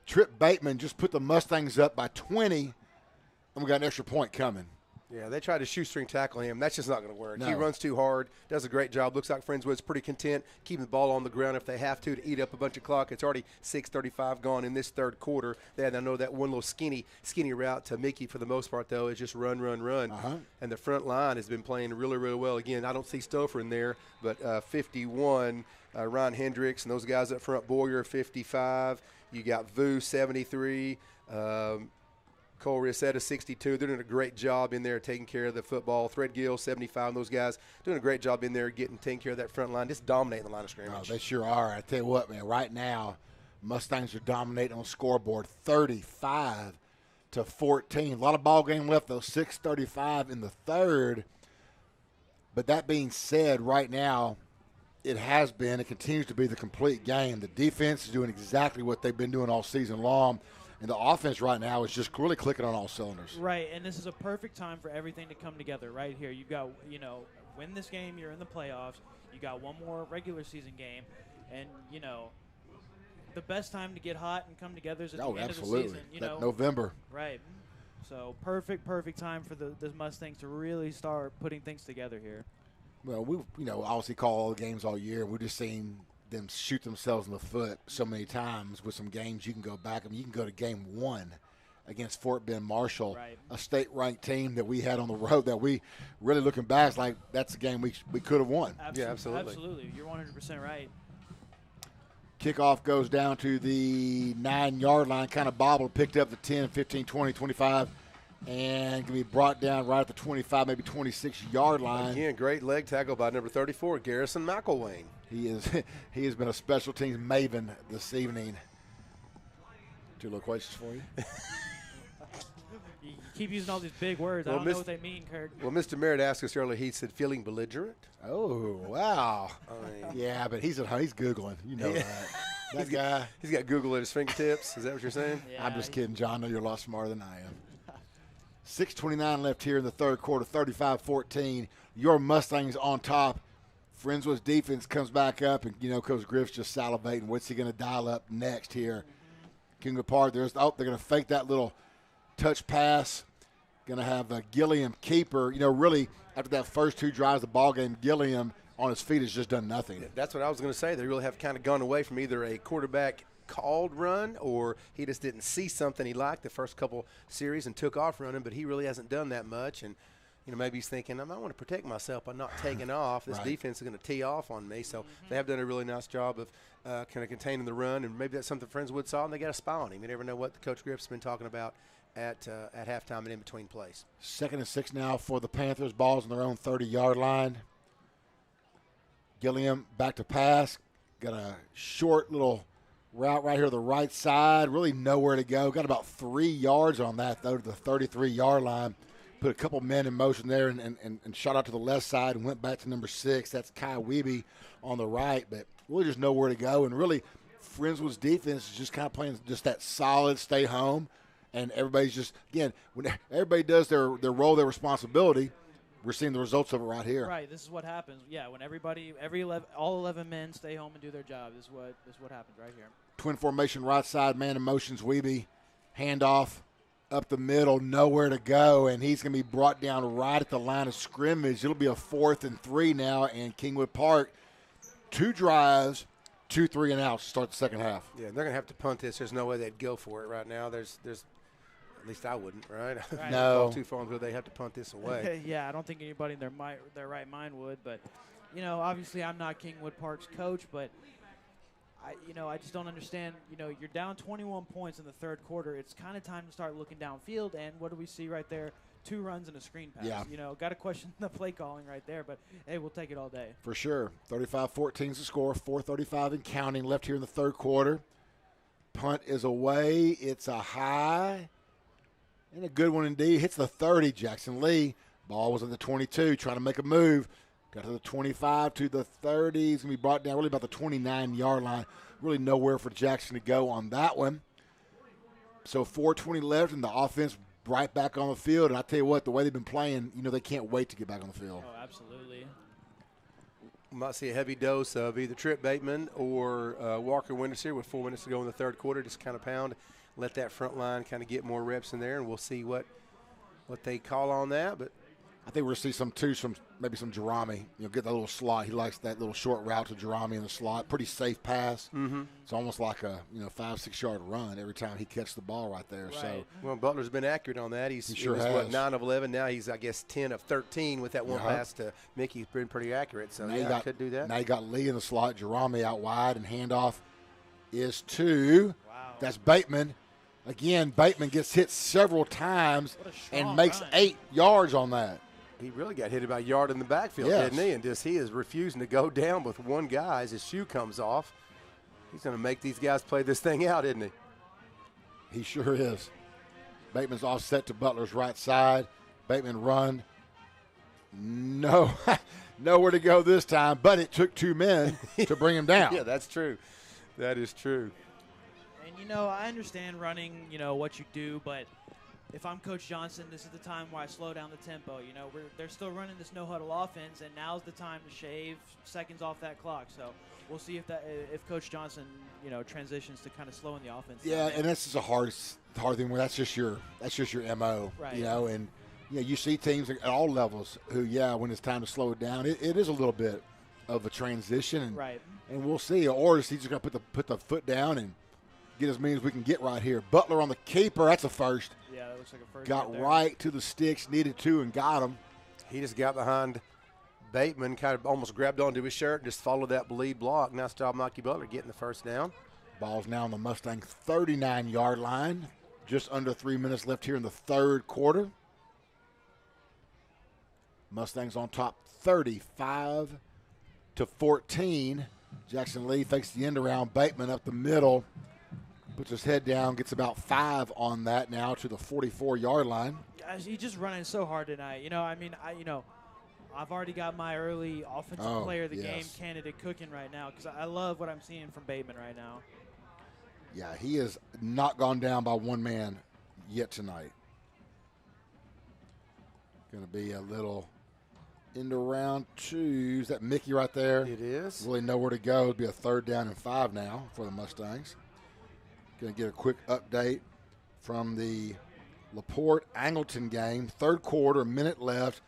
Trip Bateman just put the Mustangs up by 20, and we got an extra point coming. Yeah, they tried to shoestring tackle him. That's just not going to work. No. He runs too hard, does a great job. Looks like Friendswood's pretty content keeping the ball on the ground if they have to eat up a bunch of clock. It's already 6:35 gone in this third quarter. I know that one little skinny route to Mickey for the most part, though, is just run. And the front line has been playing really, really well. Again, I don't see Stouffer in there, but 51, Ron Hendricks, and those guys up front, Boyer, 55. You got Vu, 73. Cole Riosetta, 62. They're doing a great job in there taking care of the football. Threadgill, 75. Those taking a great job in there taking care of that front line, just dominating the line of scrimmage. Oh, they sure are. I tell you what, man, right now, Mustangs are dominating on the scoreboard 35-14. A lot of ball game left, though, 6:35 in the third. But that being said, right now, it has been, it continues to be the complete game. The defense is doing exactly what they've been doing all season long. And the offense right now is just really clicking on all cylinders. Right, and this is a perfect time for everything to come together right here. You've got, win this game, you're in the playoffs. You got one more regular season game. And, the best time to get hot and come together is at the end of the season. November. Right. So perfect time for the Mustangs to really start putting things together here. Well, we obviously call all the games all year. We've just seen them shoot themselves in the foot so many times with some games you can go back. I mean, you can go to game 1 against Fort Bend Marshall, right. A state-ranked team that we had on the road that we really looking back, it's like that's a game we could have won. Absolutely. Yeah, absolutely. Absolutely. You're 100% right. Kickoff goes down to the 9-yard line, kind of bobbled, picked up the 10, 15, 20, 25, and can be brought down right at the 25, maybe 26-yard line. Again, great leg tackle by number 34, Garrison McElwain. He has been a special teams maven this evening. 2 little questions for you. You keep using all these big words. Well, I don't know what they mean, Kirk. Well, Mr. Merritt asked us earlier. He said, feeling belligerent. Oh, wow. I mean, Yeah, but he's Googling. You know that. That guy. He's got Google at his fingertips. Is that what you're saying? Yeah, I'm just kidding, John. I know you're a lot smarter than I am. 6:29 left here in the third quarter, 35-14. Your Mustangs on top. Friendswood's defense comes back up, and, Coach Griff's just salivating. What's he going to dial up next here? Kingwood Park, they're going to fake that little touch pass. Going to have Gilliam keeper. Really, after that first 2 drives of the ball game, Gilliam on his feet has just done nothing. That's what I was going to say. They really have kind of gone away from either a quarterback called run or he just didn't see something he liked the first couple series and took off running, but he really hasn't done that much. And maybe he's thinking, I might want to protect myself by not taking off. This defense is going to tee off on me. So they have done a really nice job of kind of containing the run, and maybe that's something Friendswood saw, and they got a spy on him. You never know what the Coach Griff's been talking about at halftime and in between plays. 2nd and 6 now for the Panthers. Ball's on their own 30-yard line. Gilliam back to pass. Got a short little route right here to the right side. Really nowhere to go. Got about 3 yards on that, though, to the 33-yard line. Put a couple men in motion there and shot out to the left side and went back to number 6. That's Kai Wiebe on the right, but really just nowhere to go. And really, Friendswood's defense is just kind of playing just that solid stay home. And everybody's just, again, when everybody does their role, their responsibility, we're seeing the results of it right here. Right, this is what happens. Yeah, when all 11 men stay home and do their job, this is what happens right here. Twin formation, right side, man in motions, Wiebe, handoff. Up the middle, nowhere to go, and he's going to be brought down right at the line of scrimmage. It'll be a 4th and 3 now, and Kingwood Park, 2 drives, 2 3 and outs to start the second half. Yeah, they're going to have to punt this. There's no way they'd go for it right now. There's At least I wouldn't, right? Right. No. Too far until they have to punt this away. Yeah, I don't think anybody in their right mind would. But, obviously I'm not Kingwood Park's coach, but I just don't understand. You're down 21 points in the third quarter. It's kind of time to start looking downfield. And what do we see right there? 2 runs and a screen pass. Yeah. Got to question the play calling right there. But, hey, we'll take it all day. For sure. 35-14 is the score. 4:35 and counting left here in the third quarter. Punt is away. It's a high. And a good one indeed. Hits the 30, Jackson Lee. Ball was at the 22, trying to make a move. Got to the 25, to the 30. He's going to be brought down really about the 29-yard line. Really nowhere for Jackson to go on that one. So 4:20 left, and the offense right back on the field. And I tell you what, the way they've been playing, they can't wait to get back on the field. Oh, absolutely. We might see a heavy dose of either Trip Bateman or Walker Winters here with 4 minutes to go in the third quarter. Just kind of pound, let that front line kind of get more reps in there, and we'll see what they call on that. But I think we're going to see maybe some Jerami. Get that little slot. He likes that little short route to Jerami in the slot. Pretty safe pass. Mm-hmm. It's almost like a 5-6 yard run every time he catches the ball right there. Right. So well, Butler's been accurate on that. He sure was has. 9 of 11. Now he's 10 of 13 with that one pass to Mickey. He's been pretty accurate. So now could do that. Now you got Lee in the slot. Jerami out wide, and handoff is to that's Bateman. Again, Bateman gets hit several times and makes run. 8 yards on that. He really got hit about a yard in the backfield, Yes. didn't he? And he is refusing to go down with one guy as his shoe comes off. He's going to make these guys play this thing out, isn't he? He sure is. Bateman's offset to Butler's right side. Bateman run. No, nowhere to go this time, but it took 2 men to bring him down. Yeah, that's true. That is true. And, I understand running, what you do, but if I'm Coach Johnson, this is the time where I slow down the tempo. They're still running this no-huddle offense, and now's the time to shave seconds off that clock. So we'll see if Coach Johnson, transitions to kind of slowing the offense Yeah, down. and this is a hard thing where that's just your MO, Right. and you see teams at all levels who, when it's time to slow it down, it is a little bit of a transition, and Right. and we'll see. Or is he just going to put the foot down and get as many as we can get right here? Butler on the keeper, that's a first. Yeah, that looks like a first. Got right to the sticks, needed to, and got him. He just got behind Bateman, kind of almost grabbed onto his shirt and just followed that lead block. Now it's job Mikey Butler getting the first down. Ball's now on the Mustang 39-yard line. Just under 3 minutes left here in the third quarter. Mustangs on top 35-14. Jackson Lee fakes the end around. Bateman up the middle. Puts his head down, gets about 5 on that now to the 44-yard line. Guys, he's just running so hard tonight. I've already got my early offensive player of the game candidate cooking right now because I love what I'm seeing from Bateman right now. Yeah, he has not gone down by one man yet tonight. Going to be a little into round 2. Is that Mickey right there? It is. Really nowhere to go. It'll be a 3rd down and 5 now for the Mustangs. Going to get a quick update from the LaPorte-Angleton game. Third quarter, a minute left.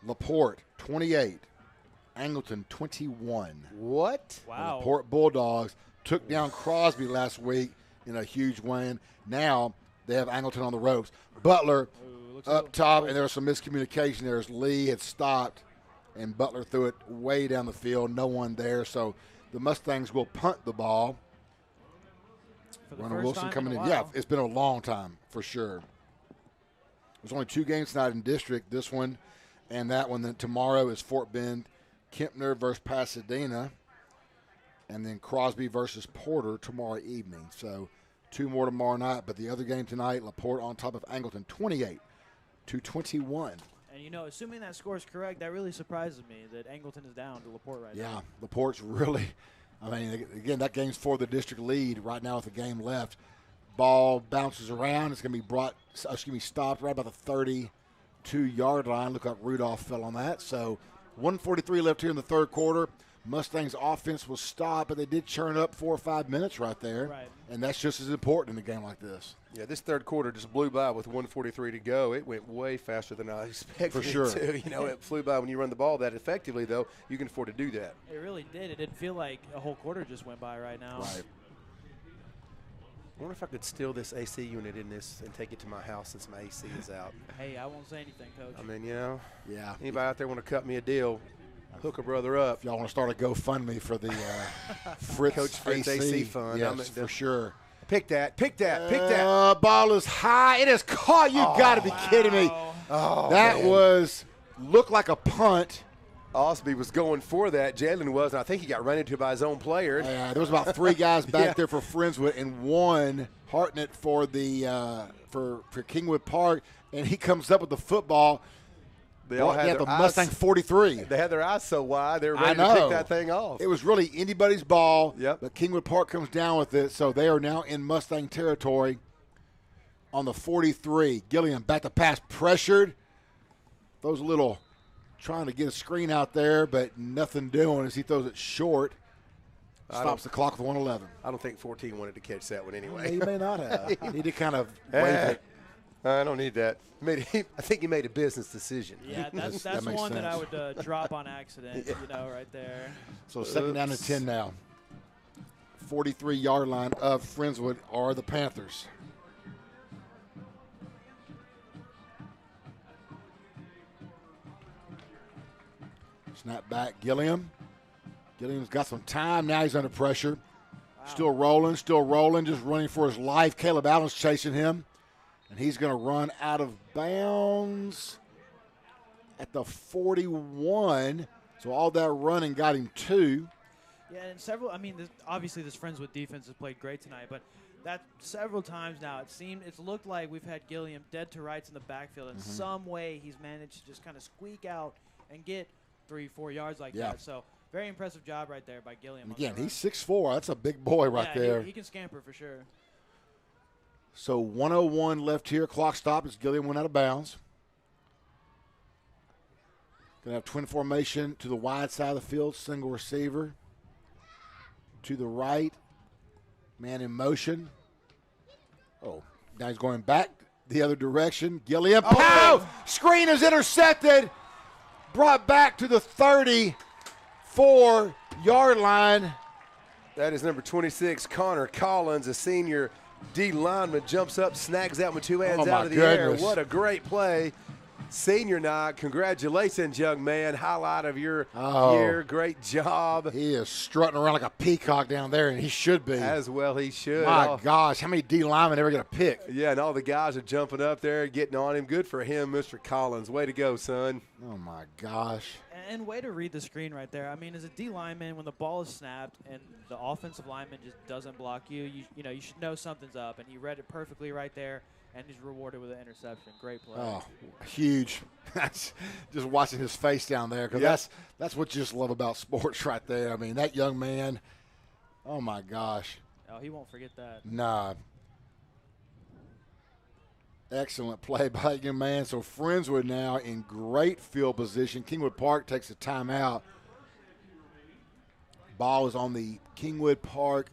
LaPorte, 28. Angleton, 21. What? Wow. The LaPorte Bulldogs took down Crosby last week in a huge win. Now they have Angleton on the ropes. Butler up top, and there was some miscommunication there as Lee had stopped, and Butler threw it way down the field. No one there, so the Mustangs will punt the ball. Runner Wilson coming in. Yeah, it's been a long time for sure. There's only 2 games tonight in district, this one and that one. Then tomorrow is Fort Bend, Kempner versus Pasadena, and then Crosby versus Porter tomorrow evening. So 2 more tomorrow night, but the other game tonight, LaPorte on top of Angleton, 28-21. And, assuming that score is correct, that really surprises me that Angleton is down to LaPorte right now. Yeah, LaPorte's really – again, that game's for the district lead right now with the game left. Ball bounces around. It's going to be stopped right about the 32-yard line. Look like Rudolph fell on that. So 1:43 left here in the third quarter. Mustangs offense was stopped, but they did churn up 4 or 5 minutes right there. Right. And that's just as important in a game like this. Yeah, this third quarter just blew by with 1:43 to go. It went way faster than I expected. For sure. It to. It flew by when you run the ball that effectively, though. You can afford to do that. It really did. It didn't feel like a whole quarter just went by right now. Right. I wonder if I could steal this AC unit in this and take it to my house since my AC is out. Hey, I won't say anything, Coach. I mean, you know, Yeah. anybody out there want to cut me a deal, hook a brother up. If y'all want to start a GoFundMe for the Fritz Coach Fritz AC fund. yes, for sure. Pick that. Ball is high. It is caught. You got to be kidding me. Oh, That man. looked like a punt. Osby was going for that. Jalen was, and I think he got run into by his own player. There was about 3 guys back Yeah. there for Friendswood and 1 Hartnett for the for Kingwood Park, and he comes up with the football. They all had the their Mustang eyes, 43. They had their eyes so wide, they were I ready to know. pick that thing off. It was really anybody's ball, Yep. but Kingwood Park comes down with it, so they are now in Mustang territory on the 43. Gilliam back to pass, pressured. Throws a little, trying to get a screen out there, but nothing doing as he throws it short. Stops the clock with 1:11. I don't think 14 wanted to catch that one anyway. He may not have. He did kind of wave it. I don't need that. I think he made a business decision. Yeah, that's That makes one that I sense. would drop on accident, right there. So second down and 10 now. 43-yard line of Friendswood are the Panthers. Snap back, Gilliam. Gilliam's got some time. Now he's under pressure. Still rolling, just running for his life. Caleb Allen's chasing him. And he's going to run out of bounds at the 41. So all that running got him 2. Yeah, and obviously this Friendswood defense has played great tonight, but that several times now it's looked like we've had Gilliam dead to rights in the backfield. In some way he's managed to just kind of squeak out and get 3-4 yards like that. So very impressive job right there by Gilliam. And again, he's 6'4". That's a big boy right there. He can scamper for sure. So 1:01 left here. Clock stop as Gilliam went out of bounds. Going to have twin formation to the wide side of the field. Single receiver. To the right. Man in motion. Oh, now he's going back the other direction. Gilliam. Pow! Screen is intercepted. Brought back to the 34-yard line. That is number 26, Connor Collins, a senior D lineman, jumps up, snags that with 2 hands out of the air. What a great play. Senior night. Congratulations, young man. Highlight of your year. Great job. He is strutting around like a peacock down there, and he should be. As well he should. My gosh, how many D linemen ever get a pick? Yeah, and all the guys are jumping up there, getting on him. Good for him, Mr. Collins. Way to go, son. Oh, my gosh. And way to read the screen right there. I mean, as a D lineman, when the ball is snapped and the offensive lineman just doesn't block you, you should know something's up. And he read it perfectly right there, and he's rewarded with an interception. Great play. Oh, huge. That's just watching his face down there, because that's what you just love about sports right there. I mean, that young man, oh, my gosh. Oh, he won't forget that. Nah. Excellent play by the young man. So Friendswood now in great field position. Kingwood Park takes a timeout. Ball is on the Kingwood Park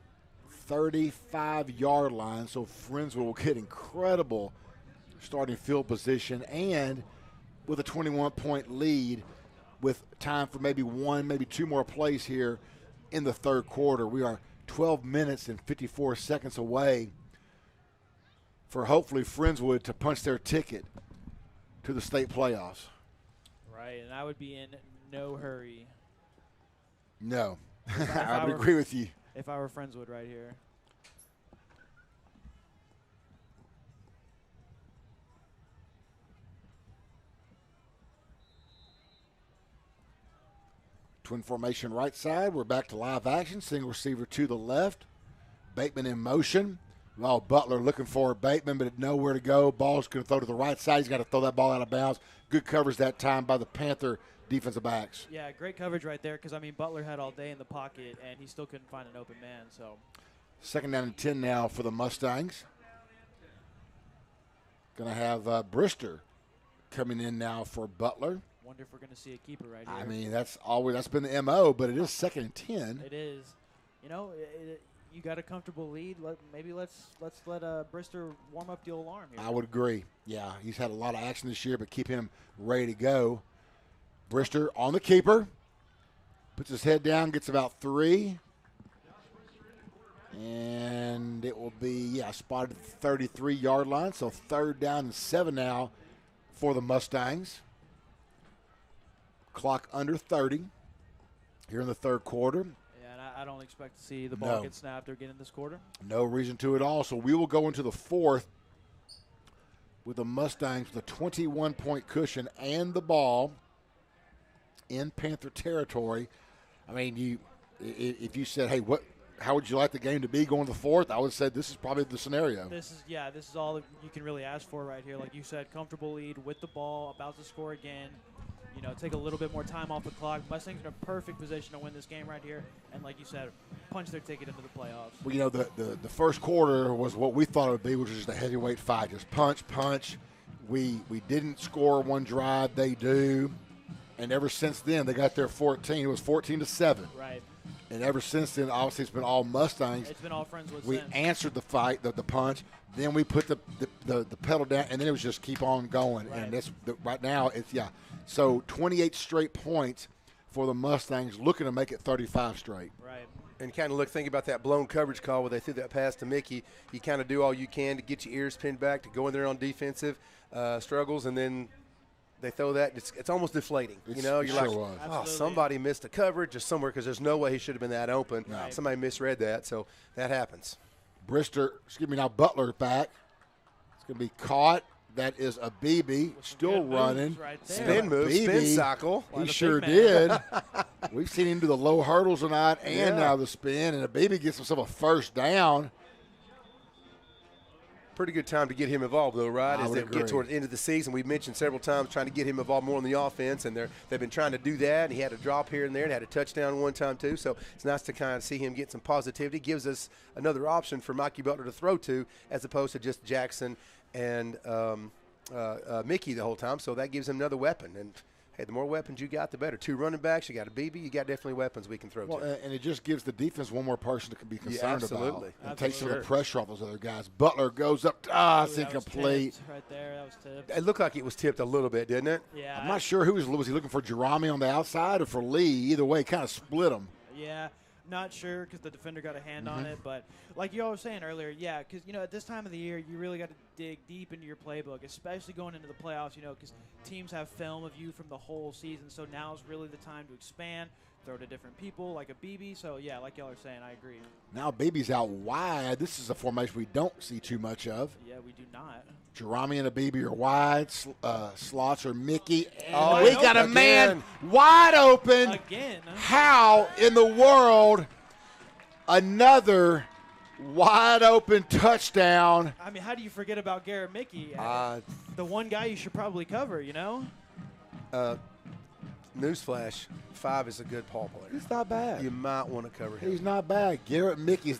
35-yard line. So Friendswood will get incredible starting field position, and with a 21-point lead with time for maybe 1, maybe 2 more plays here in the third quarter. We are 12 minutes and 54 seconds away for hopefully Friendswood to punch their ticket to the state playoffs. Right, and I would be in no hurry. No, I would agree with you. If I were Friendswood right here. Twin formation right side. We're back to live action. Single receiver to the left. Bateman in motion. Well, Butler looking for Bateman, but nowhere to go. Ball's going to throw to the right side. He's got to throw that ball out of bounds. Good coverage that time by the Panther defensive backs. Yeah, great coverage right there, because, Butler had all day in the pocket, and he still couldn't find an open man. So second down and 10 now for the Mustangs. Going to have Brister coming in now for Butler. Wonder if we're going to see a keeper right here. I mean, that's been the MO, but it is second and 10. It is. You got a comfortable lead. Let's let Brister warm up the old arm here. I would agree. Yeah, he's had a lot of action this year, but keep him ready to go. Brister on the keeper. Puts his head down, gets about 3. And it will be, spotted at the 33-yard line. So 3rd down and 7 now for the Mustangs. Clock under 30 here in the 3rd quarter. Yeah, and I don't expect to see the ball get snapped again in this quarter. No reason to at all. So we will go into the 4th with the Mustangs with a 21-point cushion and the ball in Panther territory. I mean, if you said, hey, how would you like the game to be going to the 4th? I would say this is probably the scenario. This is all that you can really ask for right here. Like you said, comfortable lead with the ball, about to score again. Take a little bit more time off the clock. Mustangs are in a perfect position to win this game right here. And like you said, punch their ticket into the playoffs. Well, the first quarter was what we thought it would be, which was just a heavyweight fight. Just punch. We didn't score one drive. They do. And ever since then, they got their 14. It was 14-7. Right. And ever since then, obviously, it's been all Mustangs. It's been all Friendswood. We answered the fight, the punch. Then we put the pedal down, and then it was just keep on going. Right. And that's right now, So 28 straight points for the Mustangs, looking to make it 35 straight. Right. And kind of think about that blown coverage call where they threw that pass to Mickey. You kind of do all you can to get your ears pinned back, to go in there on defensive struggles, and then they throw that. It's almost deflating. You're like, oh, somebody missed a coverage or somewhere, because there's no way he should have been that open. Right. Somebody misread that, so that happens. Butler back. It's going to be caught. That is a BB, still running. Right, spin move, spin cycle. He sure did. We've seen him do the low hurdles tonight and now the spin, and a BB gets himself a 1st down. Pretty good time to get him involved, though, right? As they agree. get towards the end of the season, we've mentioned several times trying to get him involved more on the offense, and they've been trying to do that. And he had a drop here and there, and had a touchdown one time too. So it's nice to kind of see him get some positivity. Gives us another option for Mikey Butler to throw to, as opposed to just Jackson and Mickey the whole time. So that gives him another weapon. And hey, the more weapons you got, the better. 2 running backs, you got a BB, you got definitely weapons we can throw to. And it just gives the defense one more person to be concerned absolutely. about. And takes some of the pressure off those other guys. Butler goes up. It's incomplete. Right there, that was tipped. It looked like it was tipped a little bit, didn't it? Yeah. I'm not sure who was he looking for, Jerami on the outside or for Lee? Either way, kind of split them. Yeah. Not sure, because the defender got a hand on it. But like you all were saying earlier, because, at this time of the year, you really got to dig deep into your playbook, especially going into the playoffs, because teams have film of you from the whole season. So now is really the time to expand, throw to different people like a BB. So, like y'all are saying, I agree. Now BB's out wide. This is a formation we don't see too much of. Yeah, we do not. Jerami and a BB are wide. Slots are Mickey. And we got a man wide open. Again. How in the world another wide open touchdown? I mean, how do you forget about Garrett Mickey? The one guy you should probably cover, Newsflash, 5 is a good Paul player. He's not bad. You might want to cover him. He's not bad. Garrett Mickey,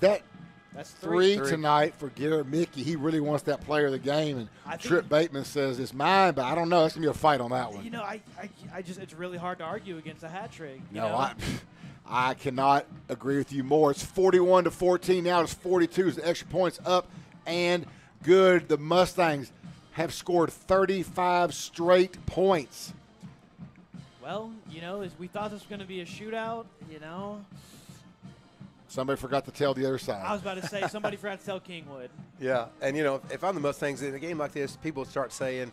that's three tonight for Garrett Mickey. He really wants that player of the game. And Trip Bateman says it's mine, but I don't know. It's going to be a fight on that one. It's really hard to argue against a hat trick. I cannot agree with you more. It's 41-14 now. It's 42. The extra points up and good. The Mustangs have scored 35 straight points. Well, we thought this was going to be a shootout, Somebody forgot to tell the other side. I was about to say, somebody forgot to tell Kingwood. Yeah, and, if I'm the Mustangs in a game like this, people start saying,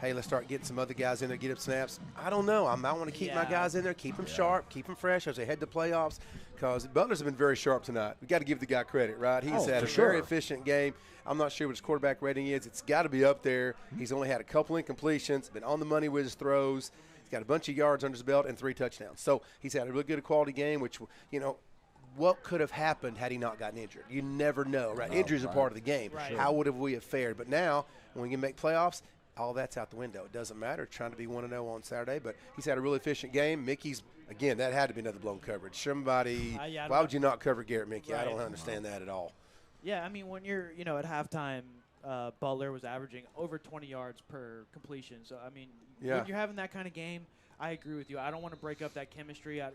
hey, let's start getting some other guys in there, get up snaps. I don't know. I might want to keep my guys in there, keep them sharp, keep them fresh as they head to playoffs, because Butler's been very sharp tonight. We've got to give the guy credit, right? He's had a very efficient game. I'm not sure what his quarterback rating is. It's got to be up there. He's only had a couple incompletions, been on the money with his throws. He's got a bunch of yards under his belt and 3 touchdowns. So he's had a really good quality game, which, what could have happened had he not gotten injured? You never know, right? Injuries are part of the game. Right. How would we have fared? But now, when we can make playoffs, all that's out the window. It doesn't matter. Trying to be 1-0 on Saturday, but he's had a really efficient game. Mickey's, again, that had to be another blown coverage. Somebody, why would you not cover Garrett Mickey? Right. I don't understand that at all. Yeah, I mean, when you're, at halftime, Butler was averaging over 20 yards per completion. So, I mean, when you're having that kind of game, I agree with you. I don't want to break up that chemistry. I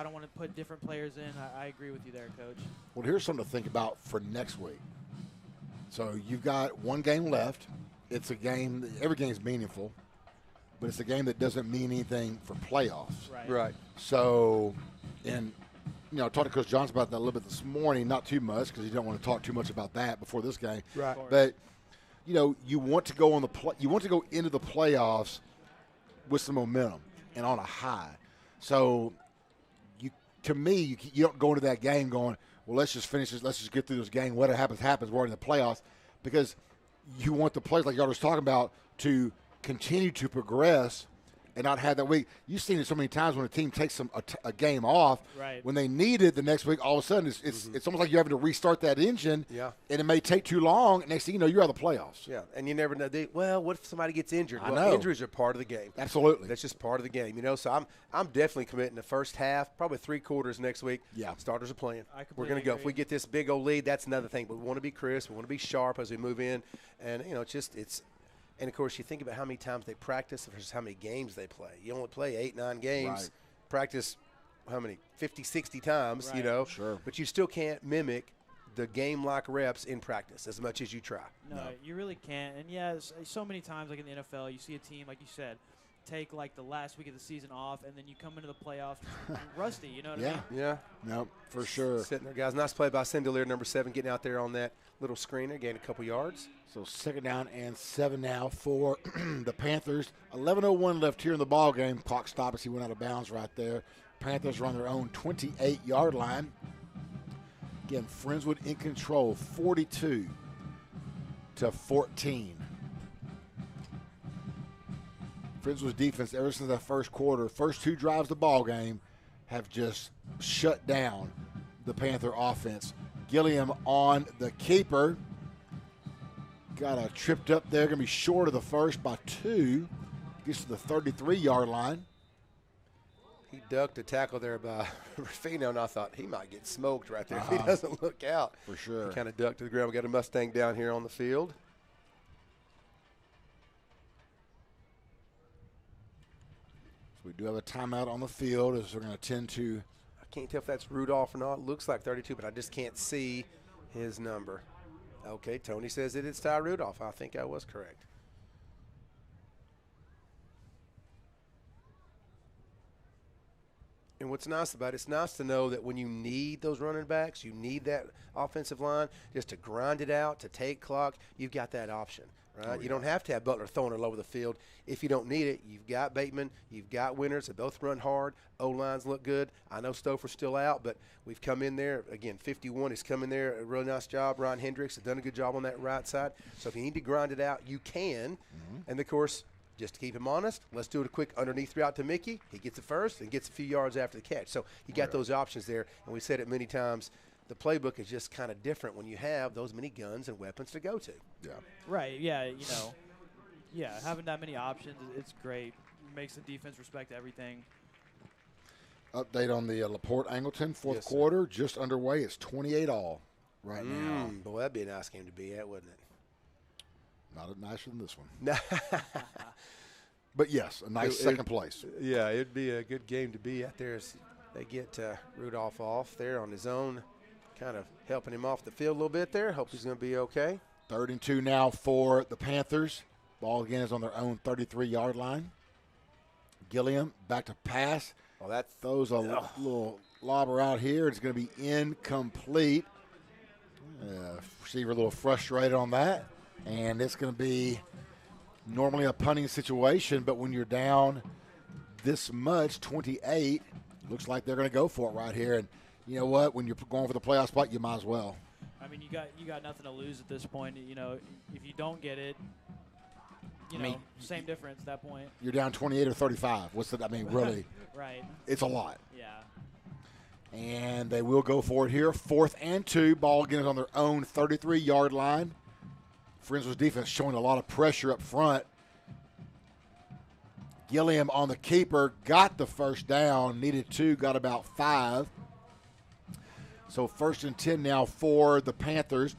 don't want to put different players in. I agree with you there, Coach. Well, here's something to think about for next week. So you've got one game left. It's a game – every game is meaningful, but it's a game that doesn't mean anything for playoffs. Right. So in talked to Coach Johnson about that a little bit this morning, not too much because you don't want to talk too much about that before this game. Right. But, you want to go you want to go into the playoffs with some momentum and on a high. So, to me, you don't go into that game going, well, let's just finish this. Let's just get through this game. Whatever happens, happens. We're in the playoffs because you want the players, like y'all was talking about, to continue to progress and not have that week. You've seen it so many times when a team takes a game off. Right. When they need it the next week, all of a sudden it's almost like you're having to restart that engine. Yeah. And it may take too long. And next thing you know, you're out of the playoffs. Yeah, and you never know. What if somebody gets injured? I know. Injuries are part of the game. Absolutely. That's just part of the game, So I'm definitely committing the first half, probably 3/4 next week. Yeah. Starters are playing. We're completely going to go. agree. If we get this big old lead, that's another thing. But we want to be crisp. We want to be sharp as we move in. And, and, of course, you think about how many times they practice versus how many games they play. You only play 8-9 games. Right. Practice how many? 50, 60 times, Right. Sure. But you still can't mimic the game-like reps in practice as much as you try. No, you really can't. And, so many times, like in the NFL, you see a team, like you said, take like the last week of the season off, and then you come into the playoffs rusty. You know what I mean? Yeah. No, for sure. Sitting there, guys. Nice play by Sindelier, number 7, getting out there on that little screener, gained a couple yards. So 2nd down and 7 now for the Panthers. 11:01 left here in the ball game. Clock stopped as he went out of bounds right there. Panthers are on their own 28-yard line. Again, Friendswood in control, 42-14. Friendswood's defense, ever since that first quarter, first 2 drives of the ball game, have just shut down the Panther offense. Gilliam on the keeper. Got a tripped up there. Going to be short of the first by 2. Gets to the 33-yard line. He ducked a tackle there by Rufino, and I thought he might get smoked right there if he doesn't look out. For sure. He kind of ducked to the ground. We got a Mustang down here on the field. So we do have a timeout on the field as we're going to tend to. I can't tell if that's Rudolph or not. It looks like 32, but I just can't see his number. Okay, Tony says it's Ty Rudolph. I think I was correct. And what's nice about it, it's nice to know that when you need those running backs, you need that offensive line just to grind it out, to take clock, you've got that option, right? Oh, yeah. You don't have to have Butler throwing it all over the field. If you don't need it, you've got Bateman, you've got Winters. They both run hard. O-lines look good. I know Stouffer's still out, but we've come in there. Again, 51 has come in there. A really nice job. Ryan Hendricks has done a good job on that right side. So if you need to grind it out, you can. And, of course, just to keep him honest, let's do it a quick underneath route to Mickey. He gets it first and gets a few yards after the catch. So you got those options there. And we said it many times, the playbook is just kind of different when you have those many guns and weapons to go to. Yeah. Right, having that many options, it's great. Makes the defense respect everything. Update on the LaPorte Angleton fourth Yes, sir. quarter, just underway. It's 28-all right now. Boy, that'd be a nice game to be at, wouldn't it? Not nicer than this one. But, yes, a nice second place. Yeah, it'd be a good game to be out there as they get Rudolph off there on his own, kind of helping him off the field a little bit there. Hope he's going to be okay. 3rd and 2 now for the Panthers. Ball again is on their own 33-yard line. Gilliam back to pass. Well, that Throws a little lobber out here. It's going to be incomplete. Receiver a little frustrated on that. And it's going to be normally a punting situation, but when you're down this much, 28, looks like they're going to go for it right here. And you know what? When you're going for the playoff spot, you might as well. I mean, you got nothing to lose at this point. If you don't get it, same difference at that point. You're down 28 or 35. Really, Right. it's a lot. Yeah. And they will go for it here. 4th and 2. Ball again is on their own 33-yard line. Friendswood's defense showing a lot of pressure up front. Gilliam on the keeper, got the first down, needed 2, got about 5. So 1st and 10 now for the Panthers.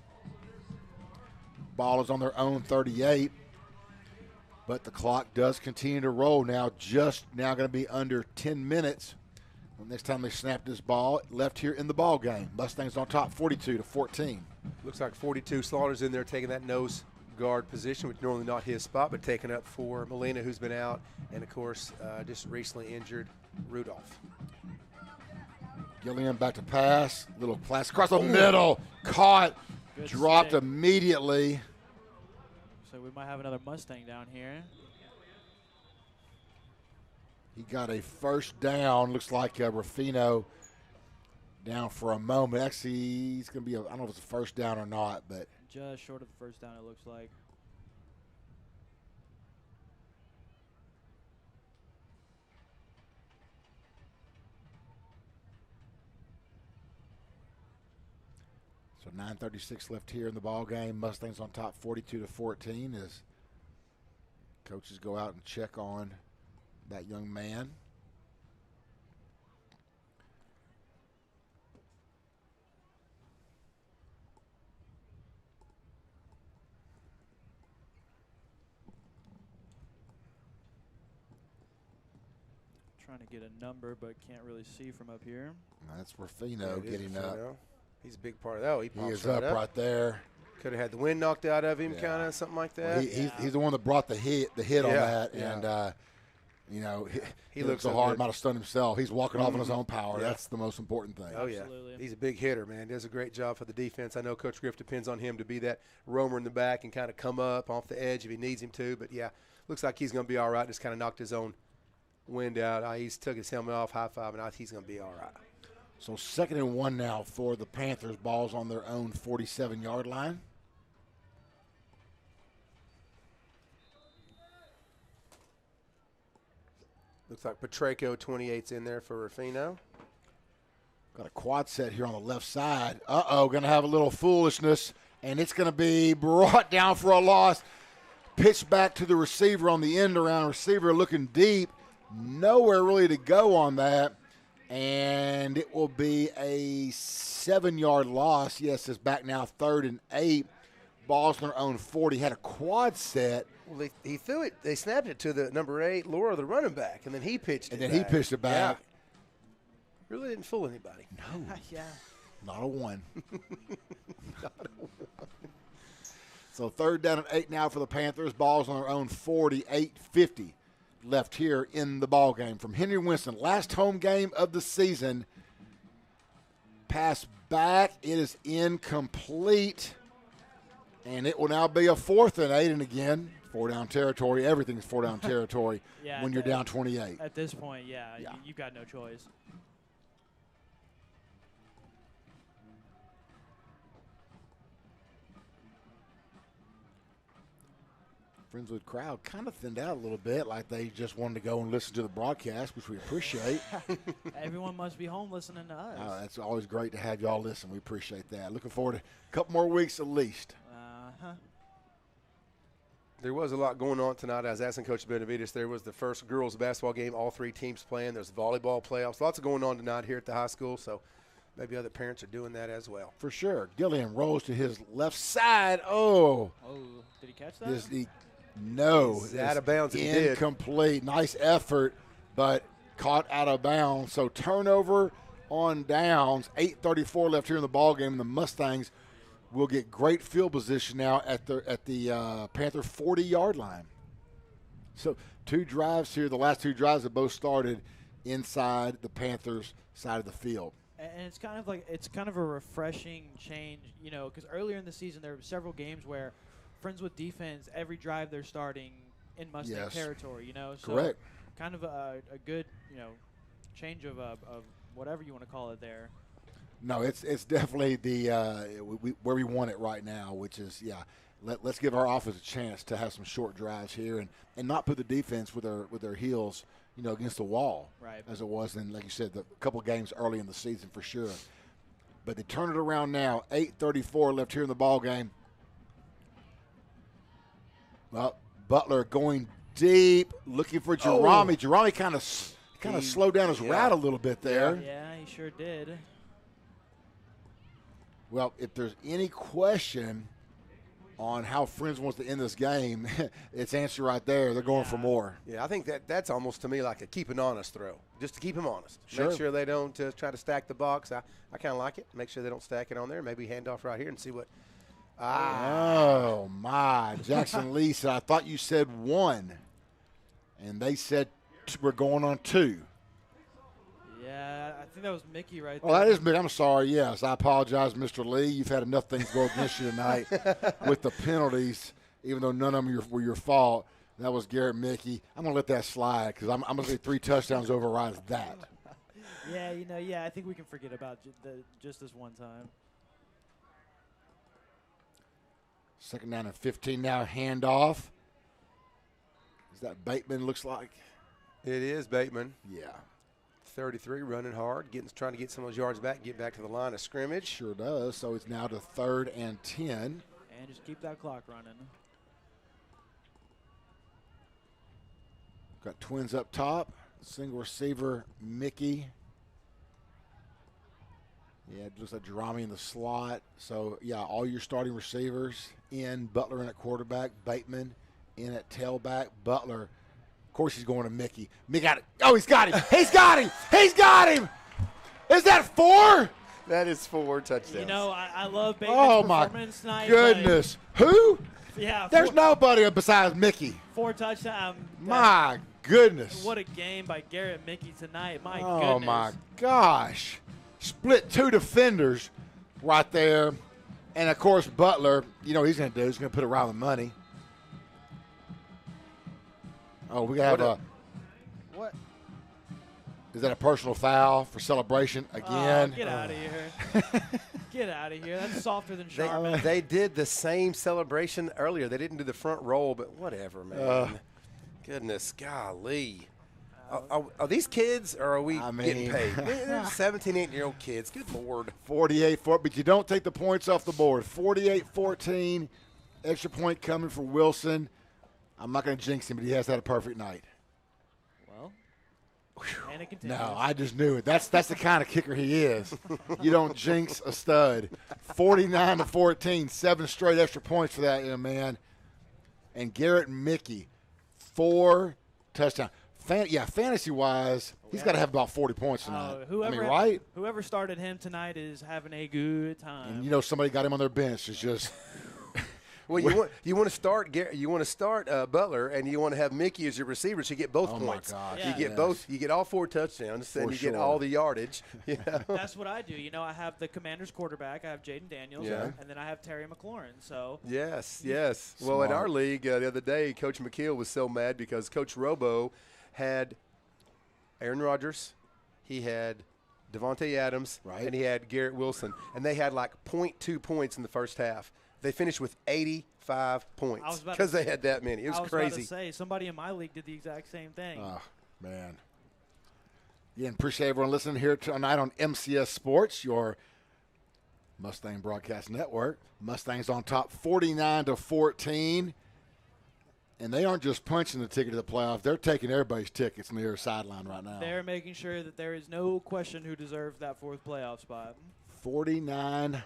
Ball is on their own 38. But the clock does continue to roll now, just now going to be under 10 minutes. The next time they snap this ball, left here in the ball game. Mustangs on top 42-14. looks like 42. Slaughter's in there taking that nose guard position, which normally not his spot, but taking up for Molina, who's been out, and, of course, just recently injured Rudolph. Gilliam back to pass. Little pass across the middle. Caught. Good Dropped stick. immediately. So we might have another Mustang down here. He got a first down. Looks like Ruffino down for a moment. Actually, he's going to be, I don't know if it's a first down or not, but. Just short of the first down, it looks like. So 9:36 left here in the ball game. Mustangs on top 42-14 as coaches go out and check on that young man. Trying to get a number, but can't really see from up here. That's Ruffino getting up. He's a big part of that. He is up right there. Could have had the wind knocked out of him, kind of something like that. Well, he's the one that brought the hit on that, and you know he looked so hard, might have stunned himself. He's walking off on his own power. Yeah. That's the most important thing. Oh yeah, he's a big hitter, man. Does a great job for the defense. I know Coach Griff depends on him to be that roamer in the back and kind of come up off the edge if he needs him to. But yeah, looks like he's going to be all right. Just kind of knocked his own wind out. He's took his helmet off, high five, and he's going to be all right. So 2nd and 1 now for the Panthers. Ball's on their own 47-yard line. Looks like Petrayko 28's in there for Ruffino. Got a quad set here on the left side. Uh-oh, going to have a little foolishness, and it's going to be brought down for a loss. Pitch back to the receiver on the end around. Receiver looking deep. Nowhere really to go on that. And it will be a 7-yard loss. Yes, it's back now 3rd and 8. Ball's on their own 40. Had a quad set. Well, he threw it. They snapped it to the number 8, Laura, the running back, and then he pitched it. He pitched it back. Yeah. Really didn't fool anybody. No. Yeah. Not a one. So 3rd down and 8 now for the Panthers. Ball's on their own 40. 8:50 left here in the ball game from Henry Winston. Last home game of the season. Pass back. It is incomplete. And it will now be a 4th and 8. And again, 4-down territory. Everything's 4-down territory when you're down 28. At this point, you've got no choice. Friendswood crowd kind of thinned out a little bit, like they just wanted to go and listen to the broadcast, which we appreciate. Everyone must be home listening to us. That's always great to have y'all listen. We appreciate that. Looking forward to a couple more weeks at least. There was a lot going on tonight. I was asking Coach Benavides. There was the first girls basketball game, all 3 teams playing. There's volleyball playoffs. Lots of going on tonight here at the high school, so maybe other parents are doing that as well. For sure. Gilliam rolls to his left side. Oh. Did he catch that? No. He's out of bounds. Incomplete. Nice effort, but caught out of bounds. So turnover on downs. 8:34 left here in the ballgame, and the Mustangs will get great field position now at the Panther 40-yard line. So 2 drives here. The last 2 drives have both started inside the Panthers' side of the field. And it's kind of a refreshing change, you know, because earlier in the season there were several games where Friendswood defense, every drive they're starting in Mustang territory, you know. So correct. Kind of a good, you know, change of whatever you want to call it there. No, it's definitely the where we want it right now, which is let's give our offense a chance to have some short drives here and not put the defense with their heels, you know, against the wall, right, as it was in, like you said, the couple games early in the season for sure. But they turn it around now. 8:34 left here in the ball game. Well, Butler going deep, looking for Jerami. Oh. Jerami kind of slowed down his route a little bit there. Yeah, he sure did. Well, if there's any question on how Friends wants to end this game, it's answer right there. They're going for more. Yeah, I think that's almost to me like a keep an honest throw, just to keep them honest. Sure. Make sure they don't try to stack the box. I kind of like it. Make sure they don't stack it on there. Maybe hand off right here and see what. Oh, my. Jackson Lee said, I thought you said 1. And they said we're going on 2. Yeah, I think that was Mickey right Oh, there. that is Mickey. I'm sorry. Yes, I apologize, Mr. Lee. You've had enough things go against you tonight with the penalties, even though none of them were your fault. That was Garrett Mickey. I'm going to let that slide because I'm going to say 3 touchdowns overrides that. Yeah, I think we can forget about just this one time. 2nd down and 15 now, handoff. Is that Bateman, looks like? It is Bateman. Yeah. 33, running hard, trying to get some of those yards back, get back to the line of scrimmage. Sure does. So it's now to 3rd and 10. And just keep that clock running. Got twins up top. Single receiver, Mickey. Yeah, it looks like Jerami in the slot. So, yeah, all your starting receivers in. Butler in at quarterback. Bateman in at tailback. Butler, of course, he's going to Mickey. Mickey got it. Oh, he's got him. He's got him. He's got him. Is that 4? That is 4 touchdowns. You know, I love Bateman's performance tonight. Goodness. Who? Yeah. There's nobody besides Mickey. 4 touchdowns. My goodness. What a game by Garrett Mickey tonight. My goodness. Oh, my gosh. Split 2 defenders right there. And, of course, Butler, you know what he's going to do. He's going to put it around the money. Oh, we got to have What? Is that a personal foul for celebration again? Get out of here. Get out of here. That's softer than Charmin. They did the same celebration earlier. They didn't do the front roll, but whatever, man. Goodness, golly. Are these kids, or are we getting paid? They're 17, 18-year-old kids. Good Lord. 48-4, but you don't take the points off the board. 48-14, extra point coming for Wilson. I'm not going to jinx him, but he has had a perfect night. Well, and it continues. No, I just knew it. That's the kind of kicker he is. You don't jinx a stud. 49-14, 7 straight extra points for that young man. And Garrett Mickey, 4 touchdowns. Fantasy-wise, he's got to have about 40 points tonight. Right? Whoever started him tonight is having a good time. And you know somebody got him on their bench. It's just well, you want to start Butler, and you want to have Mickey as your receiver, so you get both points. My gosh. Yeah. You get both. You get all 4 touchdowns, and you get all the yardage. You know? That's what I do. You know, I have the Commanders quarterback. I have Jaden Daniels, and then I have Terry McLaurin. So yes. Well, in our league the other day, Coach McKeel was so mad because Coach Robo had Aaron Rodgers, he had Devontae Adams, and he had Garrett Wilson, and they had like 0.2 points in the first half. They finished with 85 points because they had that many. It was crazy. I was about to say, somebody in my league did the exact same thing. Oh, man. Yeah, and appreciate everyone listening here tonight on MCS Sports, your Mustang Broadcast Network. Mustangs on top 49-14. And they aren't just punching the ticket to the playoffs. They're taking everybody's tickets on the other sideline right now. They're making sure that there is no question who deserves that 4th playoff spot. 49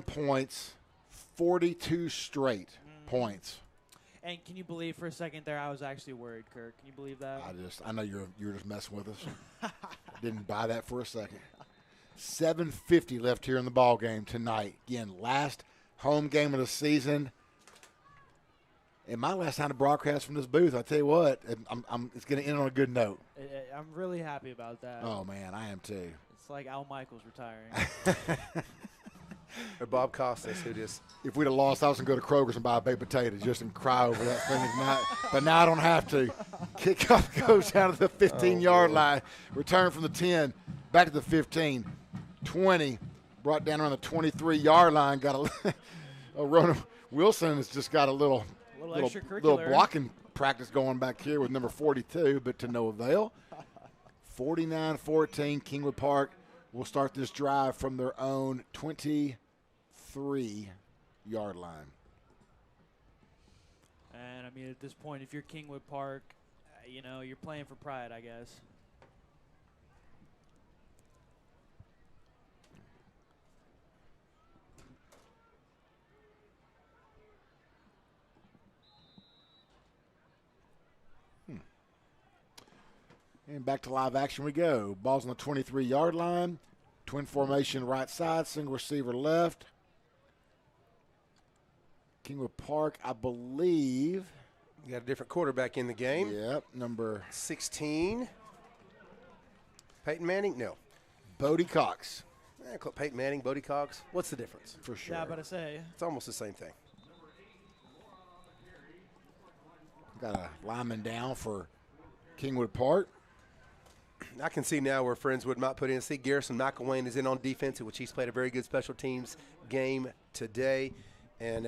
points, 42 straight points. And can you believe for a second there I was actually worried, Kirk? Can you believe that? I know you were just messing with us. Didn't buy that for a second. 7:50 left here in the ball game tonight. Again, last home game of the season. And my last time to broadcast from this booth, I tell you what, it's going to end on a good note. I'm really happy about that. Oh, man, I am too. It's like Al Michaels retiring. Or Bob Costas, who just. If we'd have lost, I was going to go to Kroger's and buy a baked potato just and cry over that thing. But now I don't have to. Kickoff goes down to the 15-yard line. Return from the 10, back to the 15. 20, brought down around the 23-yard line. Got a Rona Wilson has just got a little blocking practice going back here with number 42, but to no avail. 49-14, Kingwood Park will start this drive from their own 23-yard line. And, I mean, at this point, if you're Kingwood Park, you know, you're playing for pride, I guess. And back to live action we go. Ball's on the 23-yard line. Twin formation right side, single receiver left. Kingwood Park, I believe. You got a different quarterback in the game. Yep, number 16. Peyton Manning? No. Bodie Cox. Peyton Manning, Bodie Cox. What's the difference? For sure. Yeah, but I say. It's almost the same thing. Got a lineman down for Kingwood Park. I can see now where Friendswood might put in. See, Garrison McElwain is in on defense, which he's played a very good special teams game today. And,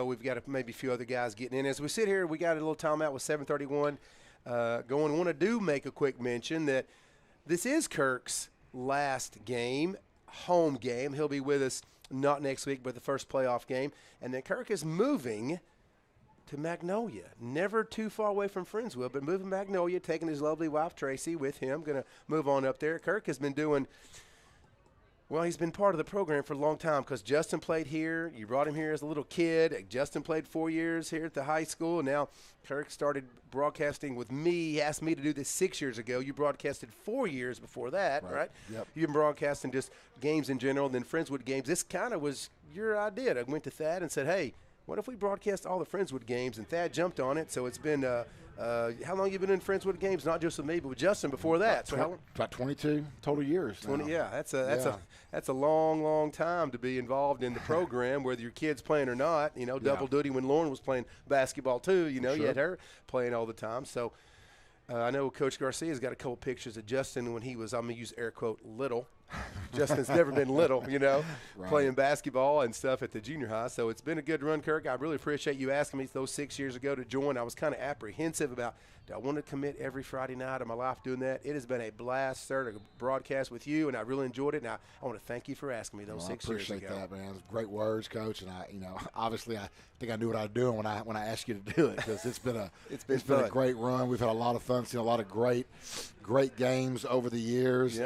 we've got maybe a few other guys getting in. As we sit here, we got a little timeout with 7:31 going. Want to make a quick mention that this is Kirk's last game, home game. He'll be with us not next week, but the first playoff game. And then Kirk is moving to Magnolia, never too far away from Friendswood, but moving to Magnolia, taking his lovely wife Tracy with him. Going to move on up there. Kirk has been doing well. He's been part of the program for a long time because Justin played here. You brought him here as a little kid. Justin played 4 years here at the high school. Now Kirk started broadcasting with me. He asked me to do this 6 years ago. You broadcasted 4 years before that, right? Yep. You've been broadcasting just games in general, then Friendswood games. This kind of was your idea. I went to Thad and said, hey, what if we broadcast all the Friendswood games? And Thad jumped on it. So it's been how long you been in Friendswood games? Not just with me, but with Justin before that. So about 22 total years. 20. Now. Yeah, that's a long time to be involved in the program, whether your kid's playing or not. Double duty when Lauren was playing basketball too. You had her playing all the time. So I know Coach Garcia's got a couple pictures of Justin when he was, I'm going to use air quote, little. Justin's never been little, Right. playing basketball and stuff at the junior high. So it's been a good run, Kirk. I really appreciate you asking me those 6 years ago to join. I was kind of apprehensive about, do I want to commit every Friday night of my life doing that? It has been a blast, sir, to broadcast with you, and I really enjoyed it. And I want to thank you for asking me those 6 years ago. I appreciate that, man. It's great words, Coach. And obviously I think I knew what I was doing when I asked you to do it because it's been a great run. We've had a lot of fun, seen a lot of great games over the years,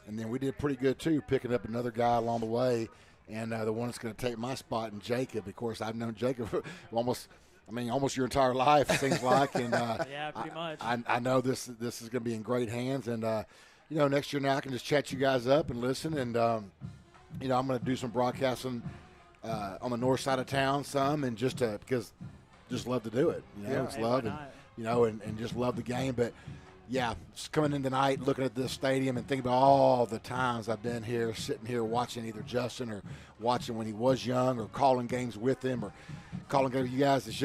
and then we did pretty good too, picking up another guy along the way, and the one that's going to take my spot in Jacob. Of course, I've known Jacob almost your entire life, it seems like. And yeah, pretty much. I know this is going to be in great hands, and next year now I can just chat you guys up and listen, and I'm going to do some broadcasting on the north side of town, and because just love to do it. It's love, and just love the game, but. Yeah, just coming in tonight, looking at this stadium and thinking about all the times I've been here, sitting here watching either Justin or watching when he was young or calling games with him or calling games with you guys. It's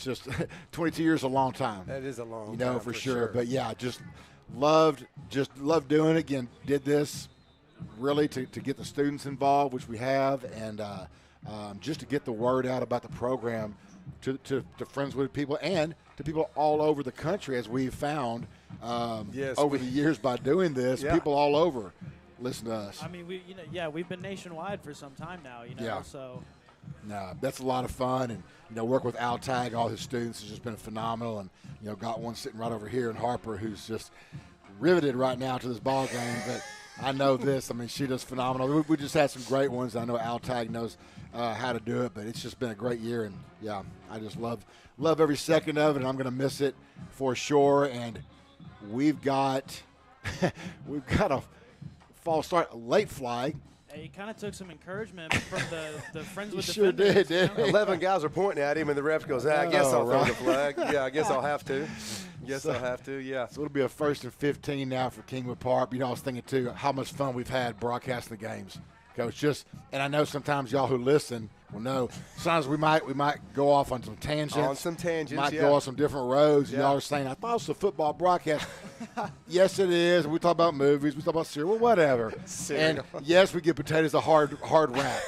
just 22 years is a long time. That is a long time. For sure. But, yeah, just loved doing it. Again, did this really to get the students involved, which we have, and just to get the word out about the program to Friendswood people and to people all over the country, as we've found over the years by doing this. Yeah. People all over listen to us. I mean, we've been nationwide for some time now. So. No, that's a lot of fun, and work with Al Tag, all his students has just been phenomenal, and got one sitting right over here in Harper who's just riveted right now to this ball game. But I know this. I mean, she does phenomenal. We just had some great ones. I know Al Tag knows how to do it, but it's just been a great year, and yeah, I just love every second of it, and I'm going to miss it for sure. And we've got a false start, a late flag. He kind of took some encouragement from the Friendswood sure defenders. Did. 11 guys are pointing at him, and the ref goes, I guess I'll throw the flag. Yeah, I guess I'll have to. I'll have to, yeah. So it'll be a 1st and 15 now for Kingwood Park. I was thinking, too, how much fun we've had broadcasting the games. Coach, and I know sometimes y'all who listen will know, sometimes we might go off on some tangents. Might go on some different roads, and y'all are saying, I thought it was a football broadcast. Yes, it is. We talk about movies. We talk about cereal, whatever. And, yes, we give potatoes a hard rap.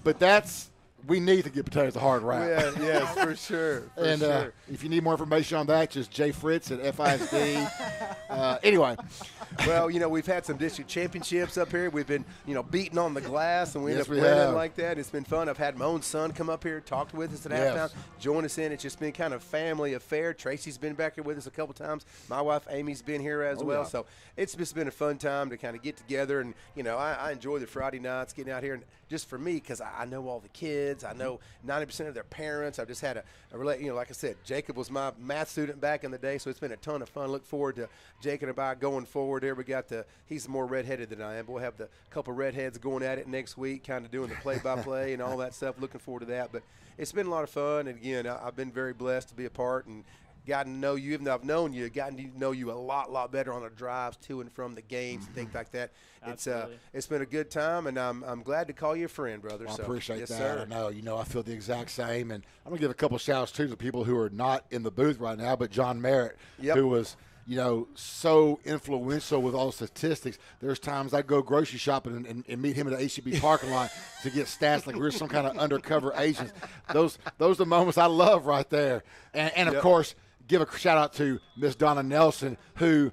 But we need to give potatoes a hard rap. Yeah, yes, for sure. If you need more information on that, just Jay Fritz at FISD. Anyway. Well, we've had some district championships up here. We've been, beating on the glass, and we end up winning like that. It's been fun. I've had my own son come up here, talked with us at halftime, join us in. It's just been kind of family affair. Tracy's been back here with us a couple times. My wife, Amy's been here as well. Yeah. So it's just been a fun time to kind of get together. And, I enjoy the Friday nights, getting out here. And just for me, because I know all the kids. I know 90% of their parents. I've just had like I said, Jacob was my math student back in the day, so it's been a ton of fun. Look forward to Jacob and I going forward there. He's more redheaded than I am, but we'll have the couple redheads going at it next week, kind of doing the play-by-play and all that stuff. Looking forward to that. But it's been a lot of fun, and again, I've been very blessed to be a part and gotten to know you. Even though I've known you, gotten to know you a lot better on the drives to and from the games and things like that. It's been a good time, and I'm glad to call you a friend, brother. Well, so, I appreciate yes, that. Sir. I know I feel the exact same, and I'm gonna give a couple shouts too to people who are not in the booth right now, but John Merritt, who was so influential with all the statistics. There's times I go grocery shopping and meet him at the HEB parking lot to get stats like we're some kind of undercover agents. Those are the moments I love right there. And of course, give a shout out to Miss Donna Nelson, who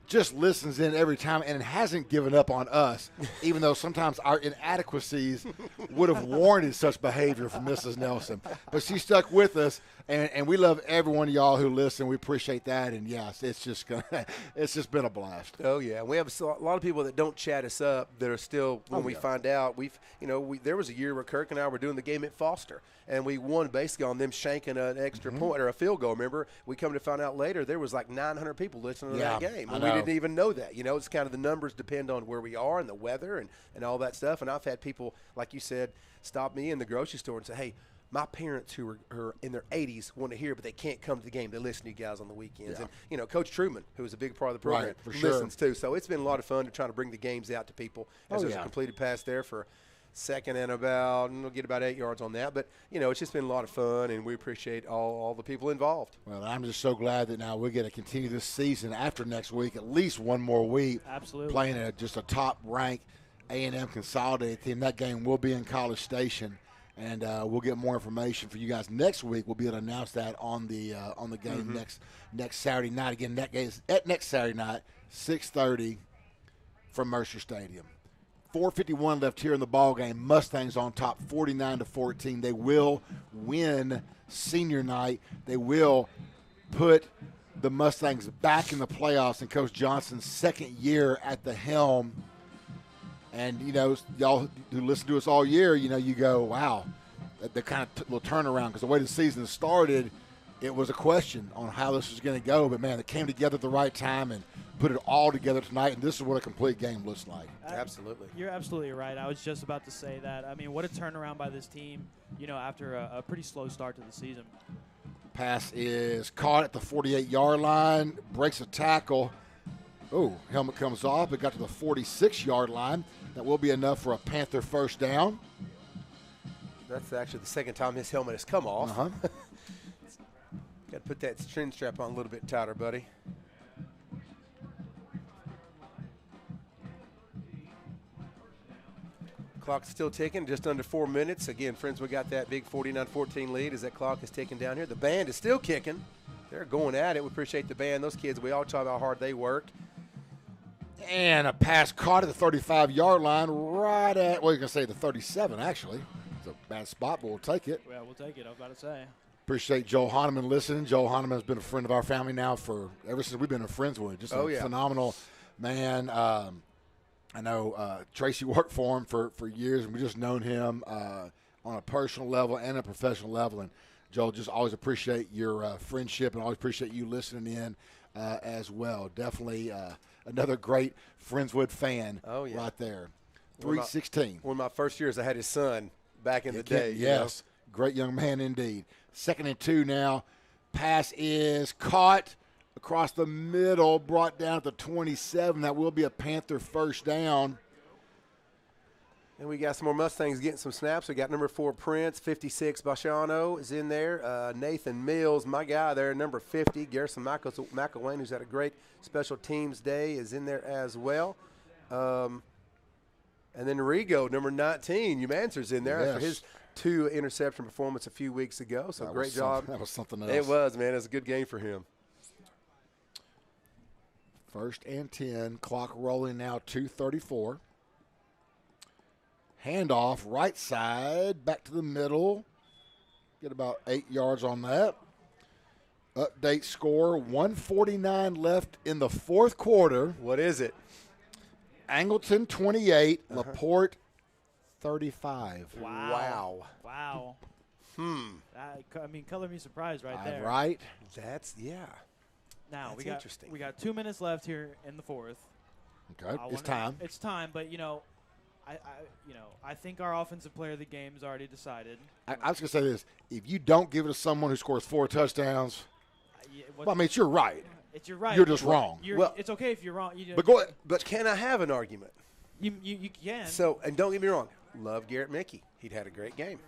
just listens in every time and hasn't given up on us, even though sometimes our inadequacies would have warranted such behavior from Mrs. Nelson. But she stuck with us, and we love every one of y'all who listen. We appreciate that, and yes, it's just been a blast. Oh yeah, we have a lot of people that don't chat us up that are still when we find out. There was a year where Kirk and I were doing the game at Foster, and we won basically on them shanking an extra point or a field goal. Remember, we come to find out later there was like 900 people listening to that game, and we didn't even know that. It's kind of the numbers depend on where we are and the weather and all that stuff. And I've had people, like you said, stop me in the grocery store and say, hey, my parents who are in their 80s want to hear, but they can't come to the game. They listen to you guys on the weekends. Yeah. And, Coach Truman, who is a big part of the program, listens too. So it's been a lot of fun to try to bring the games out to people. As there's a completed pass there for second and we'll get about 8 yards on that. But, it's just been a lot of fun, and we appreciate all the people involved. Well, I'm just so glad that now we're going to continue this season after next week, at least one more week. Absolutely. Playing at just a top-ranked A&M consolidated team. That game will be in College Station, and we'll get more information for you guys next week. We'll be able to announce that on the game next Saturday night. Again, that game is at next Saturday night, 6:30 from Mercer Stadium. 4:51 left here in the ball game. Mustangs on top, 49-14. They will win senior night. They will put the Mustangs back in the playoffs in Coach Johnson's second year at the helm. And, y'all who listen to us all year, you go, wow, the kind of little turnaround. Because the way the season started, it was a question on how this was going to go. But, man, it came together at the right time and put it all together tonight. And this is what a complete game looks like. Absolutely. You're absolutely right. I was just about to say that. I mean, what a turnaround by this team, after a pretty slow start to the season. Pass is caught at the 48-yard line, breaks a tackle. Oh, helmet comes off. It got to the 46-yard line. That will be enough for a Panther first down. That's actually the second time his helmet has come off. Uh-huh. Got to put that chin strap on a little bit tighter, buddy. Clock's still ticking, just under 4 minutes. Again, friends, we got that big 49-14 lead as that clock is ticking down here. The band is still kicking. They're going at it. We appreciate the band. Those kids, we all talk about how hard they work. And a pass caught at the 35-yard line right at, well, you're going to say the 37, actually. It's a bad spot, but we'll take it. Yeah, we'll take it. I was about to say. Appreciate Joe Hahnemann listening. Joe Hahnemann has been a friend of our family now ever since we've been in Friendswood. Just a phenomenal man. I know Tracy worked for him for years, and we've just known him on a personal level and a professional level. And, Joel, just always appreciate your friendship and always appreciate you listening in as well. Definitely another great Friendswood fan right there. 3:16. One of my first years, I had his son back in the day. Yes, great young man indeed. 2nd and 2 now. Pass is caught across the middle, brought down at the 27. That will be a Panther first down. And we got some more Mustangs getting some snaps. We got number 4, Prince, 56, Bashano is in there. Nathan Mills, my guy there, number 50. Garrison McElwain, who's had a great special teams day, is in there as well. And then Rigo, number 19, Umancer's in there after his 2 interception performance a few weeks ago. So great job. That was something else. It was, man. It was a good game for him. 1st and 10, clock rolling now, 2:34. Handoff, right side, back to the middle. Get about 8 yards on that. Update score, 1:49 left in the 4th quarter. What is it? Angleton 28, LaPorte 35. Wow. I mean, color me surprised right there. Right. That's, Now, that's interesting. We got 2 minutes left here in the 4th. Okay, it's time. It's time, but, I think our offensive player of the game is already decided. I was going to say this. If you don't give it to someone who scores 4 touchdowns, Well, I mean, you're right. It's you're right. You're just wrong. It's okay if you're wrong. But go ahead. But can I have an argument? You can. So, and don't get me wrong, love Garrett Mickey. He'd had a great game.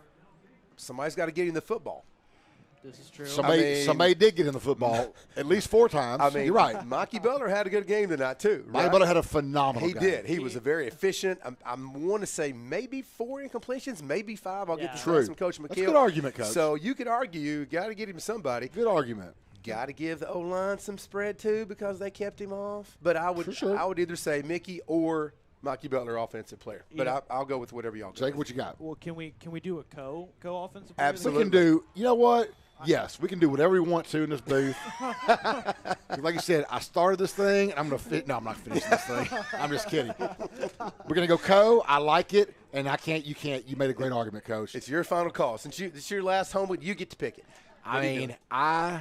Somebody's got to get him the football. This is true. Somebody did get in the football at least 4 times. I mean, you're right. Mikey Butler had a good game tonight too. Mikey Butler had a phenomenal game. He did. He was a very efficient. I want to say maybe 4 incompletions, maybe 5. I'll get the stats from Coach McKeel. That's a good argument, Coach. So you could argue, got to get him somebody. Good argument. Got to give the O-line some spread too because they kept him off. But I would either say Mickey or Mikey Butler, offensive player. But I'll go with whatever y'all go. Jake, what you got? Well, can we do a co-offensive player? Absolutely. We can do. You know what? Yes, we can do whatever we want to in this booth. Like you said, I started this thing, and I'm going to fit. No, I'm not finishing this thing. I'm just kidding. We're going to go co. I like it, and I can't. You can't. You made a great argument, Coach. It's your final call. Since it's your last home, you get to pick it. I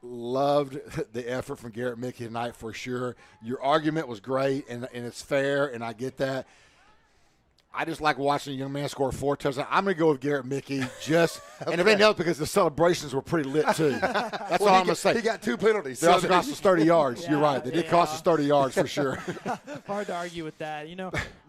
loved the effort from Garrett Mickey tonight for sure. Your argument was great, and it's fair, and I get that. I just like watching a young man score 4 touchdowns. I'm going to go with Garrett Mickey just and if anything else, because the celebrations were pretty lit too. That's all I'm going to say. He got 2 penalties. They also cost us 30 yards. You're right. They did cost us 30 yards for sure. Hard to argue with that.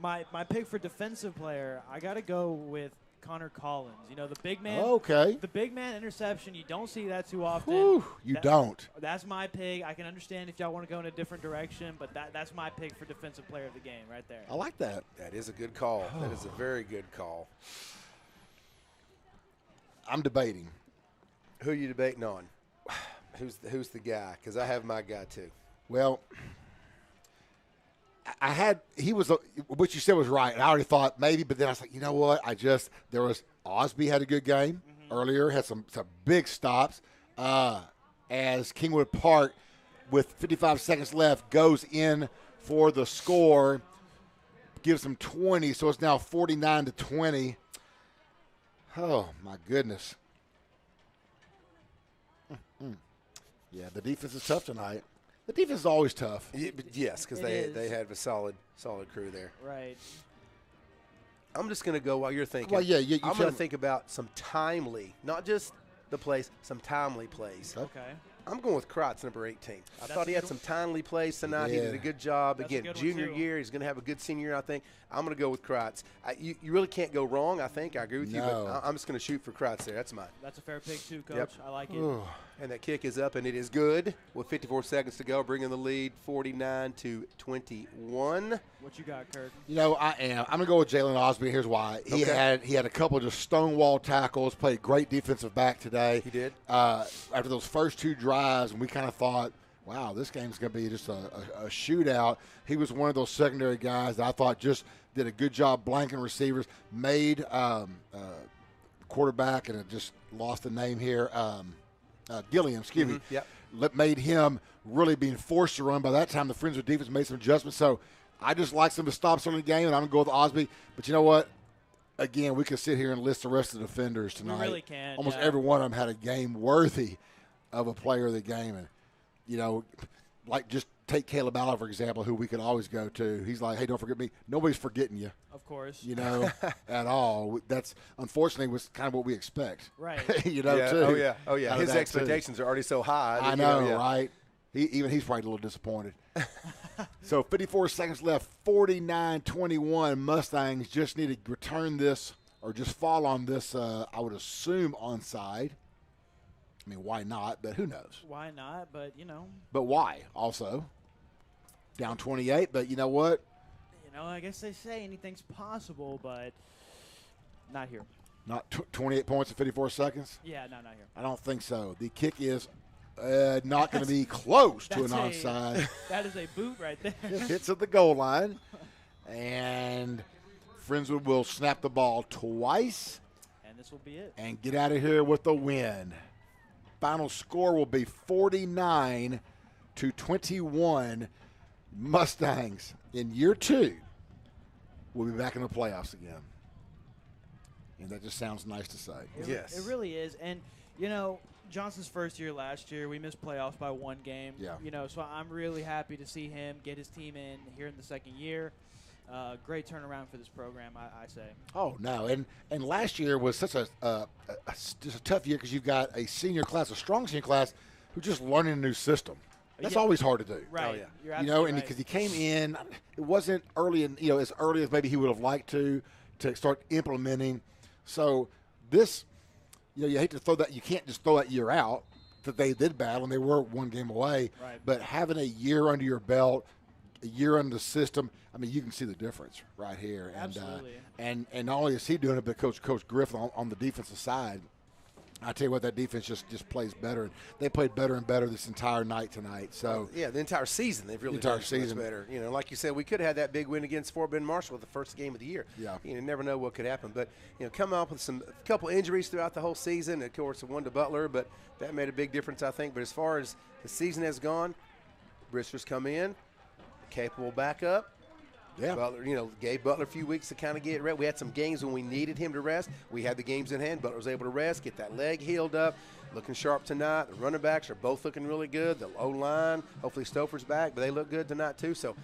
My pick for defensive player, I got to go with Connor Collins. The big man. Okay. The big man interception, you don't see that too often. Whew, you don't. That's my pick. I can understand if y'all want to go in a different direction, but that's my pick for defensive player of the game right there. I like that. That is a good call. That is a very good call. I'm debating. Who are you debating on? Who's the guy? Because I have my guy too. Well, what you said was right. And I already thought maybe, but then I was like, you know what? Osby had a good game earlier, had some big stops. As Kingwood Park, with 55 seconds left, goes in for the score, gives them 20, so it's now 49-20. Oh, my goodness. Yeah, the defense is tough tonight. The defense is always tough. Yes, because they have a solid crew there. Right. I'm just going to go while you're thinking. Well, yeah, I'm going to think about some timely, not just the plays, some timely plays. Okay. I'm going with Krotz, number 18. I thought he had some timely plays tonight. Yeah. He did a good job. That's Again, a good junior one, too. year. He's going to have a good senior year, I think. I'm going to go with Krotz. You really can't go wrong, I think. I agree with you, but I'm just going to shoot for Krotz there. That's mine. That's a fair pick, too, Coach. Yep. I like it. And that kick is up, and it is good with 54 seconds to go, bringing the lead 49-21. What you got, Kirk? I am. I'm going to go with Jalen Osby. Here's why. He had a couple of just stonewall tackles, played great defensive back today. He did. After those first 2 drives, and we kind of thought, wow, this game's going to be just a shootout. He was one of those secondary guys that I thought just did a good job blanking receivers, made quarterback, and it just lost the name here, Gilliam, excuse me. Yep. Made him really being forced to run. By that time, the Friendswood defense made some adjustments. So I just like some of the stops on the game, and I'm going to go with Osby. But you know what? Again, we could sit here and list the rest of the defenders tonight. We really can. Almost every one of them had a game worthy of a player of the game. And, like just take Caleb Allen, for example, who we could always go to. He's like, hey, don't forget me. Nobody's forgetting you. Of course. At all. That's unfortunately was kind of what we expect. Right. Too. Oh, yeah. His expectations are already so high. I know, right? He's probably a little disappointed. So 54 seconds left, 49-21. Mustangs just need to return this or just fall on this, I would assume, onside. I mean, why not? But who knows? Why not? But, But why also? Down 28, but you know what? I guess they say anything's possible, but not here. Not 28 points in 54 seconds? Yeah, no, not here. I don't think so. The kick is not going to be close to an onside. That is a boot right there. It hits at the goal line. And Friendswood will snap the ball twice. And this will be it. And get out of here with a win. Final score will be 49-21. Mustangs in year 2 will be back in the playoffs again. And that just sounds nice to say. Yes. It really is. And, Johnson's first year last year, we missed playoffs by 1 game. Yeah. So I'm really happy to see him get his team in here in the second year. Great turnaround for this program, I say. Oh, no. And last year was such just a tough year because you've got a strong senior class, who's just learning a new system. That's Yeah. always hard to do. Right. Oh, yeah. You're You know, absolutely and right. because he came in, it wasn't early, as early as maybe he would have liked to start implementing. So this, you hate to throw that. You can't just throw that year out that they did battle and they were one game away. Right. But having a year under your belt, a year under the system, I mean, you can see the difference right here. Absolutely. And not only is he doing it, but Coach Griffin on the defensive side. I tell you what, that defense just plays better. They played better and better this entire night tonight. So Yeah, the entire season they've really Entire done so much season. better. You know, like you said, we could have had that big win against Fort Bend Marshall the first game of the year. Yeah. You never know what could happen. But coming up with a couple injuries throughout the whole season. Of course, one to Butler, but that made a big difference, I think. But as far as the season has gone, Brister's come in, capable backup. yeah, Butler, gave Butler a few weeks to kind of get ready. We had some games when we needed him to rest. We had the games in hand. Butler was able to rest, get that leg healed up, looking sharp tonight. The running backs are both looking really good. The O-line, hopefully Stouffer's back, but they look good tonight too. So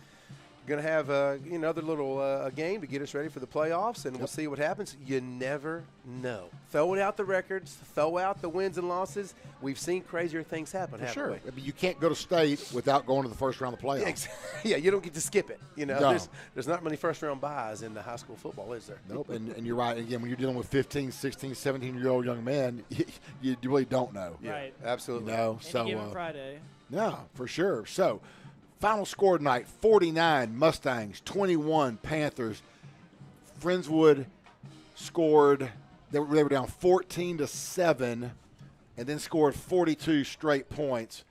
going to have another little game to get us ready for the playoffs, and we'll see what happens. You never know. Throw out the records, throw out the wins and losses. We've seen crazier things happen, haven't sure. we? I mean, you can't go to state without going to the first round of the playoffs. Yeah, you don't get to skip it. No. There's not many first-round buys in the high school football, is there? Nope, and you're right. Again, when you're dealing with 15, 16, 17-year-old young men, you really don't know. Yeah, Right. absolutely. Any given Friday. No, for sure. So, final score tonight, 49 Mustangs, 21 Panthers. Friendswood scored, they were down 14-7, and then scored 42 straight points.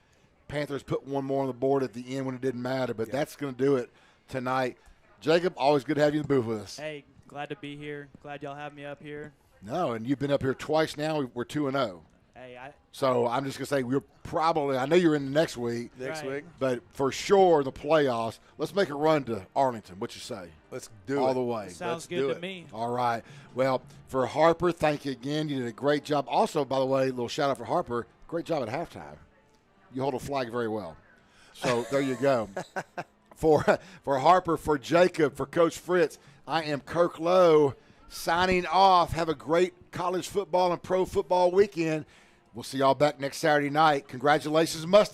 Panthers put one more on the board at the end when it didn't matter, but that's going to do it tonight. Jacob, always good to have you in the booth with us. Hey, glad to be here. Glad y'all have me up here. No, and you've been up here twice now. We're 2-0. Hey, So I'm just going to say we're probably – I know you're in the next week. Next Right. week, But for sure, the playoffs, let's make a run to Arlington. What you say? let's do All it. the way. sounds do good it. to me. All right. Well, for Harper, thank you again. You did a great job. Also, by the way, a little shout out for Harper. Great job at halftime. You hold a flag very well. So there you go. For Harper, for Jacob, for Coach Fritz, I am Kirk Lowe signing off. Have a great college football and pro football weekend. We'll see y'all back next Saturday night. Congratulations, Mustangs.